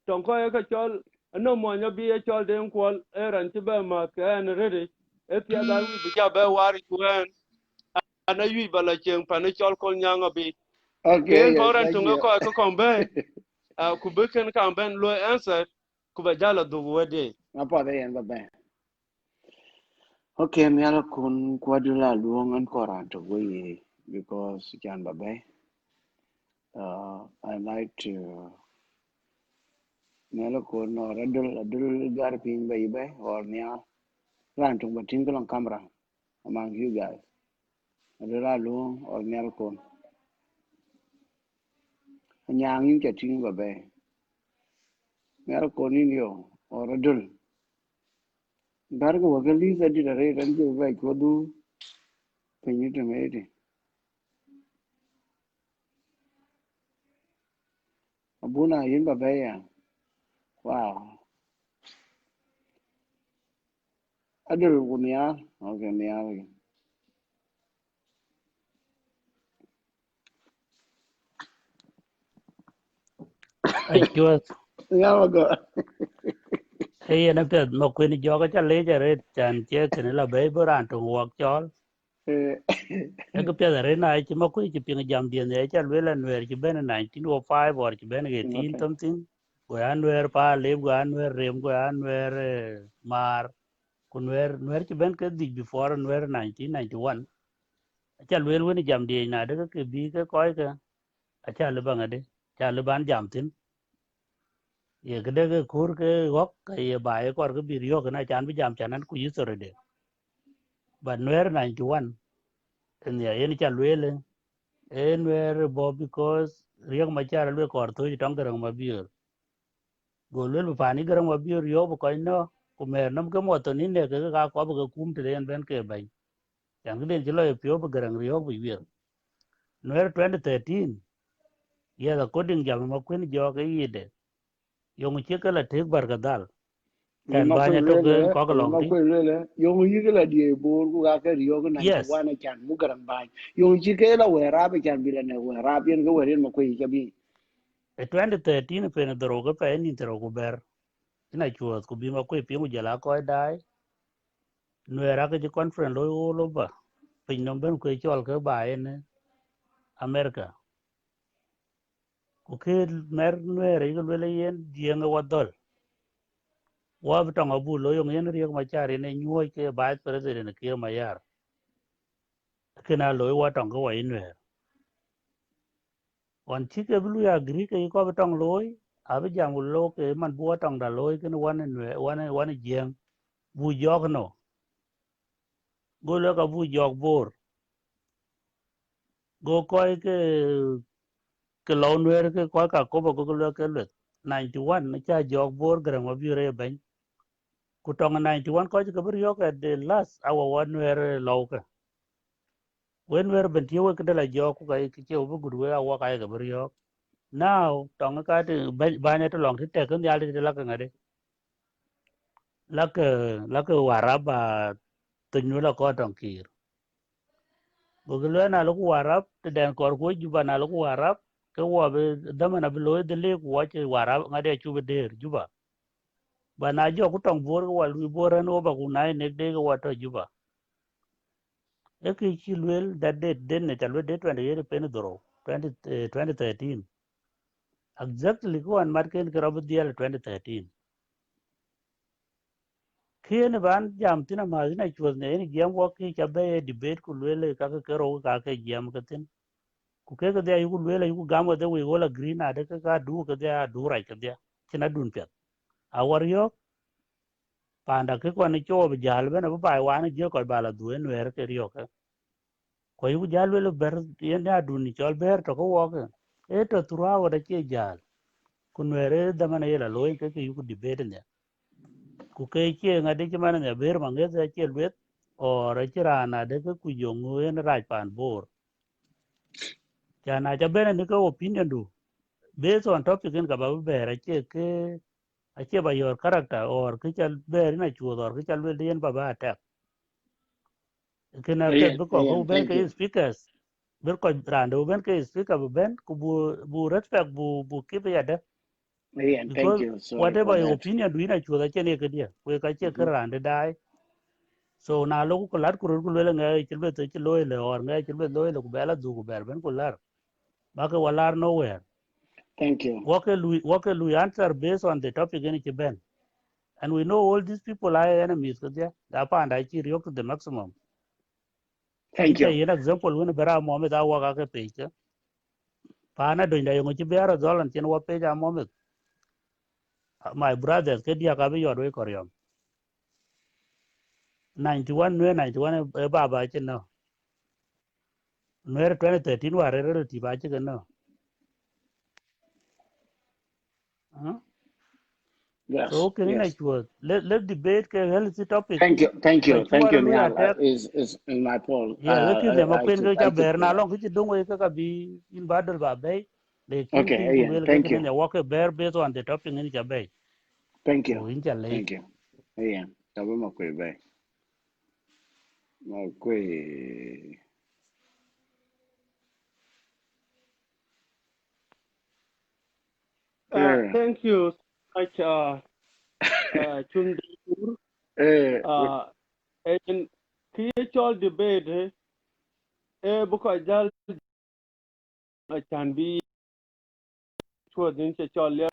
ton ko ka chol no mo nya bi e chol den ko eran chebe ma ke en rede e pia da wi bi ja be wari ku ana yu bala chen pa ne chol kol nyang abi Okay, ken yeah, boran thank tunga you. ko kombe ku beken kan ben lo answer ku ba jala du wede Apa de yen ba be. Okay, me ala kun kwadula luong an koran to go ye because can ba be. I like to me ala kun or adul gar pin ba ibe or nya ran to batin ko camera among you guys. Adula luong or me ala kun. Nyang yin chatin ba be. Me ala kun in yo or adul. Dar ko wagali sa di re ran jo ba ko du pinyi to me. Abuna yin ba be ya. Wow. Adul kunya. Okay, me Achuoth Achuoth. na pet no kuin joga cha le jare chan che ken la be boran to wak chol e ko pet re na chi mo kuin chi ping jam dien e cha le la nwer chi ben 1905 or chi ben 18 something go anwer pa le go anwer rem go anwer mar Nuer ci ben ke di before Nuer 1991 acha lwel wen jam di na de ke bi ke koy ke acha le bangade cha le ban jam tin ye ke de ke kur ke gok ke ye ba ye kor ke bi rio ke na chan bi jam chanan ku yisore de but Nuer 91 en ya yen cha lwel en Nuer bo because riek ma cha lwe kor to tong garang ma biur go lwel pa ni garang ma biur yo bo koy no ku mer nam ke mo to ni ne ke ka ko bo ke kum te en ben ke bay chan ke den chi lo ye pyo bo garang rio bo wir Nuer 2013 ya da coding jam ma kuin jo ke yide yong chi ke la tek bar ga dal tan ma ba kwe nya to ke lele ko ga long ma ti kwe lele yung yi ke la die bor ku ga ke rio ko yes 91 chan mu garan ba yung ji ke la we ra be chan bi ne we ra bien ko we ma kwe ke bi e 2013 pe ne dro ga pe ni tro ku ber ina chuot ku bi ma kwe pi mu jala ko dai Nuer ga ji conference lo lo ba pin nom ben ku chol ke ba en America ku ke mer Nuer ga le yen jeng wa dol wa ba tong abu lo yong yen riek ma chari ne nyuo ke ba president ke ma yar ke na lo wa tong ko wa Nuer on chi ke blu ya gri ke ko tong loy a be jam lo ke man bu tong da loy ke wan ne wan jeng bu jog no go lo ka bu jog bor go ko ke lo nwer ke ko ka ko go lo ke le 91 na cha jog bor gra ma bi re ben ku tong 91 ko ke bur yo ke de last our one wer lo ke wen wer ben ti wo ke de la jog ku ka ke che bu gu we wa ka ke bur yo now tong ka te ba ne to long ti te ke ya de la ka ngade la ke waraba tunyu la ko tong kir go lo na lo warab te den kor ko juba na lo warab ke wo be dama na lo de le ko che warab ngade chu be der juba ba na jo ku tong bor ko lu bor no ba ku nai ne de ko to juba e ki chi lwel that de den ne chalwe de 28 pen doro 2013 exactly ko an marken ke rob dial 2013 kien ban jam tina ma na chuz ne ni jam wo ki cha be debate ku lwele ka ke ro ka ke jam ka tin ku ke de yu lwele yu gam de we wala green ade ka du ka de du ra ka de tina dun pet a war yo panda ke ko ni cho be jal be na ba wa ni je ko ba la du en wer ke yo ka ko yu jal wele ber yen da du ni chol ber to ko wo ke e to tura wa de ke jal ku nwere da mana yela loy ke yu debate ne ku ke che ngade che mana ne ber ma nge che lwet o ra che rana de ku yongu en raj pan bor chana cha bene ni ko opinion du based on topic en ka ba ber a che ba your character or ke cha ber na chu or ke cha lwet yen ba ba ta ke na pet bu ko yeah ben thank ke you speakers ber ko rando ben ke speaker bu ben ku bu respect bu keep ya de yeah thank because you sorry for whatever your that opinion du ina chu da che ne ke dia we ka che ke rande dai so na lo ko lat ko ko le ngai chilbe to chilo le or ngai chilbe lo le ko bela du ko ber ben ko lar ba ko walar nowhere thank you what can we answer based on the topic any ben and we know all these people are enemies ko dia da pa anda chi riok to the maximum thank kicha you yen example when bara mohammed awa ka ke pe ke pa na do nda yo chi bera dolan chen wa pe ja mohammed my brothers ke dia ka bi yor we koryom 91 no 91 ba ba chen no no 2013 wa re ti ba che no yes so can in yes actual let debate ke healthy topic ba thank chuar you lu ya Niall. tek Is my fault ye ga ki le ma kwen ga I cha should ber na long ki dong we ka bi in badal ba be le kin ki okay ku yeah le thank ke you ne wa ke ber based on the topic ni cha be thank you o in cha le thank you yeah tabu ma kwe bay ma kwe Thank you so much, Chung Deng Kur. eh And all debate, because jal can be sure din che chol ler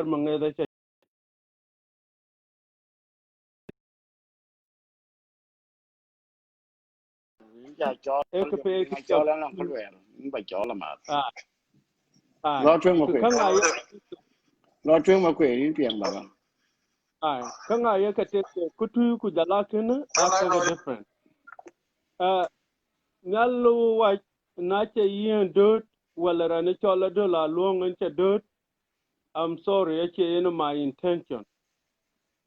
mangeda ja cho e ke pe ke cho la lang ko wer ba cho la ma ai lo twen ma ke kwe kanga ye lo twen ma kwe ni piang ba ga ai kanga ye ke te kutu ku jala ken a ke different nyalu wa na che yin dot wala rane chola do la luong che dot. I'm sorry, actually, my intention.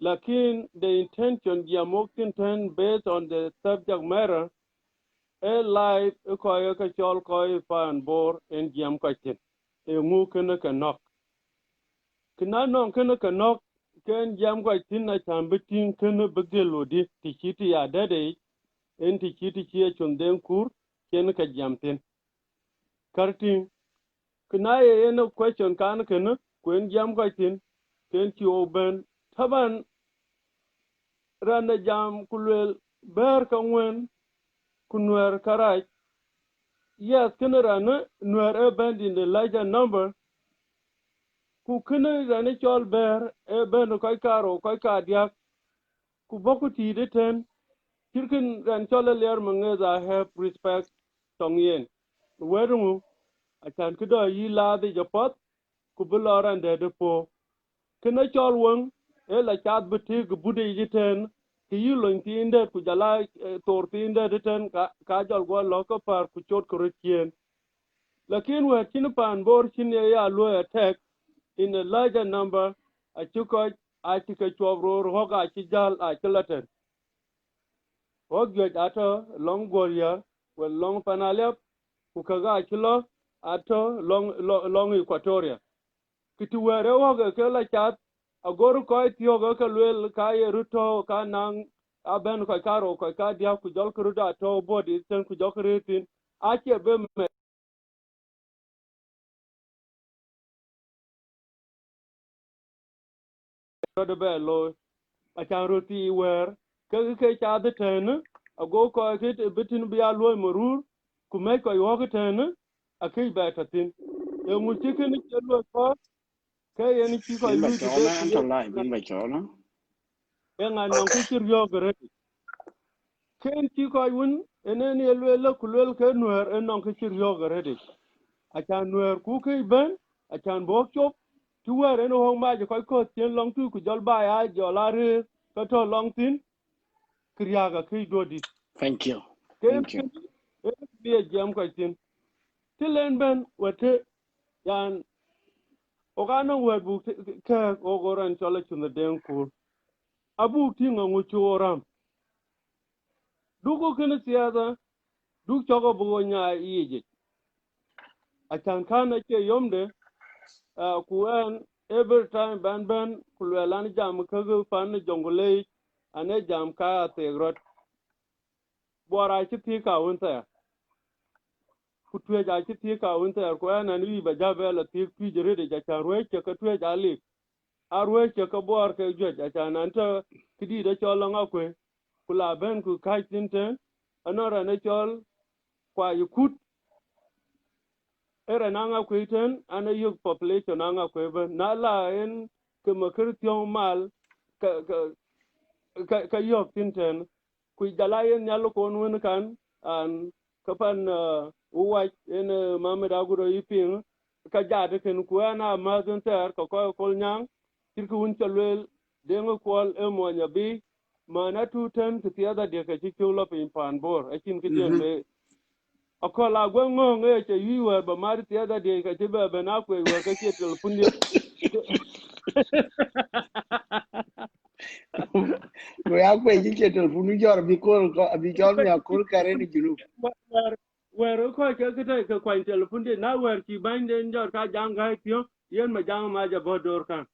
Lakin the intention, Yamokin ten based on the subject matter, a life, a koya kachol koi fan bor and Yam Kachin. A mookin a knock. Kinanon can a knock, can Yam Kachin a chambitin can a begilodi, Tichiti a daddy, and Tichiti Chiachon Deng Kur, can a jamtin. Karting, Kanaya no question can when Yam Kachin, can't you open Taban rana jam kulwel ber ka ngwen ku Nuer karaj. Yes, kena rana Nuer e band in the larger number ku kena rana chol ber e band koi karo koi kadiak ku boku ti de ten kirkin ran chol ler mangeza have respect tong yen. Wedungu achan kido yi la de japot ku buloran de po. Kena chol wang e la chat beti ku bude yi ten ki yi loin ti inde ku jala tor ti inde de ten ka jol go lo ko par ku chot ko retien. Lakin we chin pan bor chin ye ya lo attack in a larger number a chuko a chika chobro ho ga chi jal a chilaten. Ho gyot ato long goria well long panalep ku kaga chilo ato long Equatoria. Kiti were wo ga ke la chat agoru ko tiyo ga ka lwel ka ye ruto ka nang aben ko karo ko ka dia ku jol kru da to body ten ku jokritin a che be me do be lo a chan roti wer ke cha de ten ago ko ke bitin bia lo morur ku me ko yo ten a ke be tatin e mu chikin ke lo ko ke ye ni chi ko bin ba lu de cho be la ku an ye to lai bin ba cho la e nga non ke chir yo gre ken ti ko won enen ye le kulel ke Nuer enon ke chir yo gre achan Nuer ku ke ben achan bo chop tu wer en ho ma je ko tien long tu ku jol ba ya jolare ka to long tin kriya ga ke do di thank you ken thank you bi jam ko tin tilen ben wete yan o ga no wer bu ke o goran chola chun den kur abu ti ngo choram dugo ken siada du chogo bu nya yije achan kana ke yomde kuan every time ban kulwelan jam kagu fan Jonglei ane jam ka tegrot bora chi ka wonta kutwe ja chi ka wonta ko ana ni ba jabe la ti ku jere de ja charwe ke ka twe ja li arwe ke ka bor ke jo ja chanan ta kidi de cholo ngakwe kula ben ku kai tinte anora ne chol kwa yukut era nanga kwiten ana yug population nanga kwebe na la en ke makir tiong mal ka ka yok tinten ku jala yen nyalo kon wen kan an kapan uwa en mamed aguro yiping ka jade ken ku ana mazun ter ko kol nyang tirku un chalwel dengo kol e monya bi mana tu ten ti ada de ka chikulo pin pan bor akin ke jen be akola gwengo nge che yiwer ba mari ti ada de ka tibe be na kwe wer ka che telefon de we a kwe ji che telefonu jor bi ko bi jor mi akol kare ni julu wer ko ke ke ke kwa telefon de na wer ki bande njor ka janga tio yen ma jang ma ja bodor kan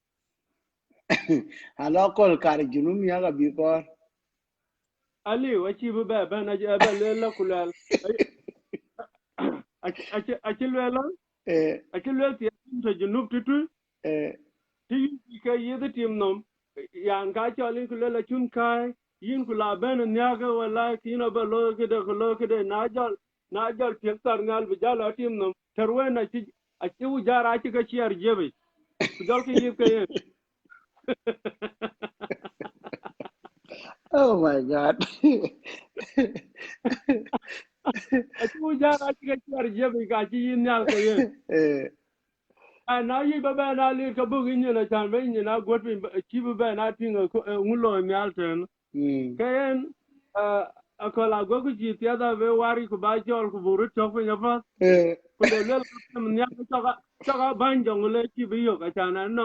ala kol kare julu mi aga bi ko ali wa chi be be na je be le la kulal a chi le la a chi le ti to junub tutu ti ke yede tim nom yan ka cholin ku la chun kai yin ku la ben nyaga wala kino ba lo ke de na jol pektar ngal bi jalo tim nom terwe na ci a ci u jara ci ka ciar jebe ku jol ke yib ke yen oh my god Achu jara chi ka char je bi ka chi yin nyal ka yen. Na yi ba ba na lir ka bu yin na chan ba yin na got bi chi ba na ting ngulo nyal ten. Ka yen akola go ku ji tia da be wari ku ba jol ku buru chok pe nyafa. Ku le le ka mun nyal ka ban jong le chi bi yo ka chan an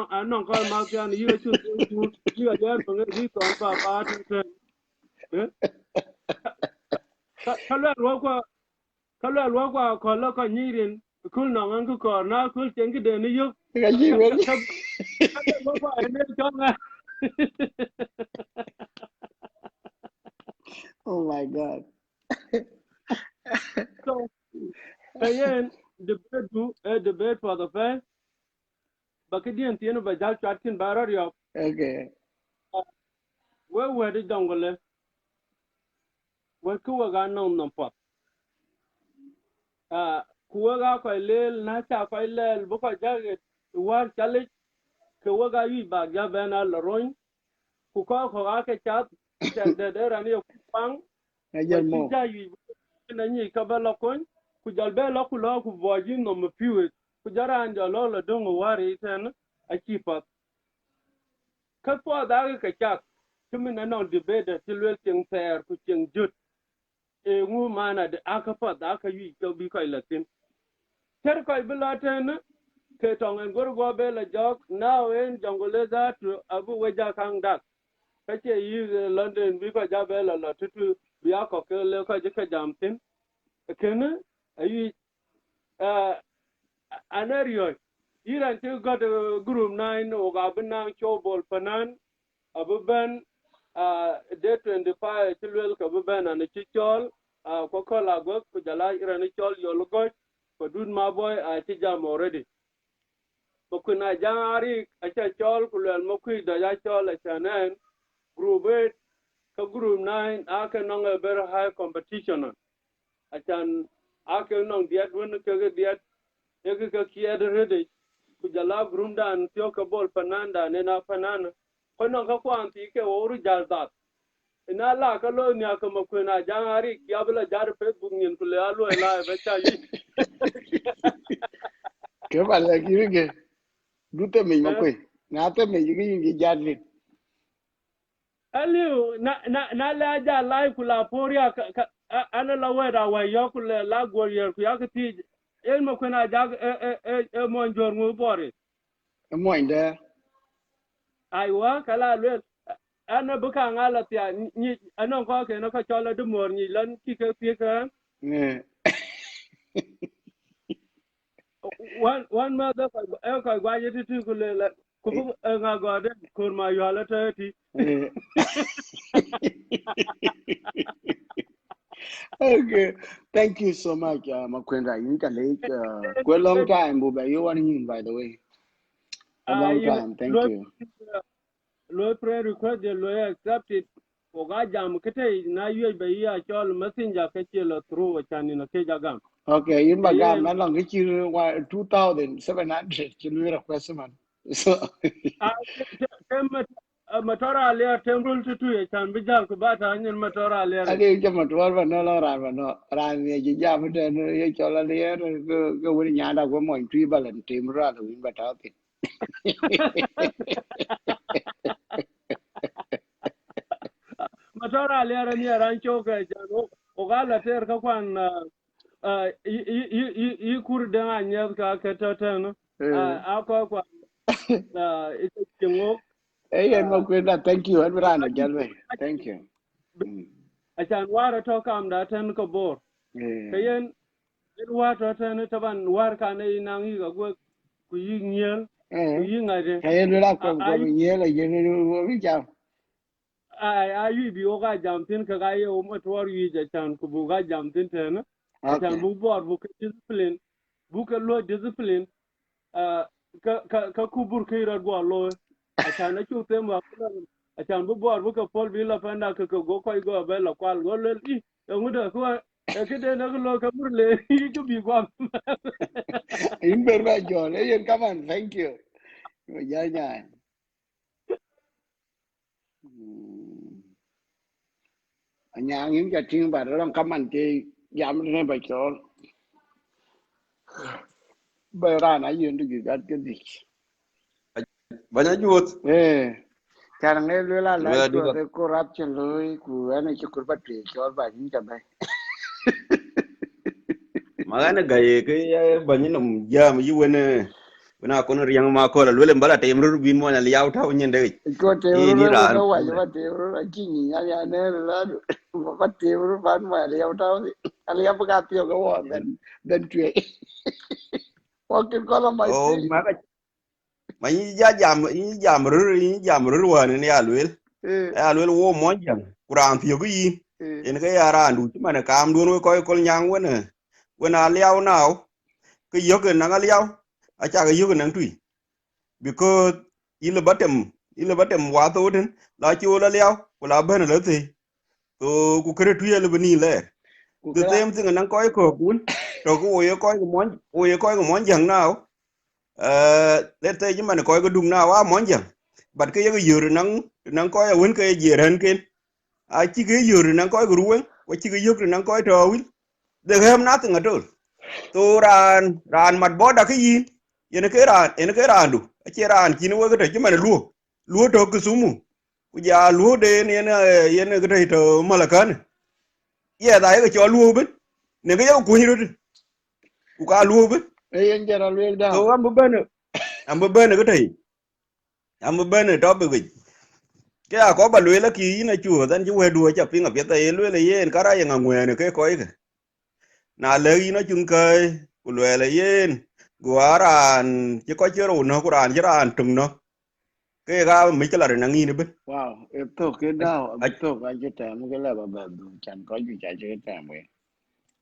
ko ma pya ni yi chun ku yi ga der ba ngi ton ba ten. Kalwa lwa kwa kola ko nyirin kul no ngan ko na kul tengi de ni yo kalwa kwa ene chonga. Oh my God. So kayen the bed for the fair bakidien tieno ba jal chatkin barar yo. Okay. We the dongole we ku ga non pot ku ga ko lel na cha ko lel bu ko jage war chale ku ga yi ba ga bena loron ku ko ga ke chat de rani ku pang ko Ayer chi mo. ja yi na ni ka ba lo kon ku jal be lo ku voji no mu piwe ku jara an jalo lo dongo wari ten a chi pat ka po da ka chat kimi na no debate tilwel ting ter ku ting jut ngu mana de aka pat aka yi ko bi ko latin ter ko bi latin ke tongen gor go be la jok now en jongole that abu weja kang dak kache yi London bi ko ja be la tutu bi ako ke le ko je ka jamtin ken ayi anario iran te got group 9 o ga binang chobol panan abu ben day 25 tilwel ka bu ben an chichol ko kola go ku jala iran chol yol go ko dun ma boy a chi jam already ko kuna jari a cha chol ku lel mo ku da ya chol a chanen group 8 ka group 9 aka nong a very high competition a chan aka nong diet won ka diet e ka kied ready ku jala group dan tio ka bol pananda ne na panana ko nong ka kwanti ke oru jaldat ina la ka lo nya ka mo kuna jangari ya bla jar Facebook nyin ku le alo la ba cha yi Ke ba la ki ke. Du te me mo kwe. Na te me yi yi jadli. aliu na la ja la ku la poria ka ana la weda wa yo ku le la gor yer ku ya ka ti el mo kuna ja mo njor ngu bore Mo inde. aiwa kala le ana buka ngala tia ni anon ko ke no ka chola du mor ni lan ki ka ti ka one mother ko gwa ye ti ku le la ku bu nga go de kur ma yo la ta ti Okay. Thank you so much, Makwenda. You can late quite a long time, but you want in, by the way. A long ai time. Thank you. lo prayer request de lo accepted o ga jam kete na yue be ya chol messenger ke che lo through chani na ke jagam Okay, in ke Bagam, yen not long, it's 2,700. You will request man. So, a tem matora le temple to tu chan bijal ku bata nyen matora I le think you must work no around, no. Ran the jam, then you shall go with Yanda, go more tribal and team rather win, but out it. matora le ni ran choke chan o ga la ter ka kwan i kur de anya ka ke to ten a ko kwa ite chingo Hey, and Makwenda, thank you. And Rana, Galway. Thank you. achan wara to kam da ten ko bor kayen it wato ten taban war ka ne nang yi go ku yi nyel ku yi ngade Kaya nila ko yela yenu we jam. ay ayu bi o ga jam tin ka ga yo mo tor yi ja chan ku bu ga jam tin ten achan Okay. bu bor bu ka discipline bu ka lo discipline ka ku bur kai ra go lo achan na chu tem wa achan bu bor bu ka pol bi la panda ka go ko go be la kwal go le i nguda ko ke de na lo ka bur le i ku bi go In berba John. Hey, come on. Thank you. Yeah, yeah. Anyang yung chating ba ron come on ke jam ne ba chol ba ra na yin du gat ke dik Banya Achuoth. Karang ne lula la Well, chua ke corruption loy ku ane chukur ba tre chol ba jin ta ba. magana gaye ke banyi nam jam yi wena kono riang ma ko la lele mbala te imru bin mo na liaw taw nyende Ko te e ru ni le ran ko wa ba te ru a ki ni ya ne la ba te ru ban ma le ya ta ali ya ba ti ko wa ben tre. Wa ke ko la mai o ti. mayi jam ru wan ni alwel wo mo jam kuran ti go yi en ga yara ndu ti man kam don ko ko nyang wena liaw naw ke yoge na liaw a cha ga yoge nang tui because ile batem wa to den la chi ola liaw wala ben le te to ku kre tu ile bani le Ku the kra same thing nan ko kun to ku o ye ko mo jang naw let te man ko go dum na wa mo jang bat ke ye yur nan ko ya won ke ye ran ken a chi ke yur nan ko go ruwen ko chi ke yur nan ko to wil they have nothing at all to ran mat boda ke yin yen ke randu a che ran kin wo ke te man luo to ku sumu ku ja luo de yen ke te to malakan ye da ye cho luo ben ne ke yo ku hiru ku ka luo ben e yen jara le da. so am ben ke te am ben to be ke a ko ba lwe la ki na chu dan ju we du cha pinga pe te lwe le yen kara ye ngwe ne ke ko ke na le yi na chung ke ku lwe le yen guaran che ko che ru no kuran che ran tung no ke ga mi kala na ngi ne ben Wow, e to ke da ba to ga je ta mu ke la ba du chan ko ju cha je ta mu.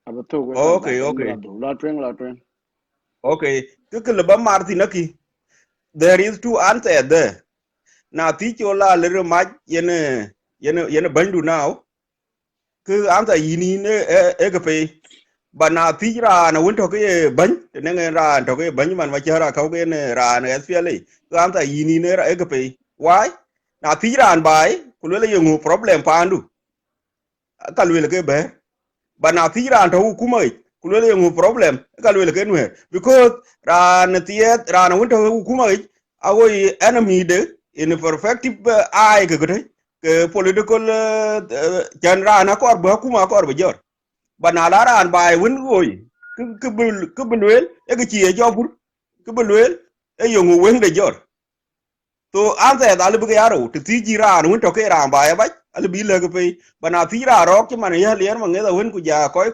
Aba to ko la ba okay twen okay la du la twen. okay ke le ba mar ti na ki there is two answer there na ti cho la le ma yen bandu now ke answer yini ne e ke pe bana tijra na won to ke ban ne nge ra to ke ban man ma chara ka ke ne ra ne SPLA ka am ta yini ne ra ke pe why na tijra an bai ku le yengu problem pandu ka le ke be bana tijra to hukuma ku le yengu problem ka le ke nwe because ra na tiet ra na won to hukuma awo enemy de in perspective ai ke political genre na kor ba kuma kor ba jor bana lara an bai win goy ke bulwel e ke ci e jofur ke bulwel e yongu wen de jor to an ta dal bu yaro to ti jira an win to ke ran bai ba al bi le ke pe bana ti ra ro ke man ya ler man ga win ku ja ko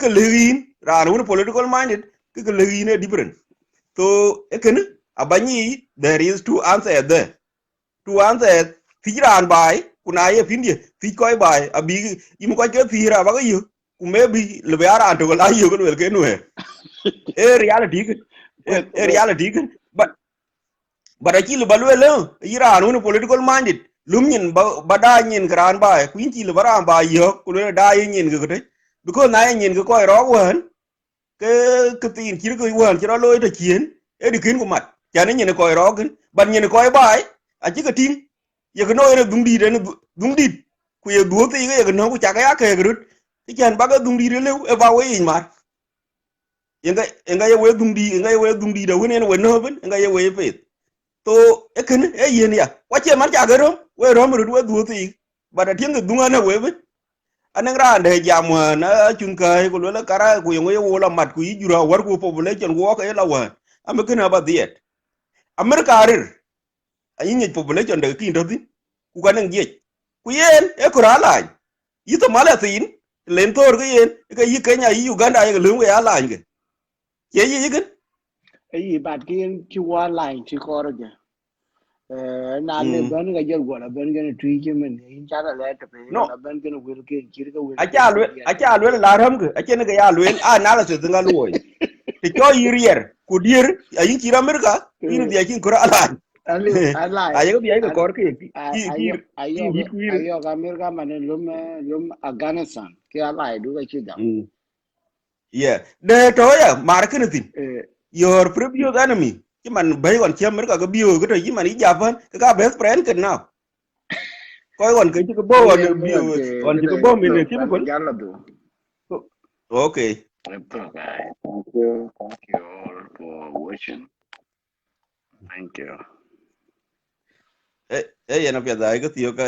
ke lerin ran win political minded ke lerin e different to e ken abani there is two answer there two answer ti ran bai kuna ye pindie ti ko bai abi im ko ke ti ra ba ga maybe le biara to la yo ko ke no e reality e reality but aki le balwe le ira no political minded lumnyin ba da nyin gran ba ku inti le bara ba yo ku le da yin ke te because na yin ko ro wan ke tin ki ko wan ki ro lo to kien e di kin ku mat ja ne nyin ko ro kin ban nyin ko ba a ji ka tin ye ko no e dung di ku ye du ti ye no ku cha ga ya ke grut ti jan ba ga dung di le e ba we yin mat enga ye we dung di da woni we no ben enga ye we pe to e ken e yen ya wa che man ja ga ro we ro mu we du ti ba da tin dunga na we ben anan ra de jam na chung kai ko la kara ku yo ye wo la mat ku yi jura war ku population wo ka la wa am ken ba diet america rir ayin ni population de kin do tin ku ka nan je ku yen e ko ra la yi to mala tin len tor ga yen ka yi kenya yi uganda ye lu ya la nge ye yi gen Ai ba ki ki wa line ti ko ro je. Na le ban ga je go la ban ga tu ji men in cha la ta pe no la ban ga wel ke ki ga wel ke acha lwel la ram ke achen ga ya lwel a na la se nga loy te cho yirier ku dir ayin kira amerika yin dia kin kura ala Ali alai ayo bi ay ko kor ke ayo hit ku yir ayo ga mer ga man lum Afghanistan ke alai du ga chi dam. yeah de to ya mar kin tin your previous enemy ki man bay gon che amerika ga biyo ga to yi man i japan ka best friend ken now ko gon ke ko bo Ai gon en biyo mo ke gon ga ko da bo to min ban simple ga la du. Okay. Okay. Thank you. Thank you all for watching. Thank you. Yana pia dai ka tiyo ka